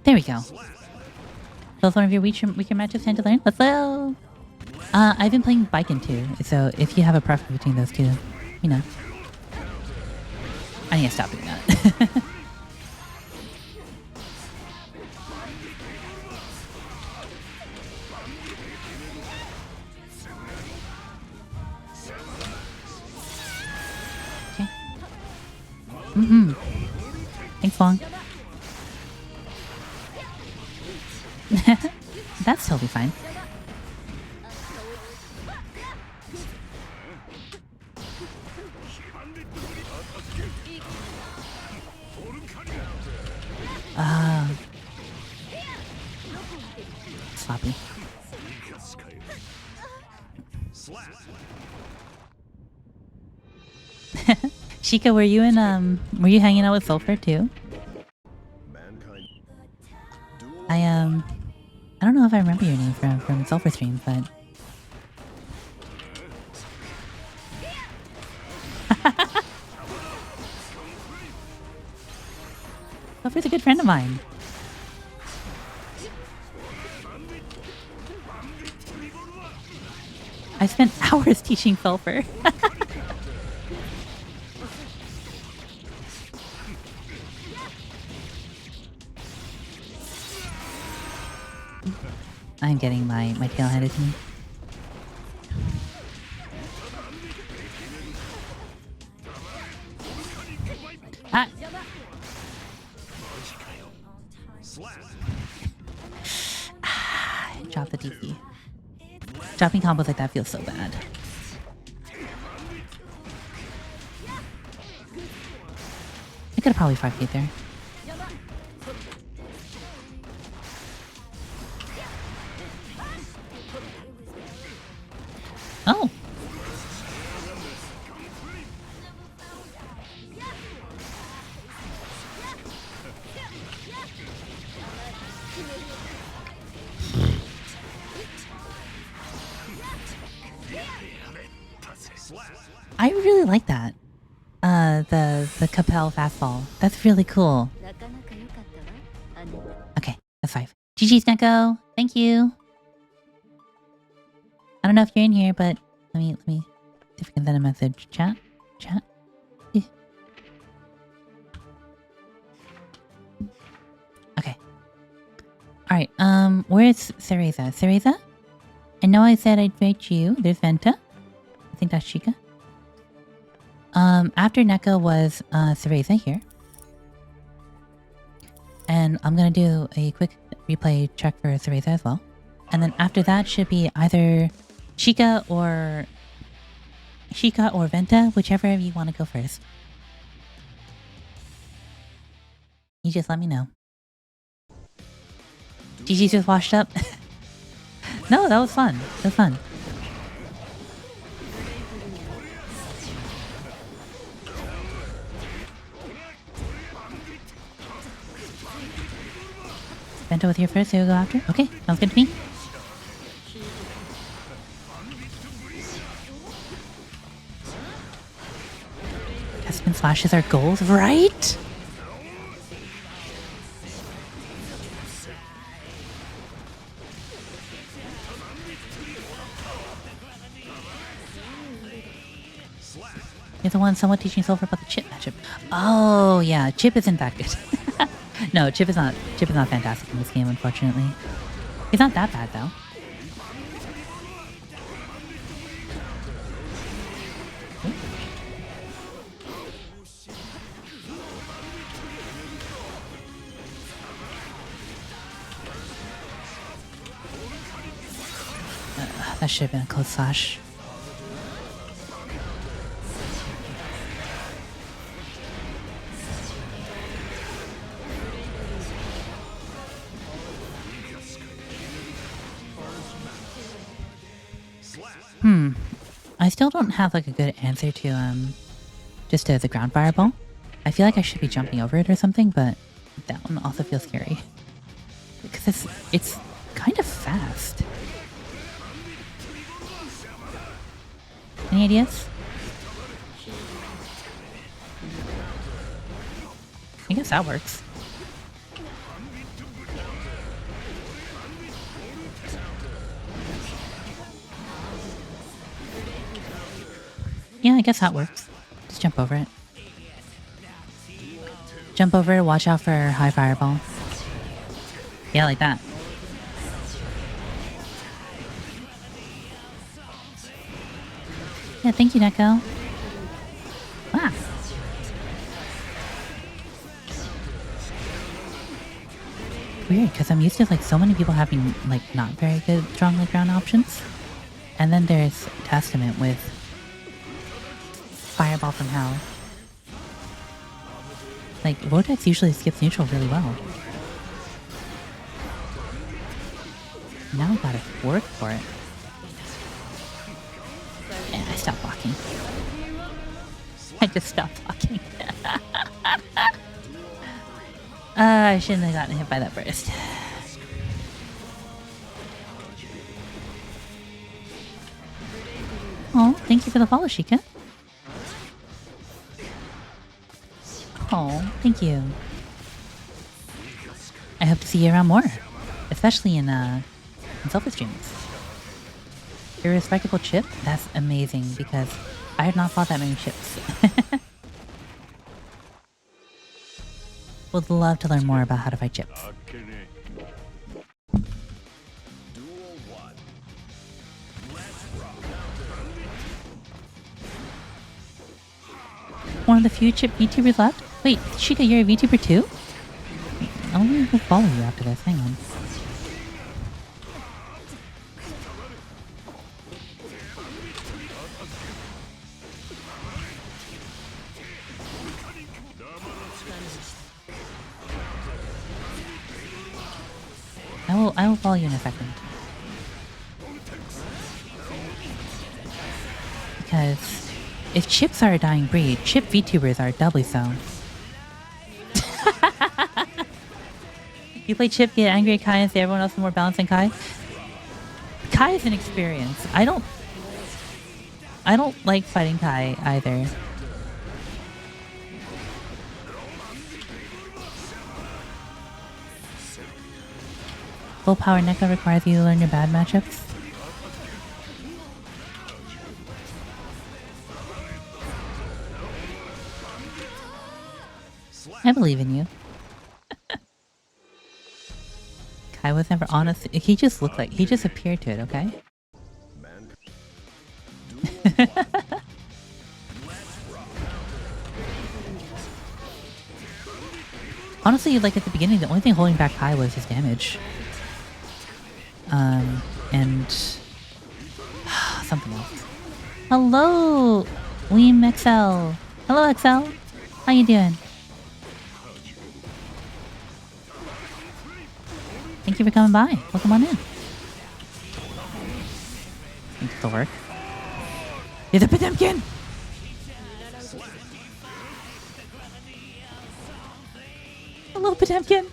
There we go. Both one of your weaker matches tend to learn. Let's go. I've been playing Baiken too, so if you have a preference between those two, you know. I need to stop doing that. Okay. Thanks, Long. That's totally fine. Sloppy. Shika, were you hanging out with Sulfur too? I don't know if I remember your name from Sulfur streams, but Sulfur's a good friend of mine. I spent hours teaching Sulfur. I'm getting my tail handed to me. Ah! Drop the DC. Dropping combos like that feels so bad. I could have probably 5K'd there. Oh! I really like that. The Capel fastball. That's really cool. Okay, that's 5. GG's, Neko. Thank you. I don't know if you're in here, but let me see if I can send a message. Chat. Yeah. Okay. Alright, where's Cereza? Cereza? I know I said I'd invite you. There's Venta. I think that's Shika. After Neko was Cereza here. And I'm gonna do a quick replay check for Cereza as well. And then after that should be either Shika or Venta, whichever you want to go first. You just let me know. GG just washed up. No, that was fun. That was fun. Venta with here first, so we'll go after. Okay, sounds good to me. Spin slashes are goals, right? You're the one somewhat teaching Sulfur about the chip matchup. Oh yeah, Chip isn't that good. No, Chip is not fantastic in this game, unfortunately. He's not that bad though. That should have been a close slash. I still don't have like a good answer to just the ground fireball. I feel like I should be jumping over it or something, but that one also feels scary because it's kind of fast. Any ideas? I guess that works. Yeah, I guess that works. Just jump over it. Jump over, watch out for high fireball. Yeah, like that. Yeah, thank you, Neko. Ah. Weird, because I'm used to like so many people having like not very good strong like ground options. And then there's Testament with Fireball from Hell. Like, Vortex usually skips neutral really well. Now I gotta work for it. And I stopped walking. I just stopped walking. I shouldn't have gotten hit by that burst. Oh, thank you for the follow, Shika. Oh, thank you. I hope to see you around more, especially in Selfie streams. Your respectable chip? That's amazing because I have not fought that many chips. Would love to learn more about how to fight chips. One of the few chip VTubers left? Wait, Shika, you're a VTuber too? I wonder if we'll follow you after this. Hang on. I will follow you in a second. Because if chips are a dying breed, chip VTubers are doubly so. You play chip, get angry at Kai, and say everyone else is more balanced than Kai? Kai is an experience. I don't like fighting Kai either. Full power Neko requires you to learn your bad matchups. I believe in you. Kai was never honest. He just looked like he just appeared to it, okay? Honestly, like at the beginning, the only thing holding back Kai was his damage. And something else. Hello, MCMcEmcee. Hello, XL. How you doing? Thank you for coming by. Welcome on in. Thanks for the work. You're the Potemkin! Hello, Potemkin!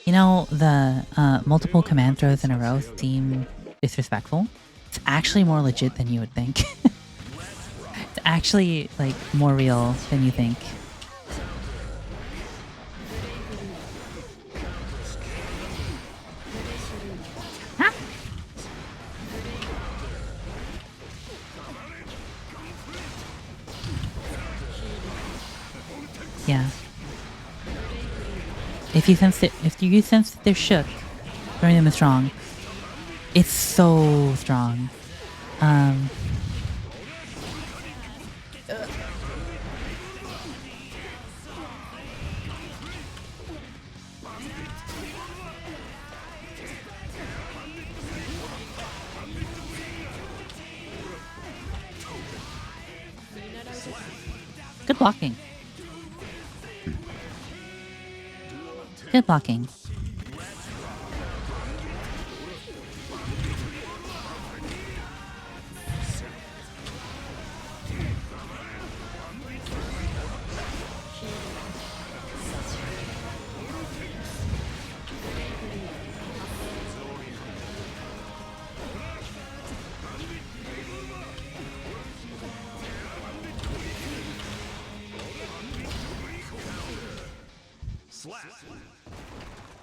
You know, the multiple command throws in a row seem disrespectful. It's actually more legit than you would think. It's actually, like, more real than you think. Huh? Yeah. If you sense that they're shook, throwing them is strong. It's so strong. Good blocking. Good blocking.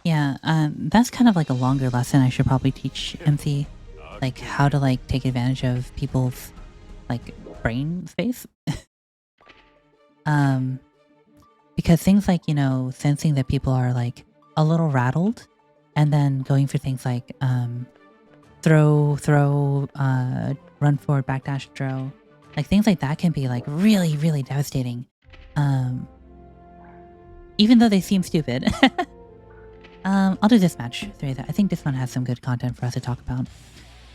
Yeah, that's kind of like a longer lesson I should probably teach MC, like how to like take advantage of people's like brain space. Because things like, you know, sensing that people are like a little rattled and then going for things like throw, run forward, backdash, throw. Like things like that can be like really, really devastating. Even though they seem stupid. I'll do this match, Cereza. I think this one has some good content for us to talk about.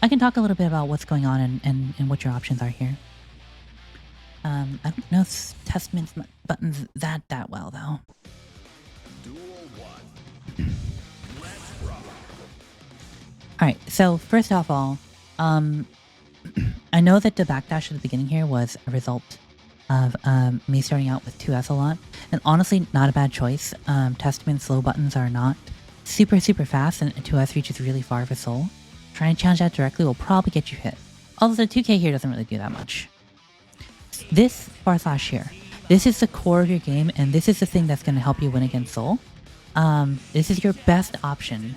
I can talk a little bit about what's going on and what your options are here. I don't know Testament's buttons that well, though. Alright, so first off all, I know that the backdash at the beginning here was a result of me starting out with 2S a lot, and honestly, not a bad choice. Testament's low buttons are not super fast, and 2S reaches really far for soul. Trying to challenge that directly will probably get you hit. Although the 2K here doesn't really do that much. This bar slash here, this is the core of your game, and this is the thing that's going to help you win against soul. This is your best option.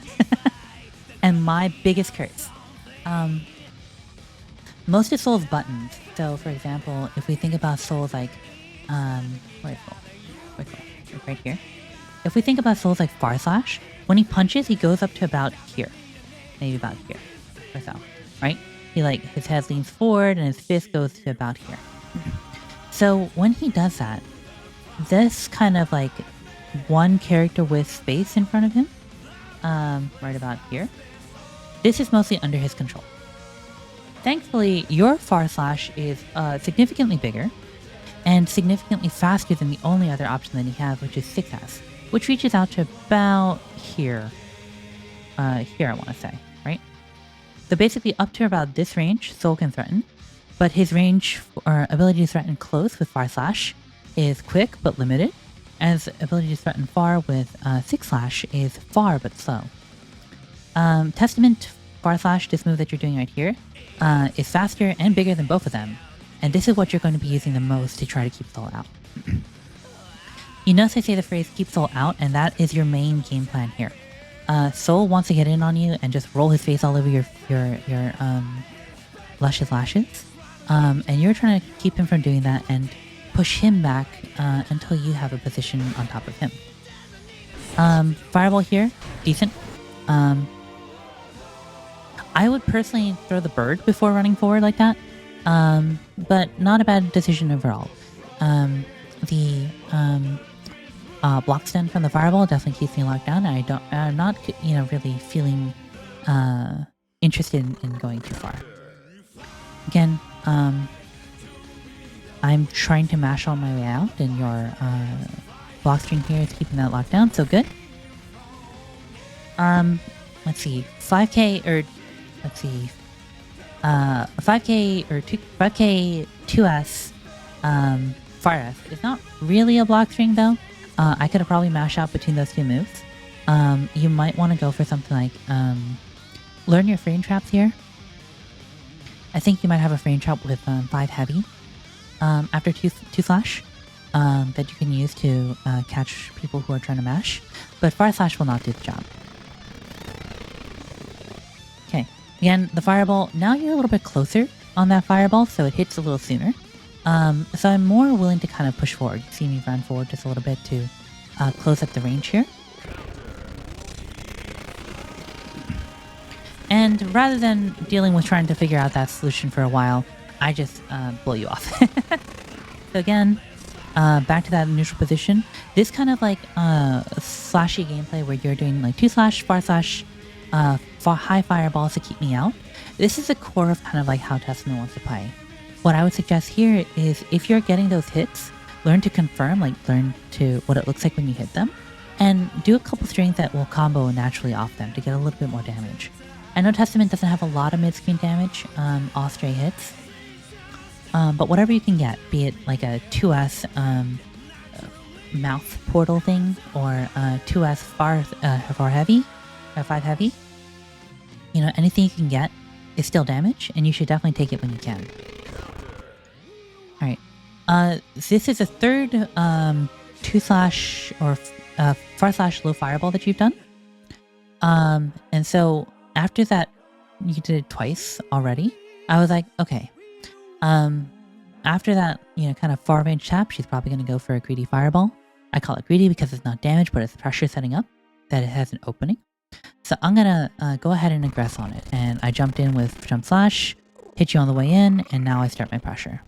And my biggest curse. Most of Soul's buttons, so for example, if we think about Soul's like, where's Soul? Right here. If we think about Soul's like far slash, when he punches, he goes up to about here. Maybe about here, or so, right? He like, his head leans forward and his fist goes to about here. So when he does that, this kind of like one character with space in front of him, right about here, this is mostly under his control. Thankfully, your far slash is significantly bigger and significantly faster than the only other option that he has, which is 6S, which reaches out to about here. Here, I want to say, right? So basically up to about this range, Soul can threaten, but his range or ability to threaten close with far slash is quick but limited, as ability to threaten far with 6 slash is far but slow. Testament far slash, this move that you're doing right here, is faster and bigger than both of them, and this is what you're going to be using the most to try to keep Soul out. You notice I say the phrase keep Soul out, and that is your main game plan here. Soul wants to get in on you and just roll his face all over your luscious lashes, and you're trying to keep him from doing that and push him back until you have a position on top of him. Fireball here, decent. I would personally throw the bird before running forward like that, but not a bad decision overall. The block stun from the fireball definitely keeps me locked down, and I'm not, you know, really feeling interested in going too far. Again, I'm trying to mash on my way out, and your block string here is keeping that locked down, so good. Let's see, 5k or let's see, 5k or 5k 2s far S is not really a block string though. I could have probably mashed out between those two moves. You might want to go for something like learn your frame traps here. I think you might have a frame trap with 5 heavy after 2 slash that you can use to catch people who are trying to mash, but far slash will not do the job. Okay, again, the fireball, now you're a little bit closer on that fireball, so it hits a little sooner. So I'm more willing to kind of push forward. You see me run forward just a little bit to close up the range here. And rather than dealing with trying to figure out that solution for a while, I just blow you off. So again, back to that neutral position. This kind of like slashy gameplay where you're doing like 2 slash, far slash, high fireballs to keep me out. This is the core of kind of like how Testament wants to play. What I would suggest here is if you're getting those hits, learn to confirm, like learn to what it looks like when you hit them, and do a couple strings that will combo naturally off them to get a little bit more damage. I know Testament doesn't have a lot of mid-screen damage, all stray hits, but whatever you can get, be it like a 2S mouth portal thing, or 2S far heavy, or 5 heavy, you know, anything you can get is still damage, and you should definitely take it when you can. Alright, this is a third 2 slash or / low fireball that you've done. And so after that, you did it twice already. I was like, okay. After that, kind of far range tap, she's probably going to go for a greedy fireball. I call it greedy because it's not damage, but it's pressure setting up that it has an opening. So I'm going to go ahead and aggress on it. And I jumped in with jump slash, hit you on the way in, and now I start my pressure.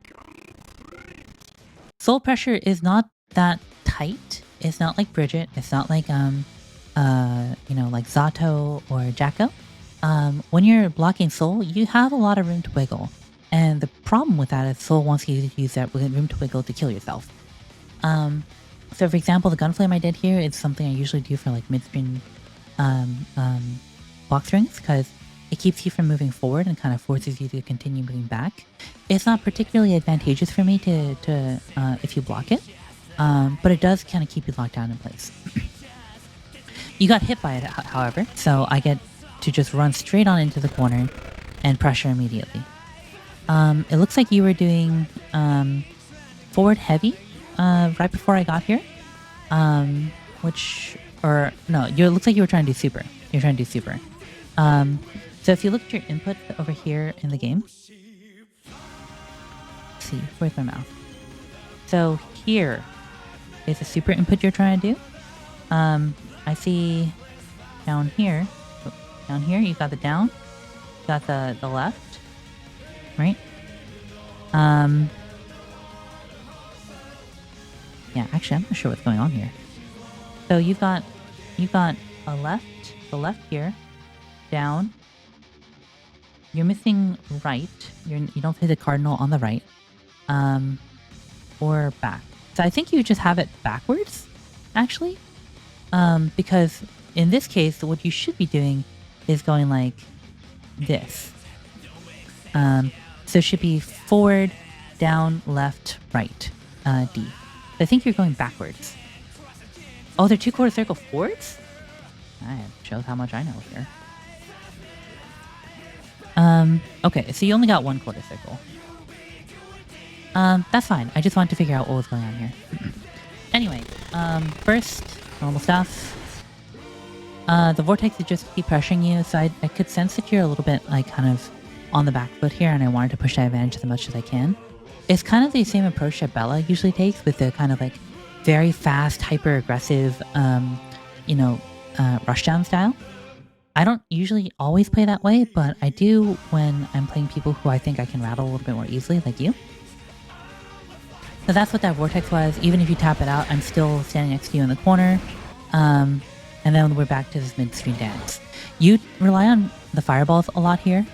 Soul pressure is not that tight. It's not like Bridget. It's not like, like Zato or Jacko. When you're blocking Soul, you have a lot of room to wiggle. And the problem with that is Soul wants you to use that room to wiggle to kill yourself. So for example, the Gunflame I did here is something I usually do for like midstream block strings, because it keeps you from moving forward and kind of forces you to continue moving back. It's not particularly advantageous for me to if you block it, but it does kind of keep you locked down in place. You got hit by it, however, so I get to just run straight on into the corner and pressure immediately. It looks like you were doing forward heavy right before I got here, it looks like you were trying to do super. You're trying to do super. So if you look at your input over here in the game, let's see, where's my mouse? So here is the super input you're trying to do. I see down here you've got the down, you got the left, right? Yeah, actually, I'm not sure what's going on here. So you've got a left, the left here, down. You're missing right. You don't hit the cardinal on the right, or back. So I think you just have it backwards, actually, because in this case, what you should be doing is going like this. So it should be forward, down, left, right, D. I think you're going backwards. Oh, they're 2/4 circle forwards? That shows how much I know here. Okay, so you only got 1/4 circle. That's fine. I just wanted to figure out what was going on here. Anyway, first, normal stuff. The vortex would just keep pressuring you, so I could sense that you're a little bit, like, kind of on the back foot here, and I wanted to push that advantage as much as I can. It's kind of the same approach that Bella usually takes, with the kind of, like, very fast, hyper-aggressive, rushdown style. I don't usually always play that way, but I do when I'm playing people who I think I can rattle a little bit more easily, like you. So that's what that vortex was. Even if you tap it out, I'm still standing next to you in the corner. And then we're back to this midstream dance. You rely on the fireballs a lot here.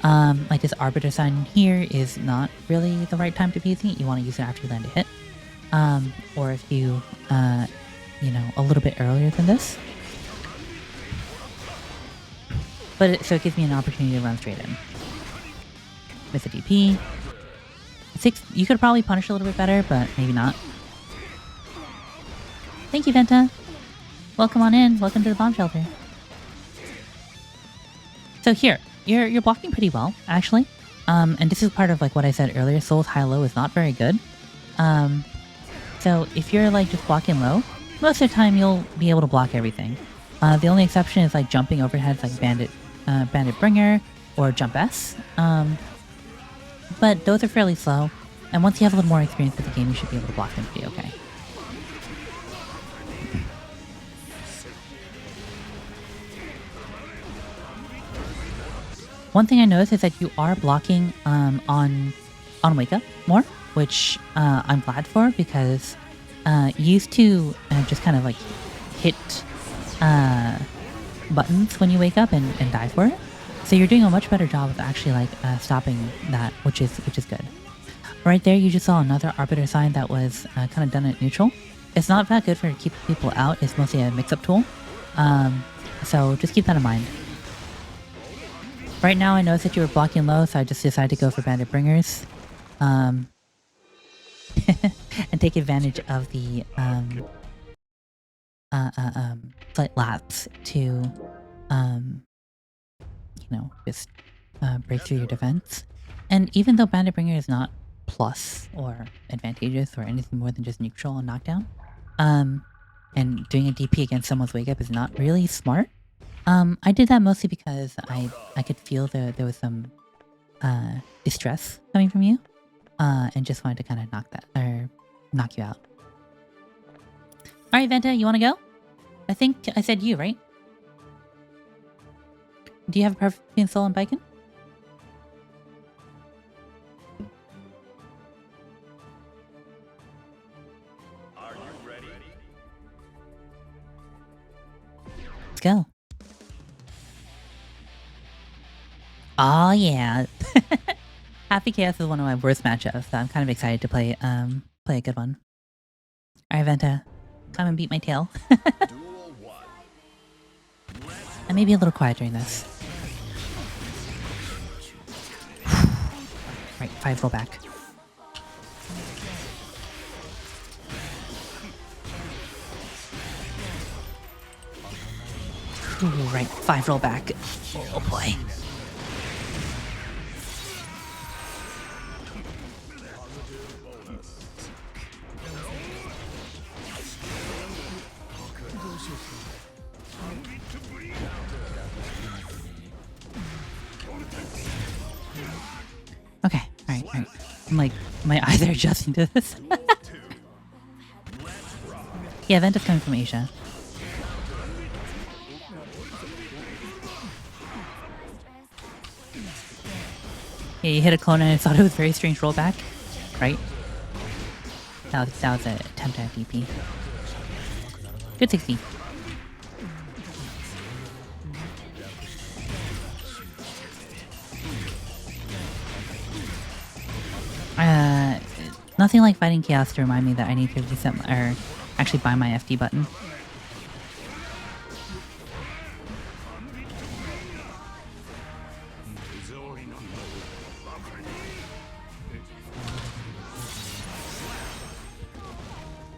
Like this arbiter sign here is not really the right time to be using it. You want to use it after you land a hit. Or if you, a little bit earlier than this. So it gives me an opportunity to run straight in. With a DP. 6, you could probably punish a little bit better, but maybe not. Thank you, Venta. Welcome on in. Welcome to the bomb shelter. So here, you're blocking pretty well, actually. And this is part of like what I said earlier. Soul's high-low is not very good. So if you're like just blocking low, most of the time you'll be able to block everything. The only exception is like jumping overheads like Bandit Bringer or Jump S. But those are fairly slow, and once you have a little more experience with the game, you should be able to block them pretty okay. One thing I noticed is that you are blocking on Wake Up more, which I'm glad for, because you used to just kind of like hit buttons when you wake up and die for it. So you're doing a much better job of actually like stopping that, which is good. Right there, you just saw another arbiter sign that was kind of done at neutral. It's not that good for keeping people out. It's mostly a mix-up tool. So just keep that in mind. Right now, I noticed that you were blocking low, so I just decided to go for Bandit Bringers. And take advantage of the slight lapse to just break through your defense. And even though Bandit Bringer is not plus or advantageous or anything more than just neutral and knockdown, and doing a DP against someone's wake up is not really smart. I did that mostly because I could feel there was some distress coming from you, and just wanted to kind of knock you out. All right, Venta, you want to go? I think I said you, right? Do you have a preference between Soul and Baiken? Are you ready? Let's go. Oh yeah. Happy Chaos is one of my worst matchups, so I'm kind of excited to play a good one. Alright, Venta. Come and beat my tail. Duel 1. I may be a little quiet during this. Right, 5 roll back. Ooh, right, 5 roll back. Oh boy. Okay, alright, alright. I'm like, my eyes are adjusting to this. Yeah, Venta's coming from Asia. Yeah, you hit a clone and I thought it was very strange rollback, right? That was an attempt at DP. Good 60. Nothing like fighting chaos to remind me that I need to reset or actually buy my FD button.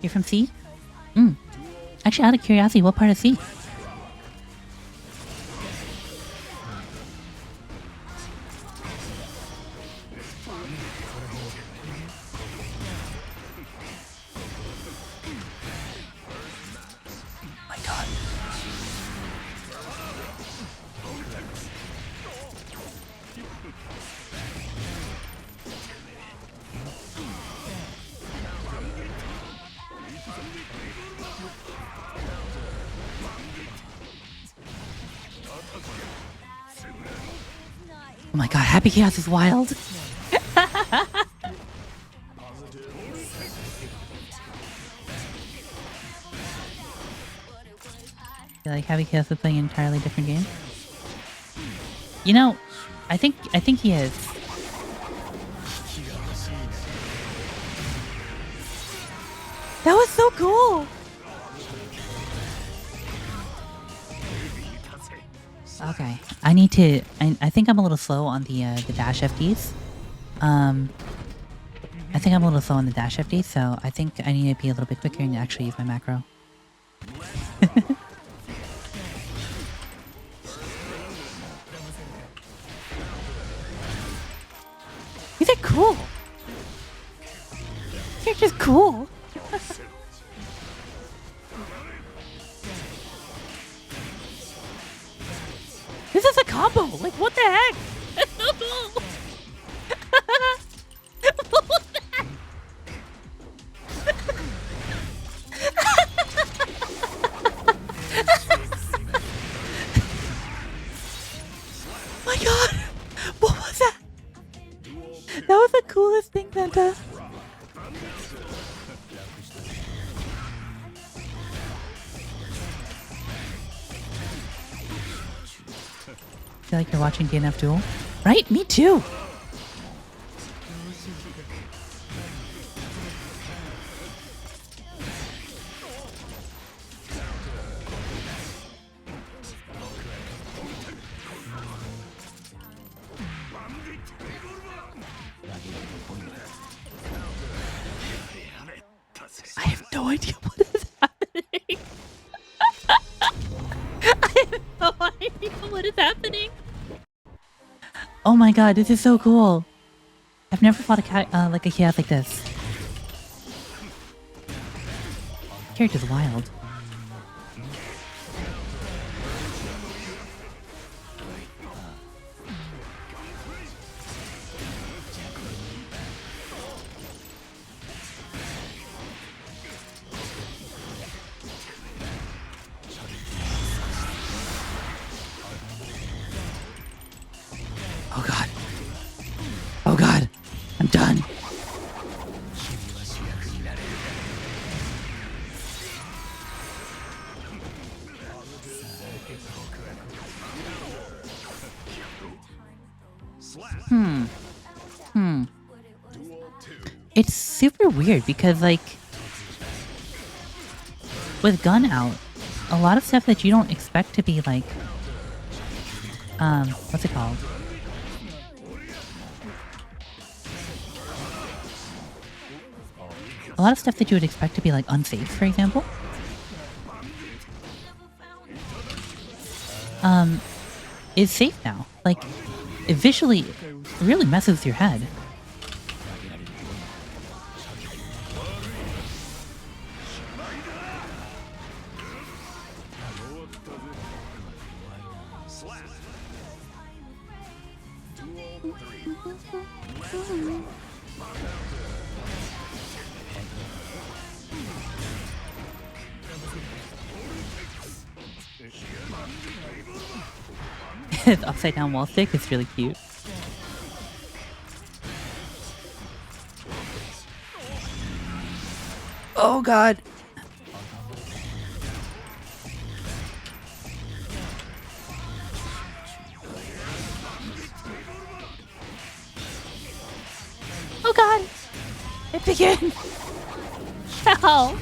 You're from C? Actually, out of curiosity, what part of C? My god. Oh my god, Happy Chaos is wild. I feel like Happy Chaos is playing an entirely different game. You know, I think he is. That was so cool. Okay, I need to. I think I'm a little slow on the dash FDs. I think I'm a little slow on the dash FDs, so I think I need to be a little bit quicker and actually use my macro. These are cool. They're just cool. This is a combo! Like, what the heck? That's so cool! What was that? My god! What was that? That was the coolest thing, Venta. Feel like you're watching DNF Duel? Right? Me too! I have no idea what is happening. I have no idea what is happening. Oh my god, this is so cool. I've never fought like a chaos like this. Character's wild. It's super weird because, like, with gun out, a lot of stuff that you don't expect to be, like, what's it called? A lot of stuff that you would expect to be, like, unsafe, for example. Is safe now. Like, it visually really messes with your head. The upside down wall stick is really cute. Oh god. Oh god. It began. Ow.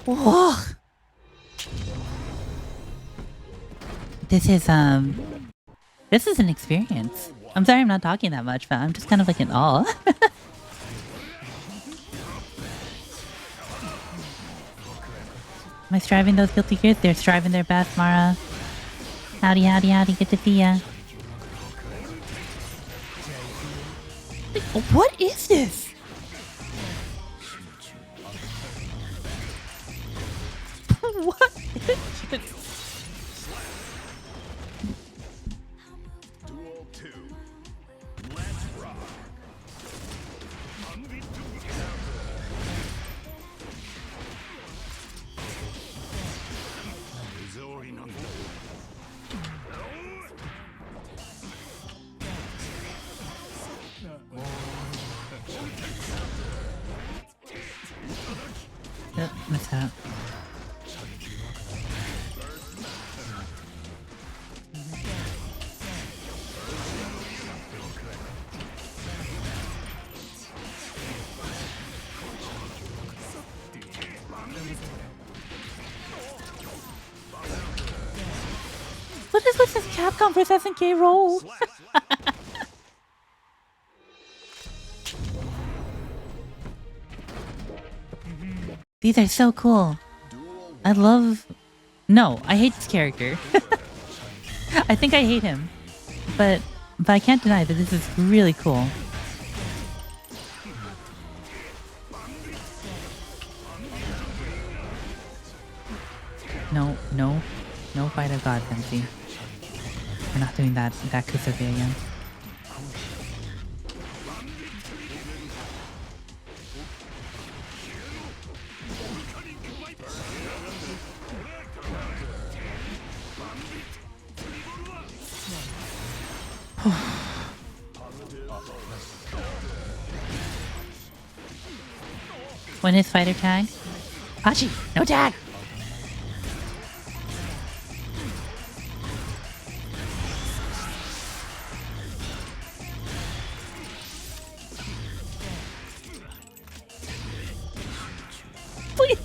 Whoa. This is an experience. I'm sorry I'm not talking that much, but I'm just kind of like in awe. Am I striving those guilty gears? They're striving their best, Mara. Howdy, howdy, howdy. Good to see ya. What is this? What is this? Duel 2. Let's rock. Yep, missed that. What is with this Capcom vs SNK roll? These are so cool. I love... No, I hate this character. I think I hate him. But I can't deny that this is really cool. No, no. No fight of God, Fancy. We're not doing that Kusuke again. When is fighter tag? Pachi! No tag! Please!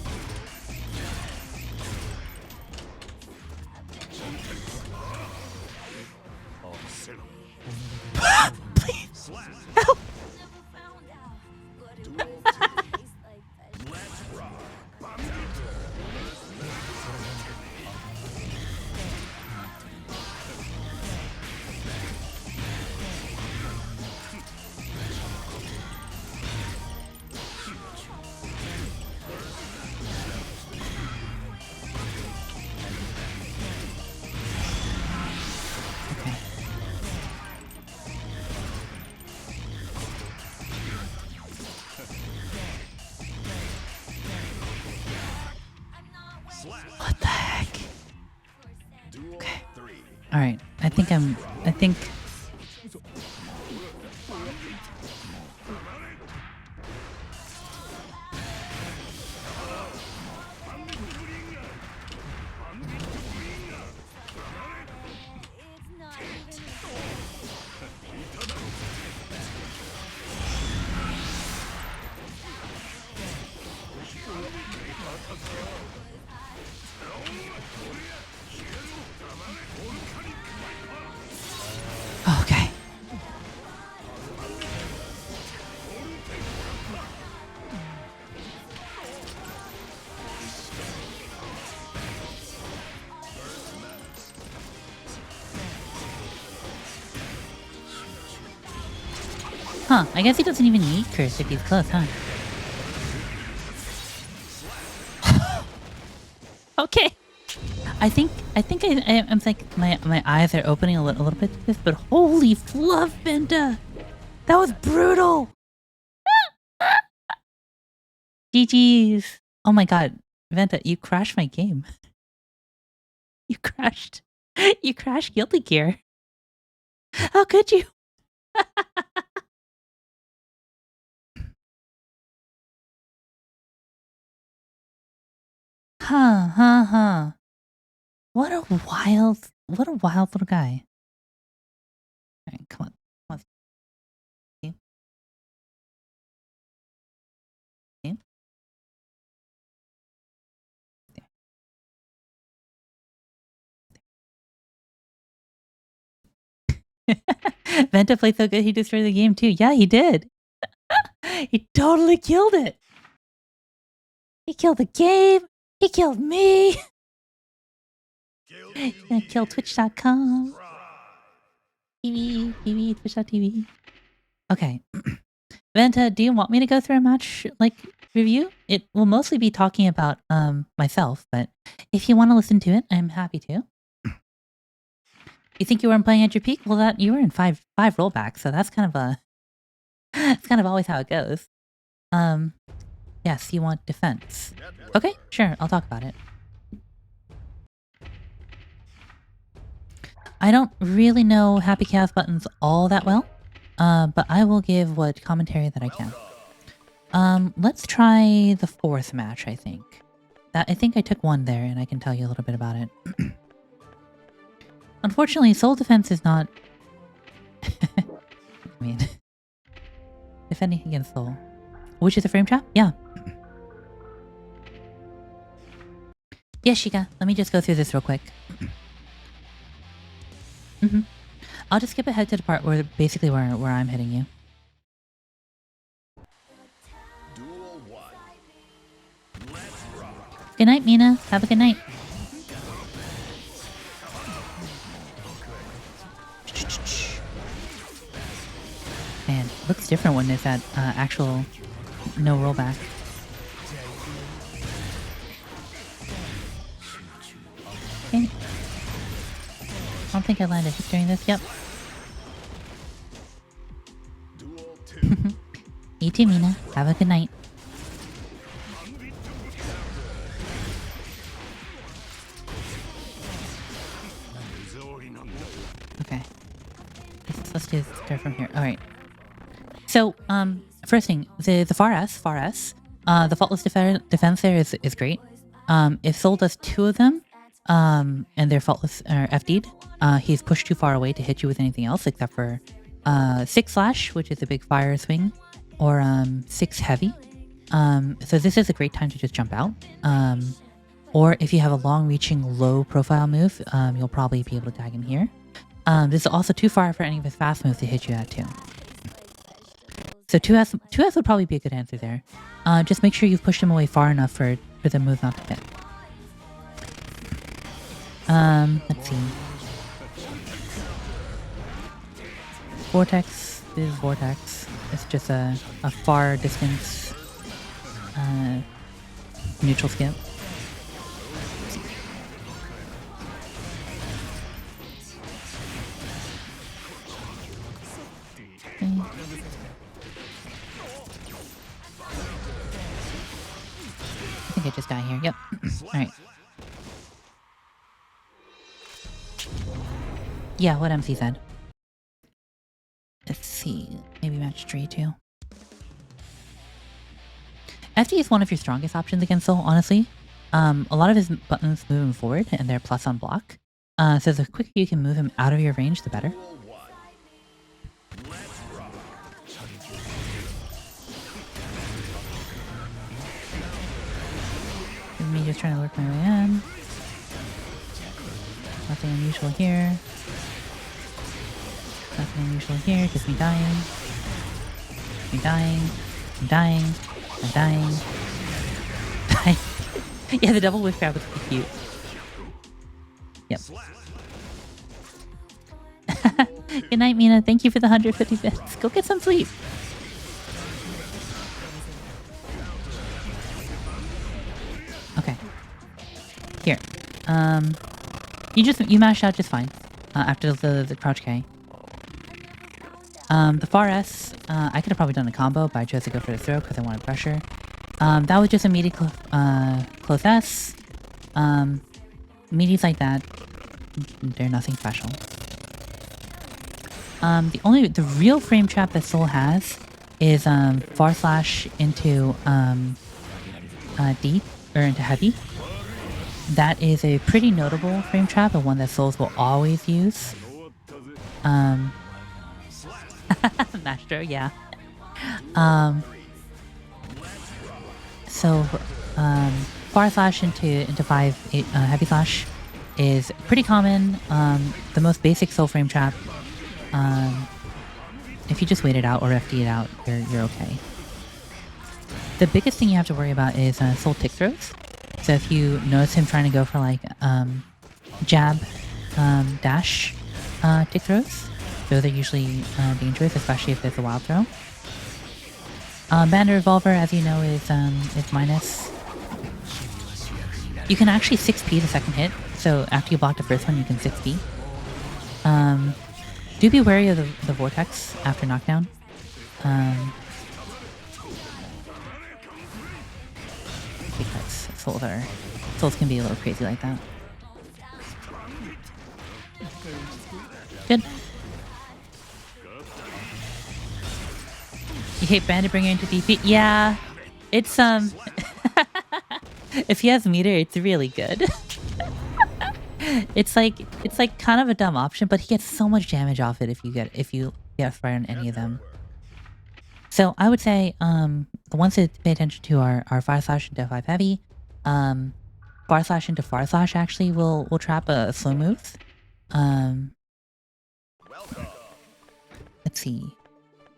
Please! Help! Okay. Alright. I think... Okay. Huh, I guess he doesn't even need curse if he's close, huh? Okay. I'm like my eyes are opening a little bit to this, but holy fluff, Venta! That was brutal! GG's. Oh my god. Venta, you crashed my game. You crashed Guilty Gear. How could you? Huh. What a wild little guy. Alright, come on. See? See? Venta played so good he destroyed the game too. Yeah, he did. He totally killed it. He killed the game. He killed me. He's gonna kill Twitch.com. TV, Twitch.tv. Okay. Venta, do you want me to go through a match like review? It will mostly be talking about myself, but if you want to listen to it, I'm happy to. You think you weren't playing at your peak? Well, that you were in five rollbacks, so that's kind of that's kind of always how it goes. Yes, you want defense. Okay, sure, I'll talk about it. I don't really know Happy Chaos buttons all that well, but I will give what commentary that I can. Let's try the fourth match, I think. I think I took one there, and I can tell you a little bit about it. Unfortunately, Soul Defense is not... I mean... defending against Soul. Which is a frame trap? Yeah. Yes, Shika. Let me just go through this real quick. I'll just skip ahead to the part where basically where I'm hitting you. Good night, Mina. Have a good night. Man, looks different when there's that actual no rollback. Okay. I don't think I landed hit during this. Yep. You too, Mina. Have a good night. Okay. Let's do start from here. All right. So, first thing, the far S, the faultless defense there is great. If Soul does 2 of them, and they're faultless or FD'd, he's pushed too far away to hit you with anything else except for 6 slash, which is a big fire swing, or 6 heavy. So this is a great time to just jump out. Or if you have a long-reaching, low-profile move, you'll probably be able to tag him here. This is also too far for any of his fast moves to hit you at too. So 2S would probably be a good answer there. Just make sure you've pushed him away far enough for the move not to hit. Let's see. Vortex is Vortex. It's just a far distance neutral skip. Okay. I think I just got here. Yep. Alright. Yeah, what MC said. Let's see. Maybe match Dre too. FD is one of your strongest options against Soul, honestly. A lot of his buttons move him forward, and they're plus on block. So the quicker you can move him out of your range, the better. Me just trying to work my way in. Nothing unusual here. Nothing unusual here, just me dying. Me dying. I'm dying. I'm dying. Dying. Yeah, the double whiff grab was pretty cute. Yep. Good night, Mina. Thank you for the 150 bits. Go get some sleep. Okay. Here. You mash out just fine. After the crouch K. The far S, I could have probably done a combo, but I chose to go for the throw because I wanted pressure. That was just a meaty close S. Meaties like that, they're nothing special. The real frame trap that Soul has is far slash into deep or into heavy. That is a pretty notable frame trap and one that Souls will always use. Maestro, yeah. So far slash into 5 heavy slash is pretty common. The most basic Soul frame trap. If you just wait it out or FD it out, you're okay. The biggest thing you have to worry about is Soul tick throws. So if you notice him trying to go for like jab, dash tick throws, those are usually dangerous, especially if there's a wild throw. Bandit Revolver, as you know, is minus. You can actually 6p the second hit, so after you block the first one, you can 6p. Do be wary of the vortex after knockdown. Because souls can be a little crazy like that. Good. You hate Bandit Bringer into DP? Yeah, it's if he has meter, it's really good. It's like kind of a dumb option, but he gets so much damage off it if you get fire on any of them. So I would say the ones to pay attention to are fire slash into 5 heavy, far slash into far slash actually will trap a slow moves. Let's see.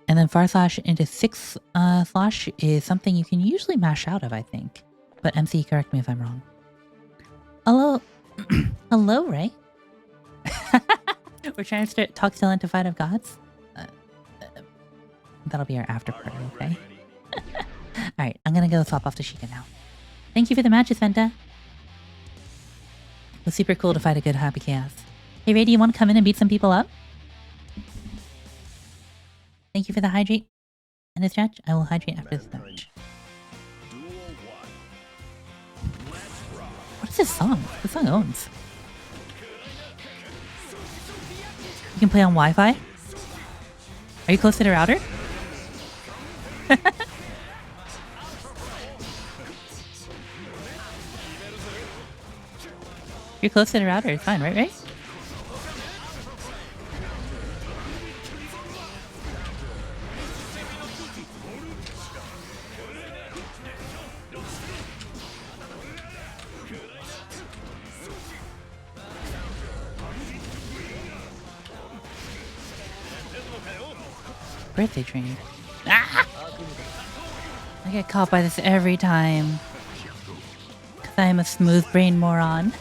And then far slash into 6 slash is something you can usually mash out of, I think. But MC, correct me if I'm wrong. Hello, hello, Ray. We're trying to talk still into Fight of Gods. That'll be our after party, okay? Alright, I'm gonna go swap off to Shika now. Thank you for the matches, Venta. It was super cool to fight a good happy chaos. Hey Ray, do you want to come in and beat some people up? Thank you for the hydrate and the stretch. I will hydrate after this match. What is this song? This song owns. You can play on Wi-Fi? Are you close to the router? You're close to the router, it's fine, right, Ray? Birthday train. Ah! I get caught by this every time. Because I am a smooth brain moron.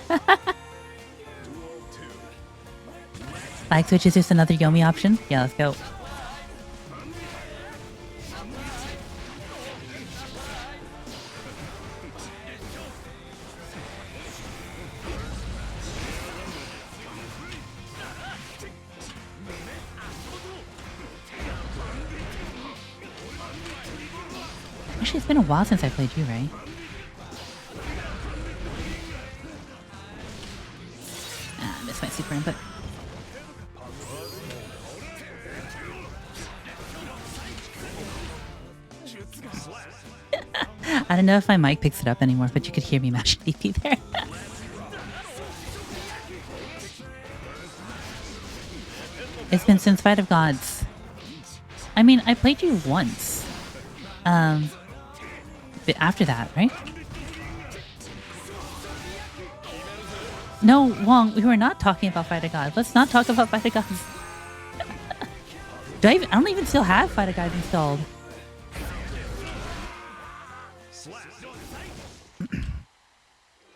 Flag switch is just another Yomi option? Yeah, let's go. Actually, it's been a while since I played you, Ray. Ah, I missed my super input. I don't know if my mic picks it up anymore, but you could hear me mashing DP there. It's been since Fight of Gods. I mean, I played you once. But after that, right? No, Wong, we were not talking about Fight of Gods. Let's not talk about Fight of Gods. I don't even still have Fight of Gods installed.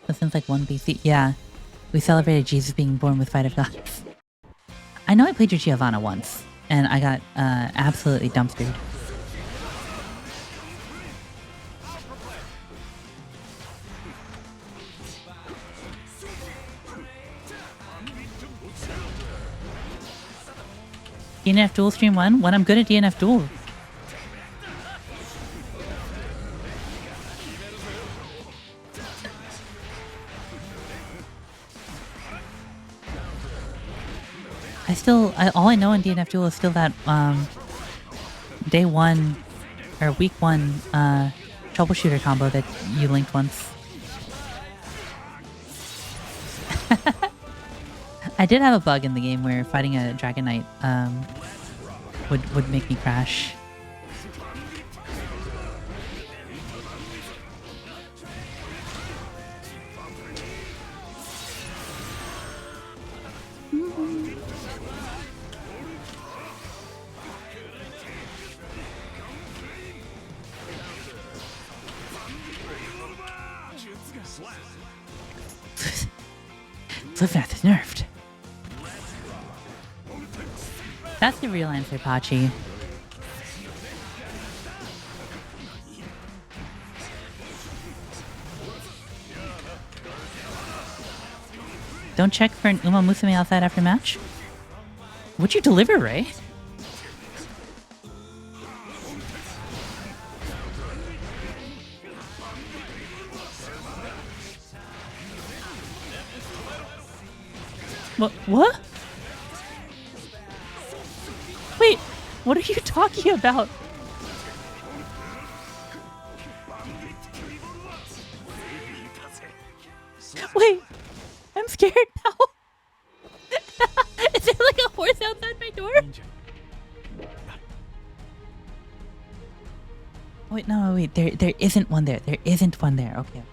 So since like 1 BC, yeah. We celebrated Jesus being born with Fight of Gods. I know I played your Giovanna once, and I got absolutely dumpstered. DNF Duel Stream 1? When I'm good at DNF Duel. All I know in DNF Duel is still that day 1 or week 1 troubleshooter combo that you linked once. I did have a bug in the game where fighting a Dragon Knight would make me crash. Flipnath is nerfed. That's the real answer, Pachi. Don't check for an Musume outside after match? What'd you deliver, Ray? What? Wait, what are you talking about? Wait, I'm scared now. Is there like a horse outside my door? Wait, no, wait, there isn't one there. There isn't one there. Okay.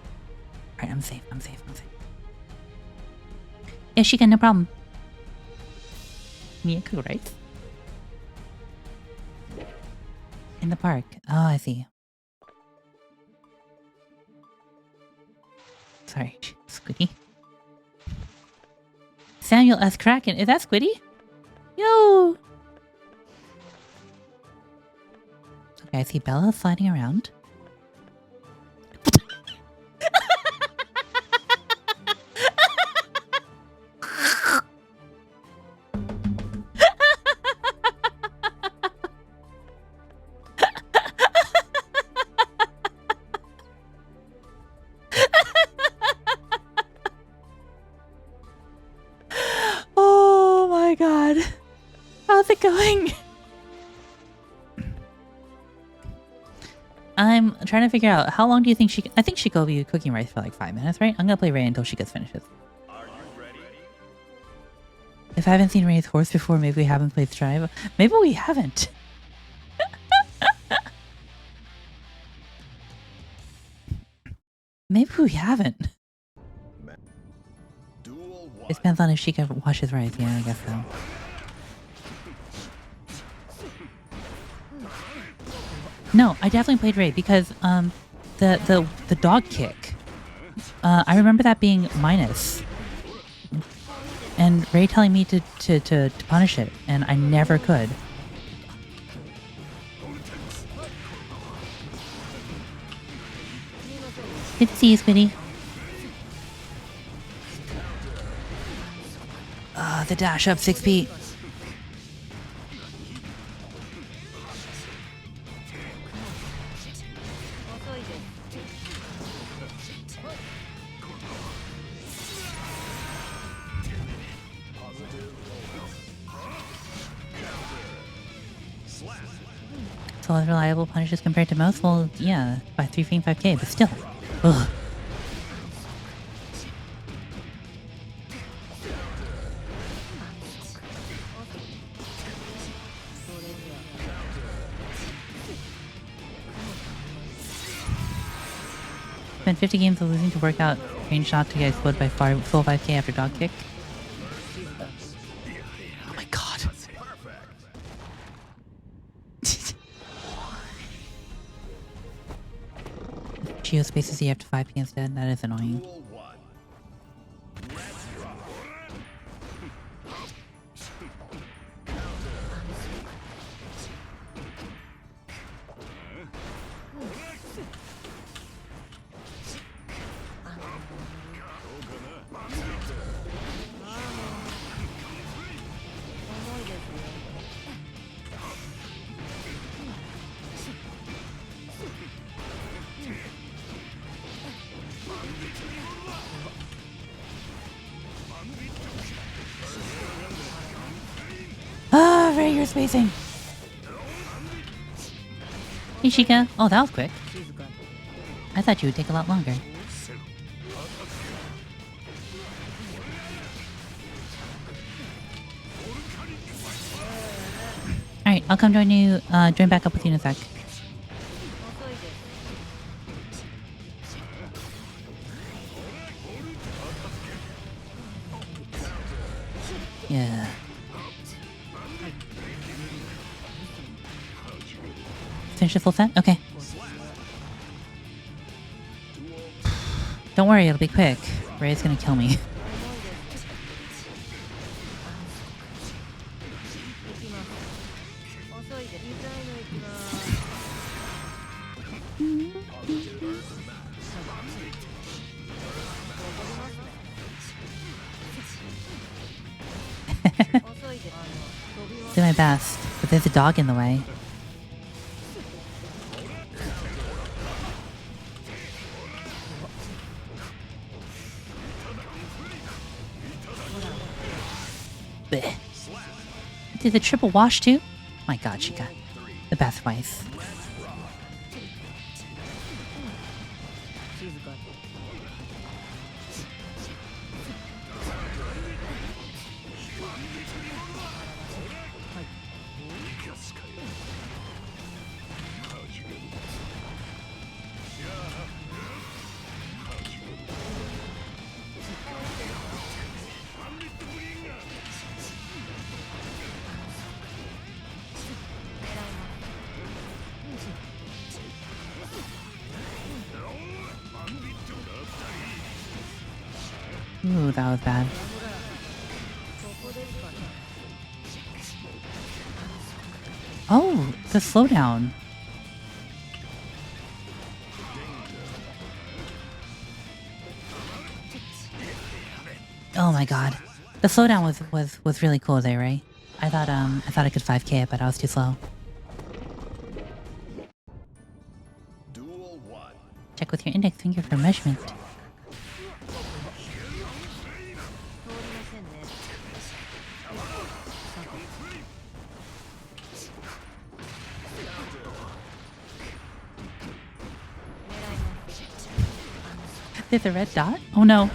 Alright, I'm safe. Yeah, Shika, no problem. Neko, right? In the park. Oh, I see. Sorry, Squiddy. Samuel S. Kraken. Is that Squiddy? Yo! Okay, I see Bella sliding around. I'm trying to figure out how long do you think she... I think she will be cooking rice for like 5 minutes, right? I'm gonna play Ray until she gets finishes. Are you ready? If I haven't seen Ray's horse before, maybe we haven't played Strive. Maybe we haven't. Maybe we haven't. It depends on if Shika washes rice. Yeah, I guess so. No, I definitely played Ray because the dog kick. I remember that being minus, and Ray telling me to punish it, and I never could. Good to see you, Squiddy. The dash up 6p. So reliable punishes compared to most? Well, yeah, by 3.5k, but still. Ugh. Spent 50 games of losing to work out range shot to get exploded by full 5k after dog kick. Oh my god. Geospaces you have to 5p instead. That is annoying. Duel 1. Let's rock. Ah, very your spacing. Hey, Shika. Oh, that was quick. I thought you would take a lot longer. Alright, I'll come join you, join back up with you in a sec. Yeah. Finish the full set? Okay. Don't worry, it'll be quick. Ray's gonna kill me. Do my best, but there's a dog in the way. Blech. Did the triple wash too? My god, Shika. The best wife. Ooh, that was bad. Oh, the slowdown. Oh my god. The slowdown was really cool there, right? I thought I could 5k it, but I was too slow. Duel 1. Check with your index finger for measurement. There's a red dot? Oh no.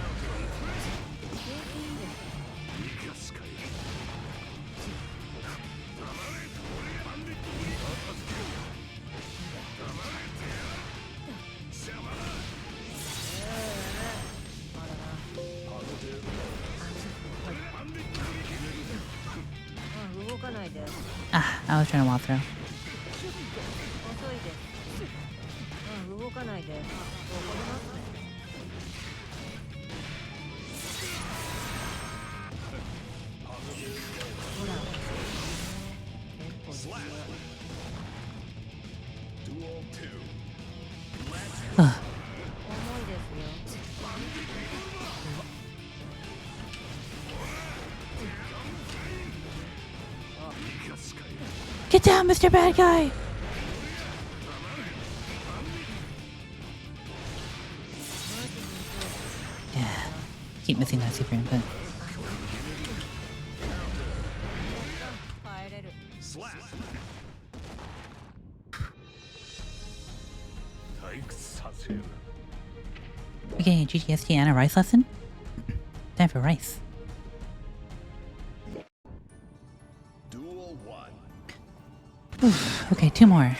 Ah, I was trying to walk through. Duel 2. Ugh. Get down, Mr. Bad Guy! Yeah. Keep missing that super input. We're getting a GTST and a rice lesson? Time for rice. Duel 1. Oof, okay, 2 more.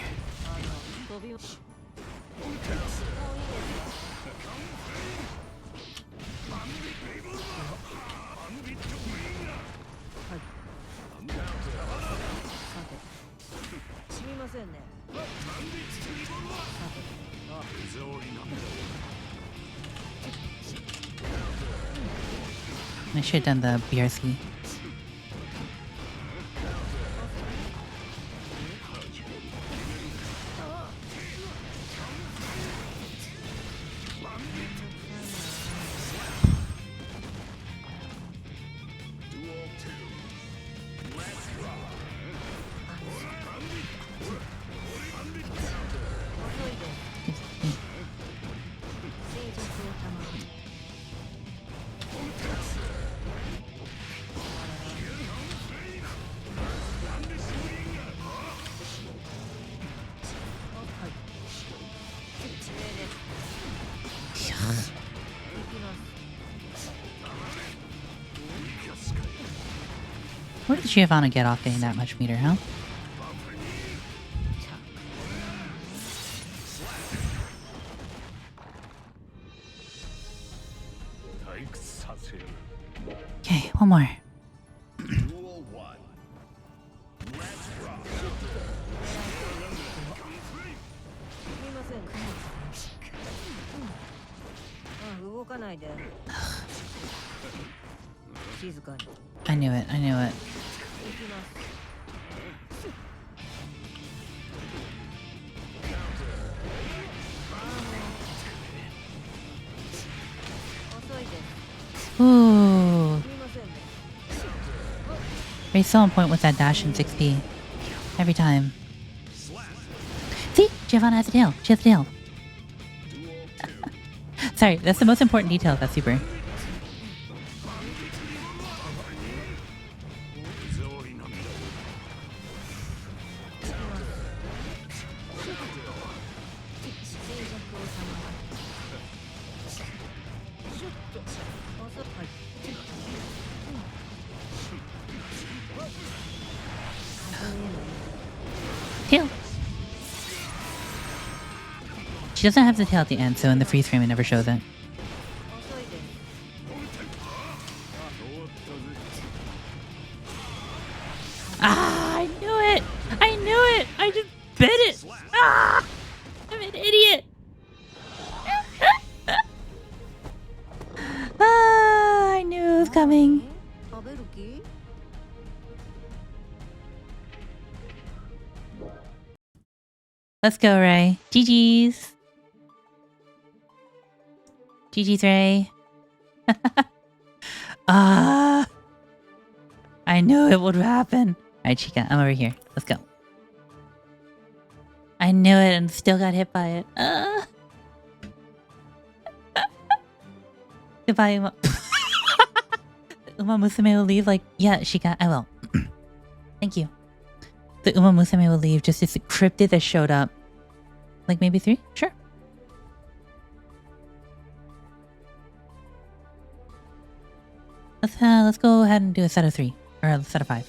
I should have done the BRC. Duel 2. Let's rock. Where did Giovanna get off getting that much meter, huh? Okay, one more. Duel 1. Let's rock. I knew it, I knew it. Ooh. Ray's so on point with that dash in 6P. Every time. See? Giovanna has a tail. She has a tail. Sorry, that's the most important detail of that super. Tail. She doesn't have the tail at the end, so in the freeze frame it never shows it. Ah, I knew it! I knew it! I just bit it! Ah! I'm an idiot! Ah, I knew it was coming. Let's go, Ray. GG's. GG's, Ray. Ah. I knew it would happen. Alright, Shika, I'm over here. Let's go. I knew it and still got hit by it. Goodbye, Uma. Uma Musume will leave like... Yeah, Shika, I will. Thank you. The Uma Musume will leave just as the cryptid that showed up. Like maybe 3? Sure. Let's go ahead and do a set of 3. Or a set of 5.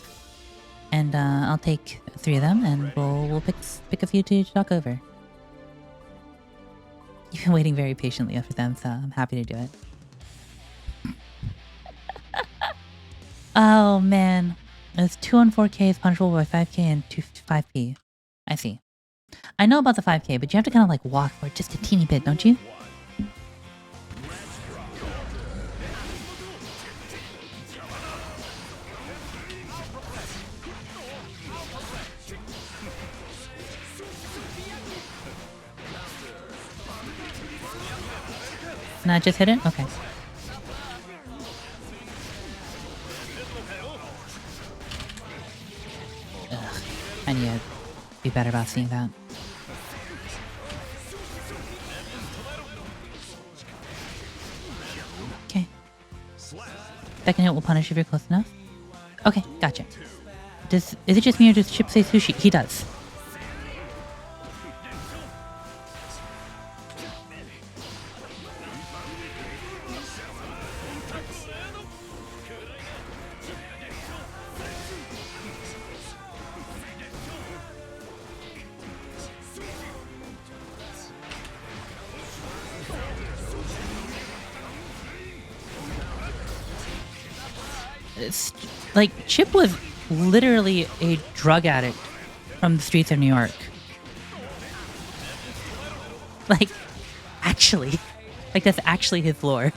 And I'll take 3 of them and we'll pick a few to talk over. You've been waiting very patiently for them, so I'm happy to do it. Oh man. It's 2 on 4K is punishable by 5K and 5P. I see. I know about the 5K, but you have to kind of like walk for it just a teeny bit, don't you? Not just hit it? Okay. Ugh. I need to be better about seeing that. Okay. Second hit will punish if you're close enough. Okay, gotcha. Is it just me or does Chip say sushi? He does. like Chip was literally a drug addict from the streets of New York. Like, actually, like that's actually his lore.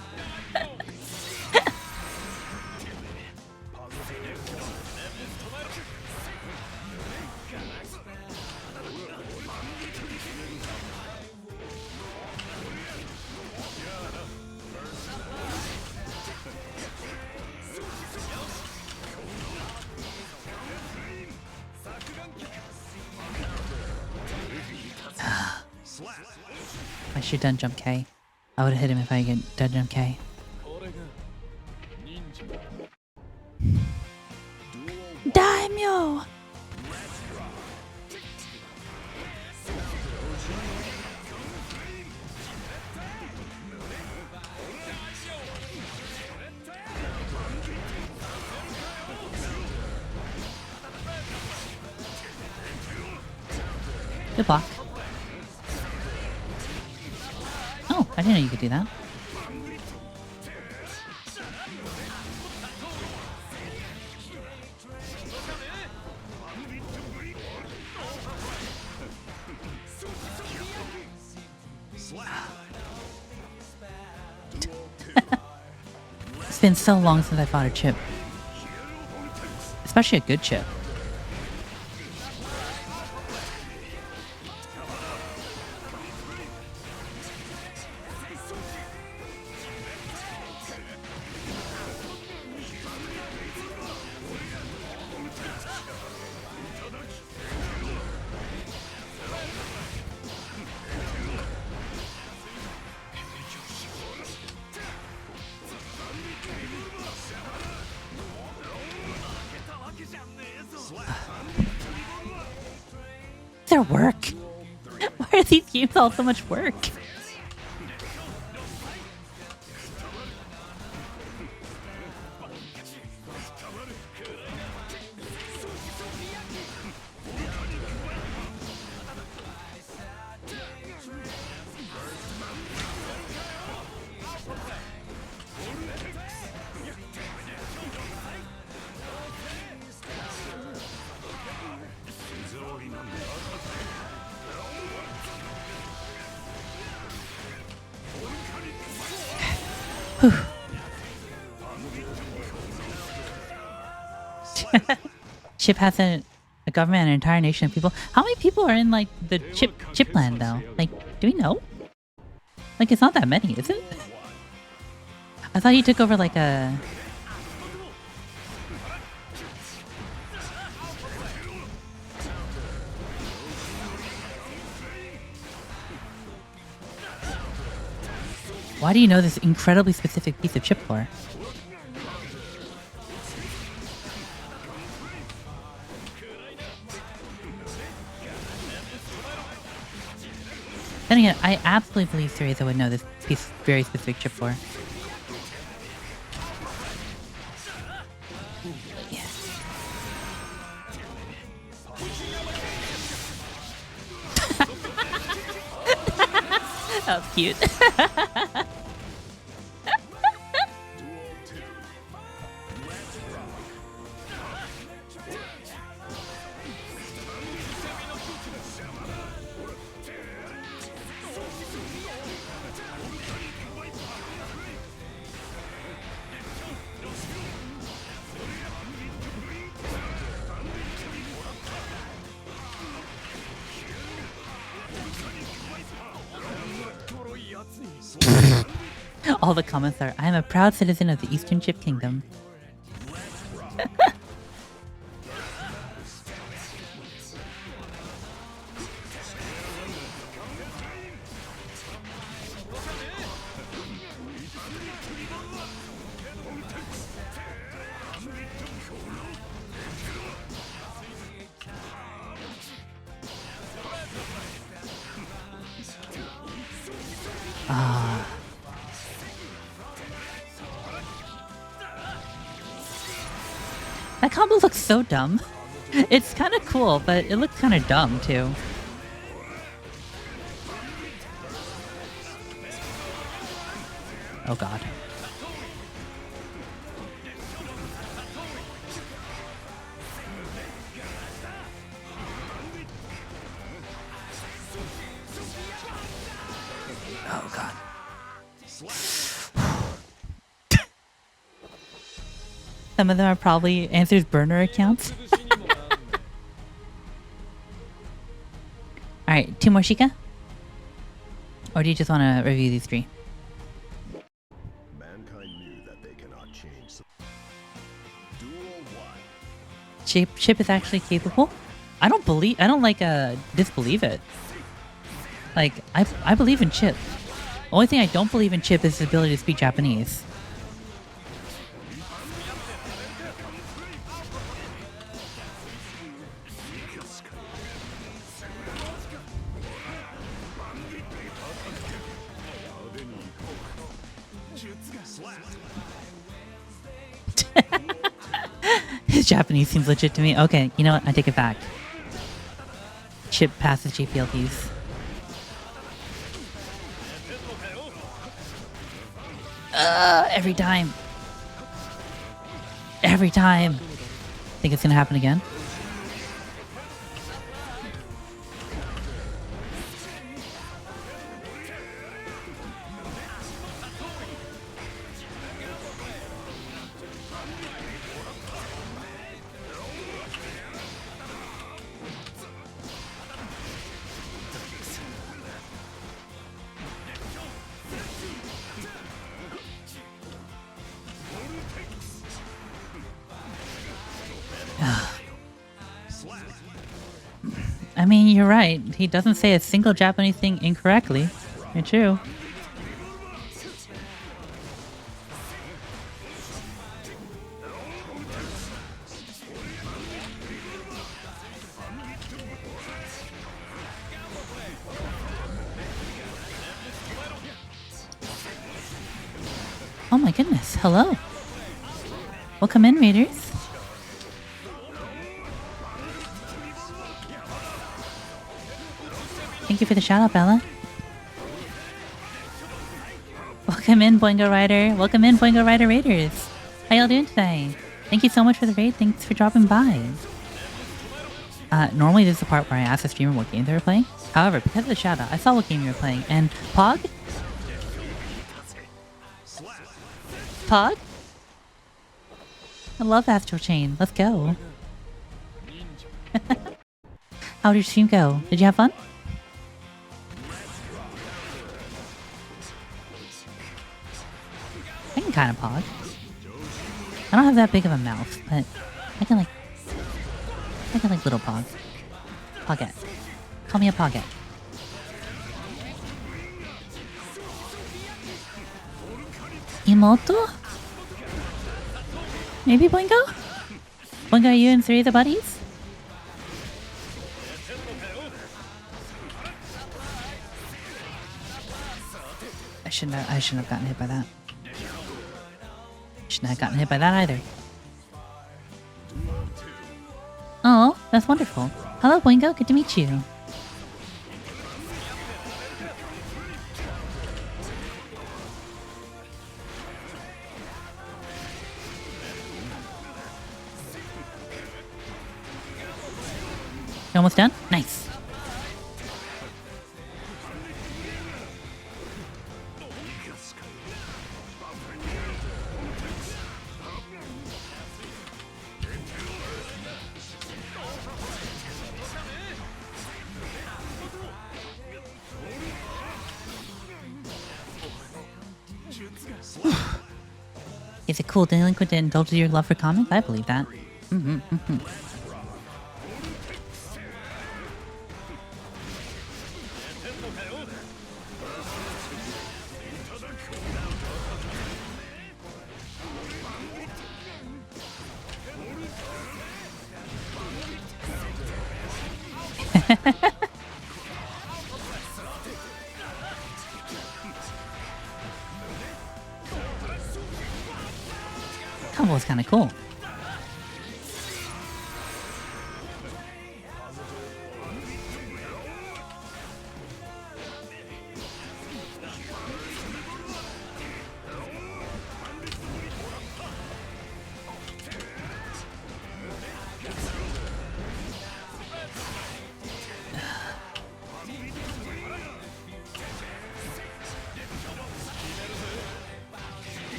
I should done jump K. I would have hit him if I get done jump K. Daimyo! Good block. Oh, I didn't know you could do that. It's been so long since I fought a Chip. Especially a good Chip. Their work. Why are these games all so much work? Chip has a government, an entire nation of people. How many people are in like the chip land though? Like, do we know? Like, it's not that many, is it? I thought he took over like a. Why do you know this incredibly specific piece of chip lore? Then again, I absolutely believe Cereza would know this piece of very specific chip lore. Yeah. That was cute. All the comments are, I am a proud citizen of the Eastern Chip Kingdom. That combo looks so dumb. It's kind of cool, but it looks kind of dumb too. Oh god. some of them are probably Answer's burner accounts. Alright, 2 more Shika? Or do you just want to review these 3? Mankind knew that they cannot change. Duel 1. Chip is actually capable? I don't disbelieve it. Like, I believe in Chip. Only thing I don't believe in Chip is his ability to speak Japanese. His Japanese seems legit to me. Okay, you know what? I take it back. Chip passes JPLTs. Every time. Every time. Think it's gonna happen again? I mean, you're right. He doesn't say a single Japanese thing incorrectly. You're true. Oh my goodness. Hello. Welcome in, Raiders. Thank you for the shout out, Bella. Welcome in, Boingo Rider. Welcome in, Boingo Rider Raiders. How y'all doing today? Thank you so much for the raid. Thanks for dropping by. Normally this is the part where I ask the streamer what game they were playing. However, because of the shout out, I saw what game you were playing. And Pog? Pog? I love Astral Chain. Let's go. How did your stream go? Did you have fun? I can kind of pog. I don't have that big of a mouth, but I can like little pog. Poggette. Call me a poggette. Imoto? Maybe Boingo? Boingo, are you and Cereza buddies? I shouldn't have gotten hit by that. Shouldn't have gotten hit by that either. Oh, that's wonderful. Hello, Boingo. Good to meet you. You almost done? Nice. Is it cool delinquent to indulge your love for comics? I believe that. Combo is kind of cool.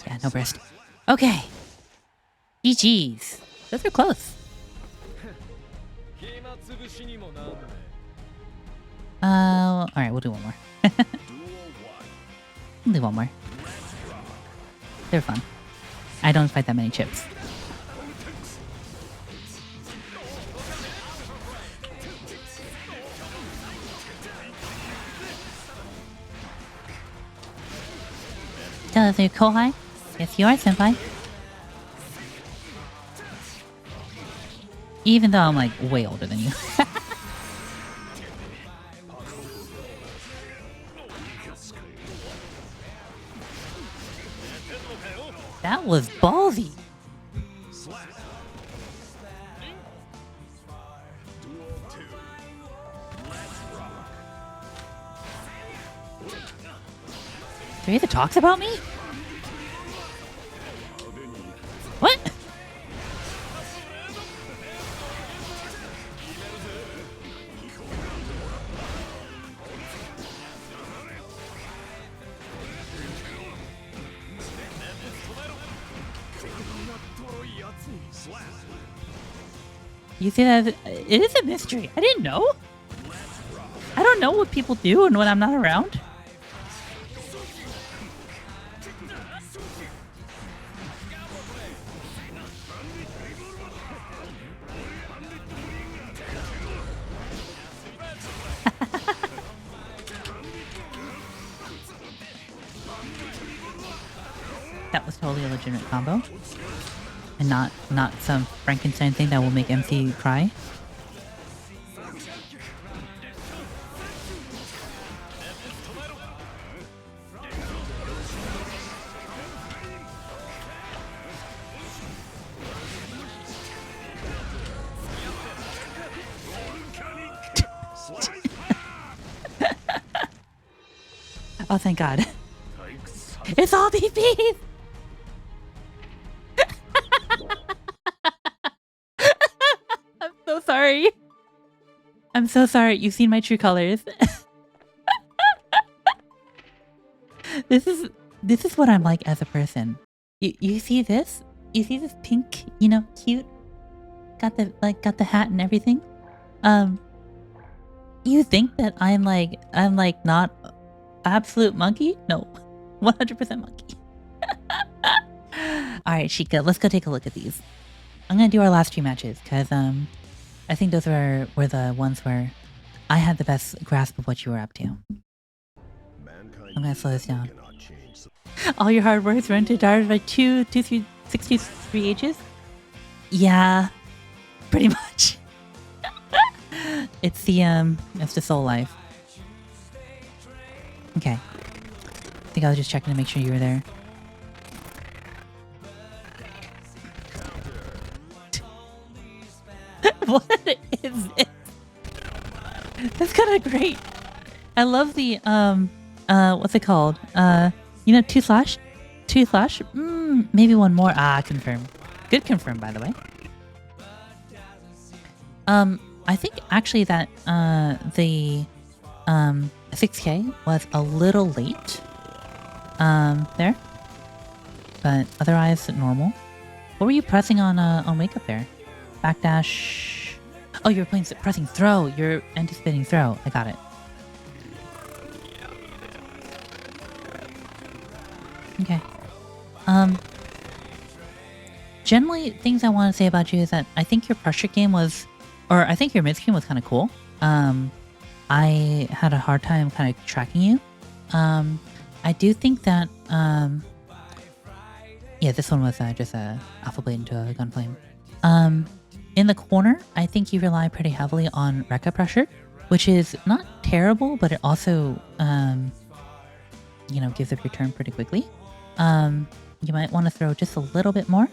Yeah, no burst. Okay, GG's. Those are close. Alright, we'll do one more. We'll do one more. They're fun. I don't fight that many chips. Tell us, are you Kohai? Yes, you are, senpai. Even though I'm like way older than you. That was ballsy. Cereza talks about me? What? You see that? It is a mystery. I didn't know. I don't know what people do and when I'm not around. That was totally a legitimate combo. And not some Frankenstein thing that will make MC cry. Oh, thank God. It's all DPs! I'm so sorry. I'm so sorry. You've seen my true colors. This is what I'm like as a person. You see this? You see this pink, you know, cute? Got the hat and everything. You think that I'm like not absolute monkey? No. 100% monkey. Alright, Shika, let's go take a look at these. I'm gonna do our last 2 matches, because I think those were the ones where I had the best grasp of what you were up to. I'm gonna slow this down. All your hard work's run to die by 63 ages? Yeah, pretty much. It's the soul life. Okay. I think I was just checking to make sure you were there. What is it? That's kind of great. I love the what's it called? You know, 2 slash? 2 slash? Maybe one more. Ah, confirm. Good confirm, by the way. I think actually that the 6K was a little late. There. But otherwise normal. What were you pressing on wake up there? Backdash. Oh, you're pressing throw. You're anticipating throw. I got it. Okay. Generally, things I want to say about you is that I think your pressure game was, or I think your mid game was kind of cool. I had a hard time kind of tracking you. I do think that, yeah, this one was just a Alpha Blade into a Gunflame. In the corner, I think you rely pretty heavily on Rekka pressure, which is not terrible, but it also, you know, gives up your turn pretty quickly. You might want to throw just a little bit more.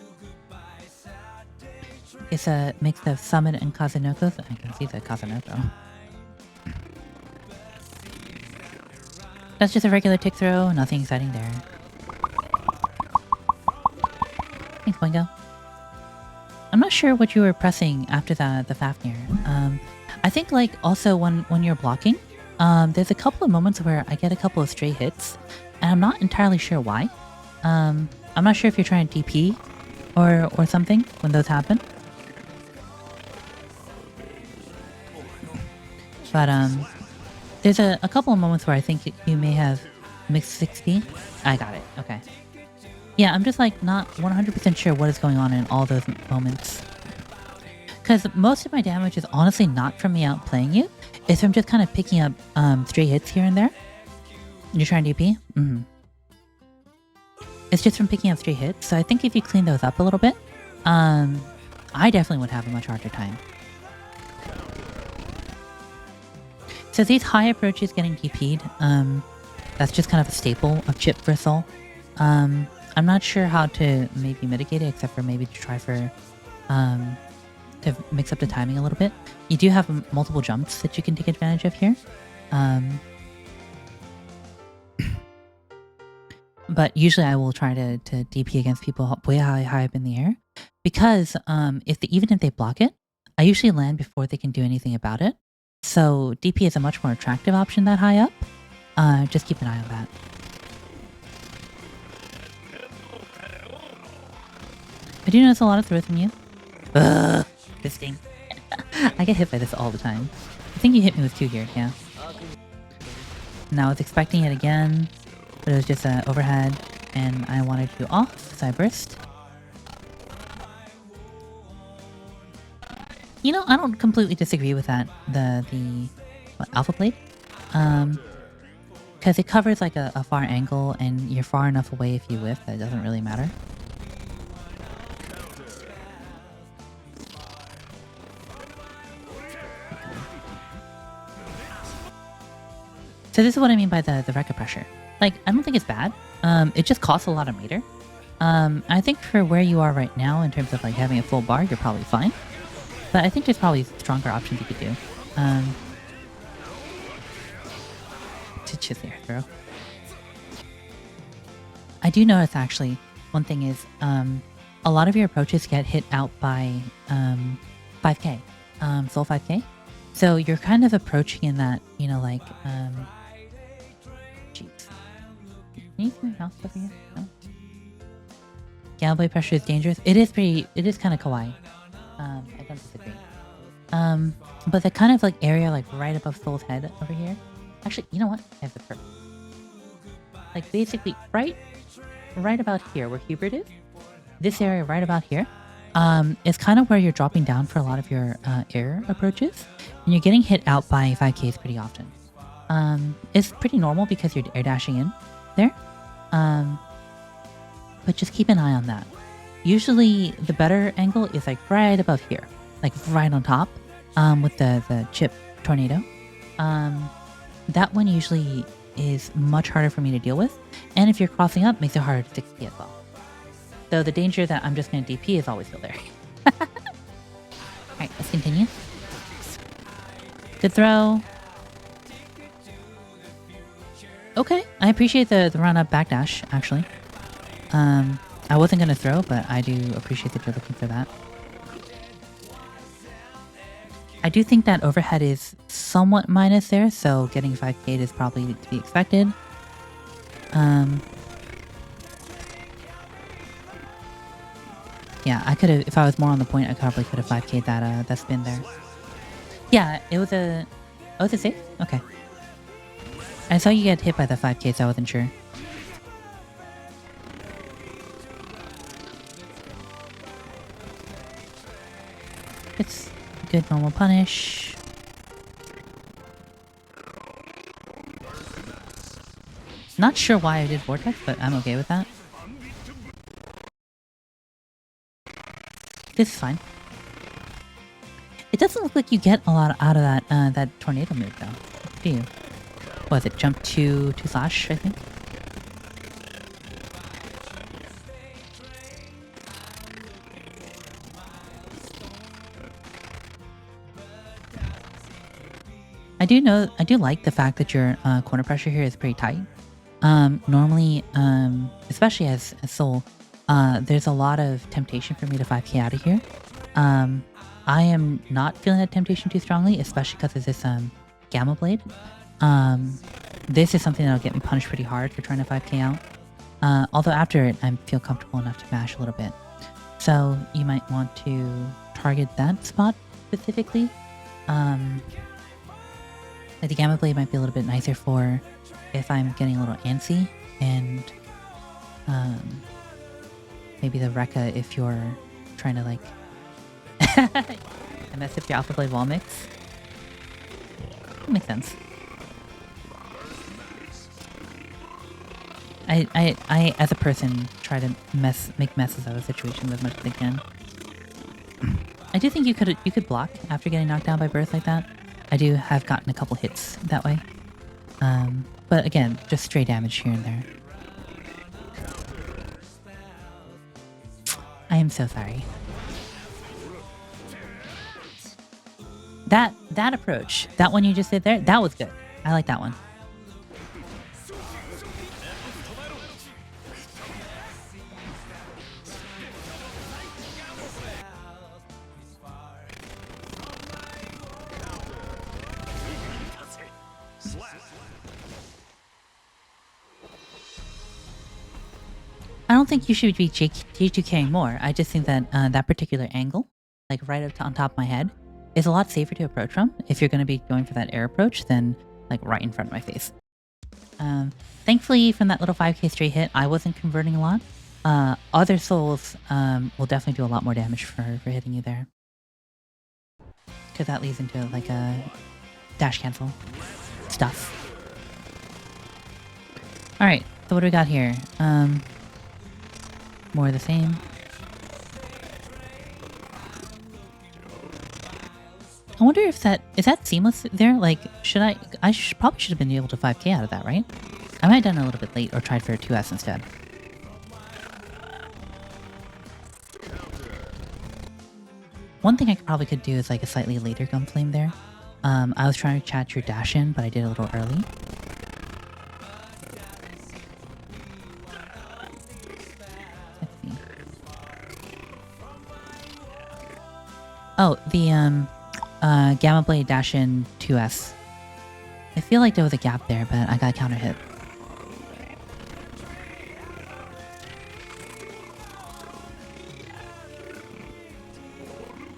It's a mix of Summon and Kazunoko. I can see the Kazunoko. That's just a regular tick throw, nothing exciting there. Thanks, Boingo. I'm not sure what you were pressing after the Fafnir. I think like also when you're blocking, there's a couple of moments where I get a couple of stray hits, and I'm not entirely sure why. I'm not sure if you're trying to DP or something when those happen. But there's a couple of moments where I think you may have mixed 60. I got it. Okay. Yeah, I'm just like not 100% sure what is going on in all those moments. Because most of my damage is honestly not from me outplaying you. It's from just kind of picking up stray hits here and there. You're trying DP? Mm-hmm. It's just from picking up stray hits. So I think if you clean those up a little bit, I definitely would have a much harder time. So these high approaches getting DP'd, that's just kind of a staple of chip bristle. I'm not sure how to maybe mitigate it, except for maybe to try for to mix up the timing a little bit. You do have multiple jumps that you can take advantage of here. But usually I will try to DP against people way high up in the air. Because even if they block it, I usually land before they can do anything about it. So DP is a much more attractive option that high up. Just keep an eye on that. I do notice a lot of throws from you. Ugh, this thing. I get hit by this all the time. I think you hit me with 2 here, yeah. Now I was expecting it again, but it was just an overhead, and I wanted to off, so I burst. You know, I don't completely disagree with that. The Alpha Blade. Because it covers like a far angle, and you're far enough away if you whiff that it doesn't really matter. So this is what I mean by the record pressure. Like, I don't think it's bad. It just costs a lot of meter. I think for where you are right now, in terms of like having a full bar, you're probably fine. But I think there's probably stronger options you could do. Just there, throw. I do notice actually, one thing is, a lot of your approaches get hit out by 5k, soul 5k. So you're kind of approaching in that, you know, like, jeez. Can you see my mouse over here? No? Gamma blade pressure is dangerous. It is kind of kawaii. I don't disagree. But the kind of like area like right above Soul's head over here. Actually, you know what? I have the perfect. Like basically right about here where Hubert is. This area right about here. Is kind of where you're dropping down for a lot of your air approaches. And you're getting hit out by 5Ks pretty often. It's pretty normal because you're air dashing in there. But just keep an eye on that. Usually the better angle is like right above here. Like right on top. With the chip tornado. That one usually is much harder for me to deal with. And if you're crossing up, makes it harder to 60 as well. So the danger that I'm just going to DP is always still there. Alright, let's continue. Good throw. Okay, I appreciate the run-up backdash, actually. I wasn't going to throw, but I do appreciate that you're looking for that. I do think that overhead is somewhat minus there, so getting 5k is probably to be expected. Yeah, I could have, if I was more on the point, I probably could have 5k'd that spin there. Yeah, it was a... Oh, is it safe? Okay. I saw you get hit by the 5k, so I wasn't sure. It's a good normal punish. Not sure why I did Vortex, but I'm okay with that. This is fine. It doesn't look like you get a lot out of that that tornado move though. Do you? Was it jump 2 slash, I think? I do like the fact that your corner pressure here is pretty tight. Normally, especially as Soul, there's a lot of temptation for me to 5k out of here. I am not feeling that temptation too strongly, especially because of this Gamma Blade. This is something that'll get me punished pretty hard for trying to 5k out. Although after it, I feel comfortable enough to mash a little bit. So you might want to target that spot specifically. Like the Gamma Blade might be a little bit nicer for if I'm getting a little antsy, and maybe the Rekka if you're trying to like mess up your Alpha Blade wall mix. That makes sense. I as a person try to make messes out of situations as much as I can. I do think you could block after getting knocked down by Birth like that. I do have gotten a couple hits that way. But again, just stray damage here and there. I am so sorry. That approach, that one you just did there, that was good. I like that one. I don't think you should be J2King more. I just think that that particular angle, like right up on top of my head, is a lot safer to approach from. If you're going to be going for that air approach, than like right in front of my face. Thankfully, from that little 5k straight hit, I wasn't converting a lot. Other souls will definitely do a lot more damage for hitting you there. Because that leads into like a dash cancel stuff. Alright, so what do we got here? More of the same. I wonder if is that seamless there? Like, probably should have been able to 5k out of that, right? I might have done it a little bit late or tried for a 2s instead. One thing I probably could do is like a slightly later Gunflame there. I was trying to chat your dash in, but I did it a little early. Oh, the Gamma Blade dash in 2s. I feel like there was a gap there, but I got counter hit.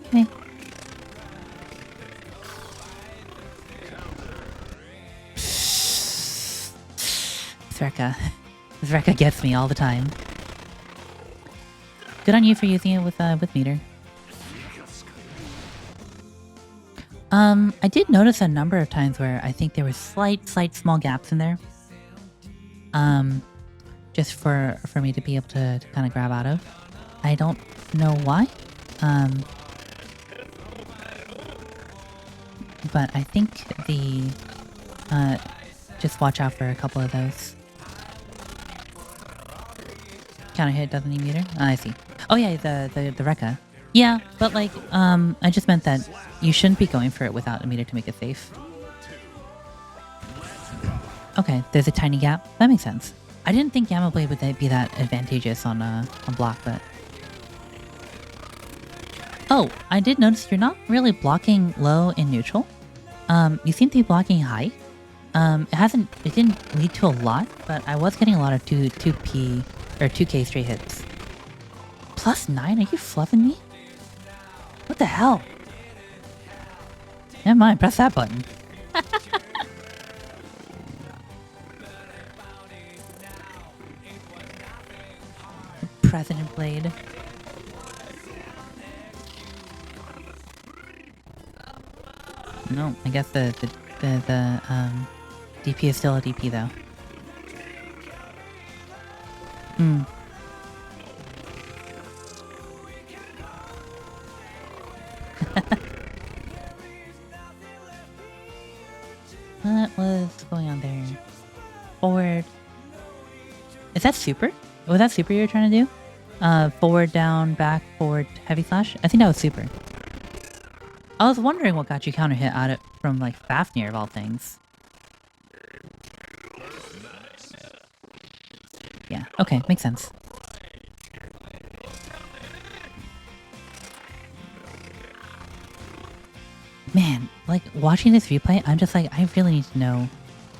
Okay. Cereza gets me all the time. Good on you for using it with meter. I did notice a number of times where I think there were slight small gaps in there. Just for me to be able to kind of grab out of. I don't know why. But I think just watch out for a couple of those. Counter hit doesn't need meter? Oh, I see. Oh yeah, the Rekka. Yeah, but like, I just meant that you shouldn't be going for it without a meter to make it safe. Okay, there's a tiny gap. That makes sense. I didn't think Gamma Blade would be that advantageous on block, but... Oh, I did notice you're not really blocking low and neutral. You seem to be blocking high. It didn't lead to a lot, but I was getting a lot of 2p or 2k straight hits. +9? Are you fluffing me? What the hell? Never mind, press that button. President Blade. No, I guess the DP is still a DP though. What was going on there? Forward. Is that super? Was that super you were trying to do? Forward, down, back, forward, heavy slash? I think that was super. I was wondering what got you counter hit out of from like Fafnir of all things. Yeah, okay, makes sense. Man, like watching this replay, I'm just like, I really need to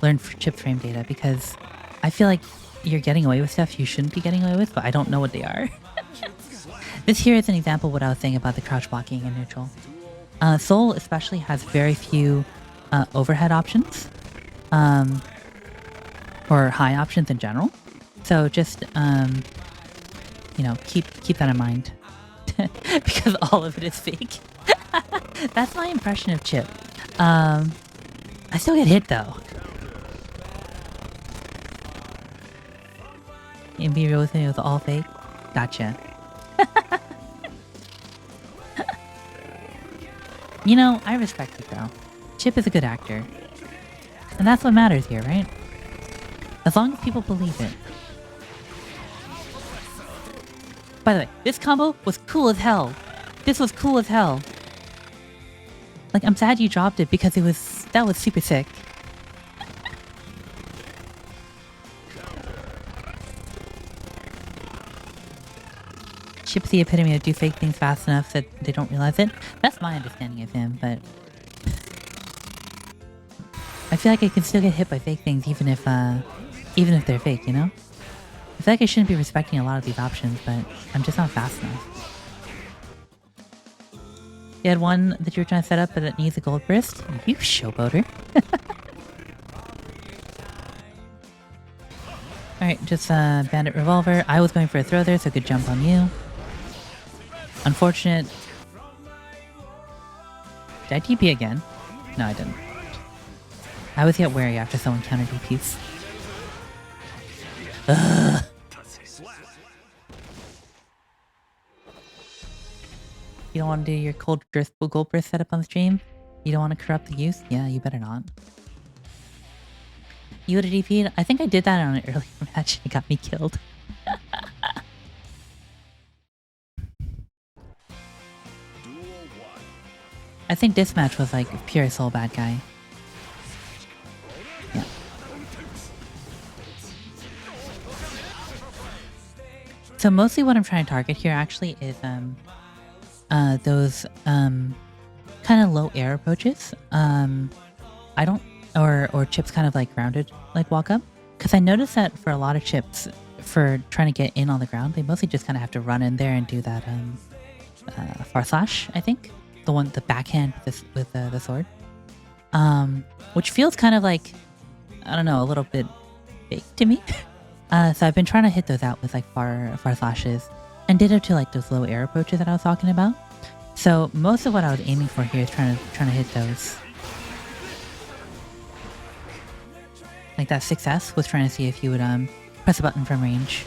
learn chip frame data because I feel like you're getting away with stuff you shouldn't be getting away with, but I don't know what they are. This here is an example of what I was saying about the crouch blocking in neutral. Soul especially has very few overhead options. Or high options in general. So just, you know, keep that in mind. Because all of it is fake. That's my impression of Chip. I still get hit though. And be real with me, it was all fake. Gotcha. You know, I respect it though. Chip is a good actor. And that's what matters here, right? As long as people believe it. By the way, this combo was cool as hell. This was cool as hell. Like, I'm sad you dropped it because that was super sick. Chip's the epitome of do fake things fast enough that they don't realize it. That's my understanding of him, but I feel like I can still get hit by fake things even if they're fake, you know? I feel like I shouldn't be respecting a lot of these options, but I'm just not fast enough. You had one that you were trying to set up, but it needs a gold burst? You showboater. Alright, just bandit revolver. I was going for a throw there, so good jump on you. Unfortunate. Did I TP again? No, I didn't. I always get wary after someone counter DPs. Ugh. You don't want to do your cold gold burst setup on the stream? You don't want to corrupt the youth? Yeah, you better not. You would have DP'd? I think I did that on an earlier match and it got me killed. I think this match was like pure soul bad guy. Yeah. So mostly what I'm trying to target here actually is those kind of low air approaches. I don't or chips kind of like grounded like walk up, because I noticed that for a lot of chips for trying to get in on the ground, they mostly just kind of have to run in there and do that far slash, I think. The backhand with the sword. Which feels kind of like, I don't know, a little bit fake to me. So I've been trying to hit those out with like far slashes, and ditto to like those low air approaches that I was talking about. So most of what I was aiming for here is trying to hit those. Like that 6S was trying to see if you would press a button from range.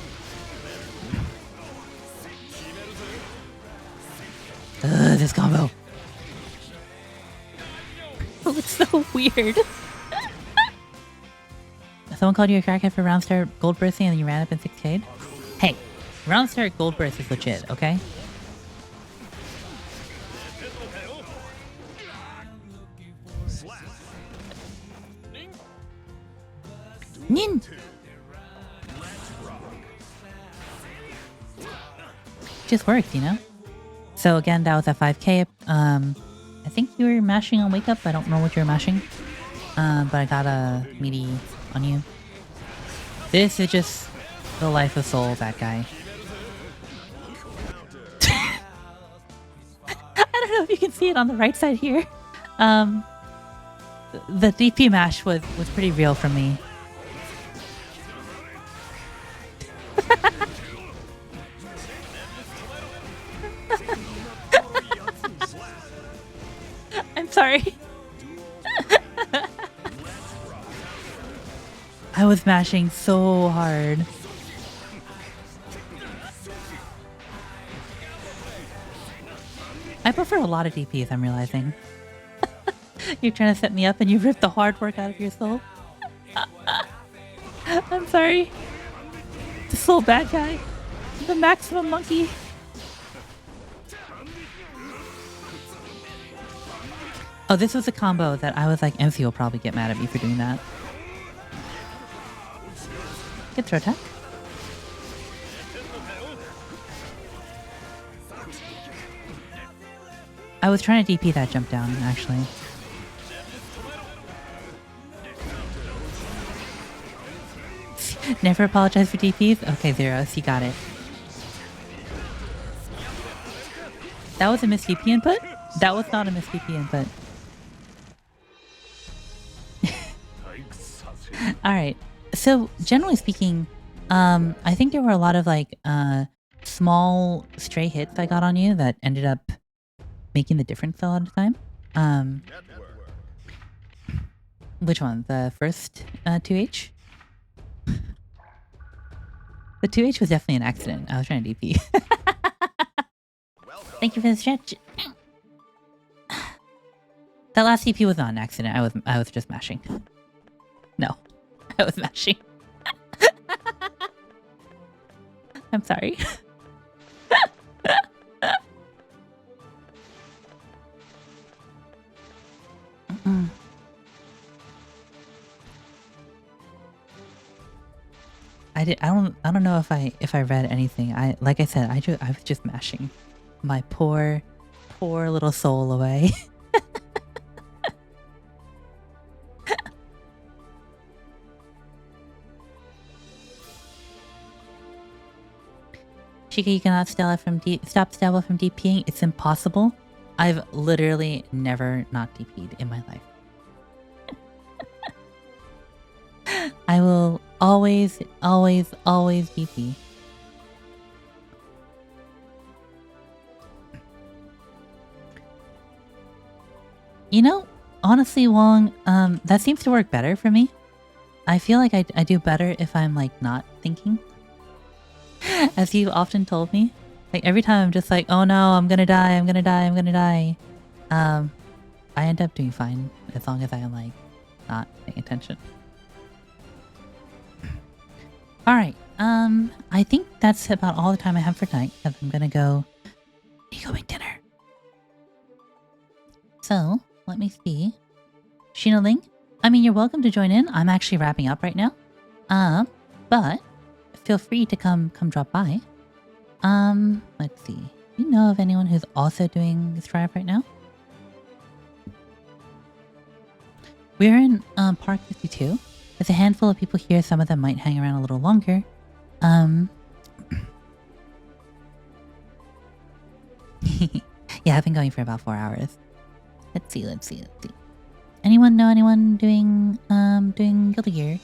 Ugh, this combo. Oh, it's so weird. Someone called you a crackhead for round start gold bursting and then you ran up in 6K'd? Hey, round start gold burst is legit, okay? Nin! Just worked, you know? So again, that was at 5K. I think you were mashing on wake up. I don't know what you were mashing. But I got a meaty on you. This is just the life of soul, that guy. I don't know if you can see it on the right side here. The DP mash was pretty real for me. I'm sorry. I was mashing so hard. I prefer a lot of DPs, I'm realizing. You're trying to set me up and you ripped the hard work out of your soul. I'm sorry. The soul bad guy. The maximum monkey. Oh, this was a combo that I was like, MC will probably get mad at me for doing that. Good throw attack. I was trying to DP that jump down, actually. Never apologize for DPs? Okay, Zeros, you got it. That was a missed DP input? That was not a missed DP input. Alright. So, generally speaking, I think there were a lot of, like, small stray hits I got on you that ended up making the difference a lot of the time. Which one? The first 2H? The 2H was definitely an accident. I was trying to DP. Thank you for the stretch. That last DP was not an accident. I was just mashing. No. I was mashing. I'm sorry. I don't know if I read anything. Like I said, I was just mashing my poor little soul away. Shika, you cannot stop Stella from DPing. It's impossible. I've literally never not DP'd in my life. I will always DP. You know, honestly, Wong, that seems to work better for me. I feel like I do better if I'm, like, not thinking. As you often told me. Like, every time I'm just like, oh no, I'm gonna die, I'm gonna die, I'm gonna die. I end up doing fine as long as I am, like, not paying attention. Alright, I think that's about all the time I have for tonight, because I'm gonna go make dinner. So, let me see. Shino Ling, I mean, you're welcome to join in. I'm actually wrapping up right now. But feel free to come drop by. Let's see. Do you know of anyone who's also doing Strive right now? We're in Park 52. There's a handful of people here. Some of them might hang around a little longer. Yeah, I've been going for about 4 hours. Let's see. Anyone know anyone doing Guilty Gear?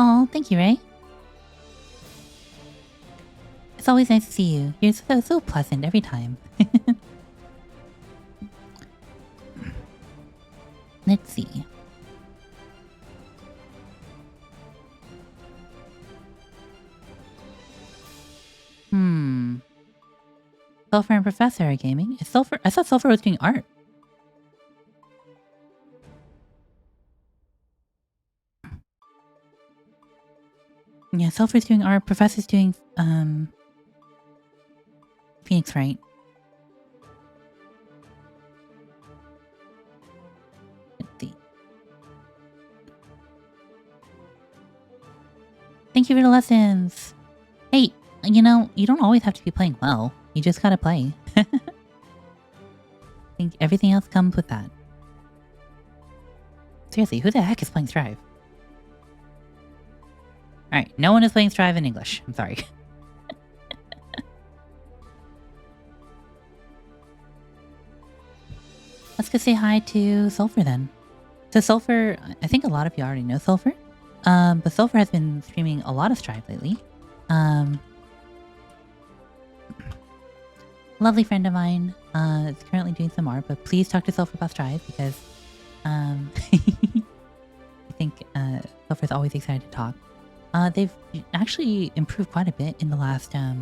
Oh, thank you, Ray. It's always nice to see you. You're so pleasant every time. Let's see. Sulfur and Professor are gaming. Is Sulfur? I thought Sulfur was doing art. Yeah, Sulfur's doing art. Professor's doing Phoenix Wright. Let's see. Thank you for the lessons. Hey, you know, you don't always have to be playing well. You just gotta play. I think everything else comes with that. Seriously, who the heck is playing Strive? Alright, no one is playing Strive in English. I'm sorry. Let's go say hi to Sulfur then. So Sulfur, I think a lot of you already know Sulfur. But Sulfur has been streaming a lot of Strive lately. Lovely friend of mine is currently doing some art, but please talk to Sulfur about Strive because I think Sulfur is always excited to talk. They've actually improved quite a bit in the last, I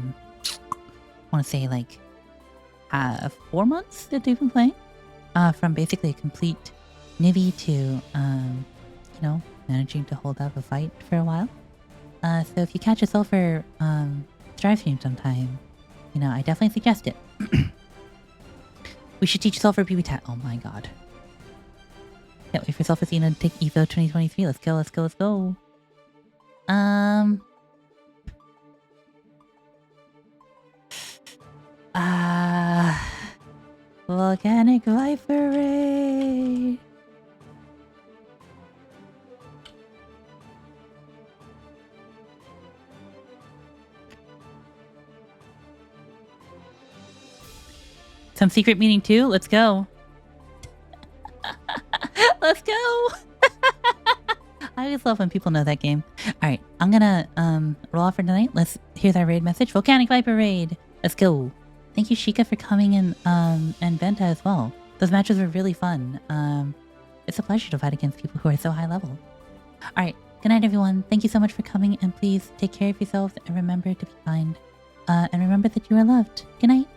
want to say like 4 months that they've been playing. From basically a complete nivvy to, you know, managing to hold up a fight for a while. So if you catch a Sulfur Strive stream sometime, you know, I definitely suggest it. We should teach Sulfur PB Tat. Oh my god. Can't wait for Sulfur Cena to take EVO 2023. Let's go. Volcanic Viper Raid. Some secret meeting too? Let's go. Let's go. I always love when people know that game. Alright, I'm gonna roll off for tonight. Here's our raid message. Volcanic Viper Raid. Let's go. Thank you, Shika, for coming in and Venta as well. Those matches were really fun. It's a pleasure to fight against people who are so high level. Alright, good night everyone. Thank you so much for coming, and please take care of yourselves and remember to be kind. And remember that you are loved. Good night.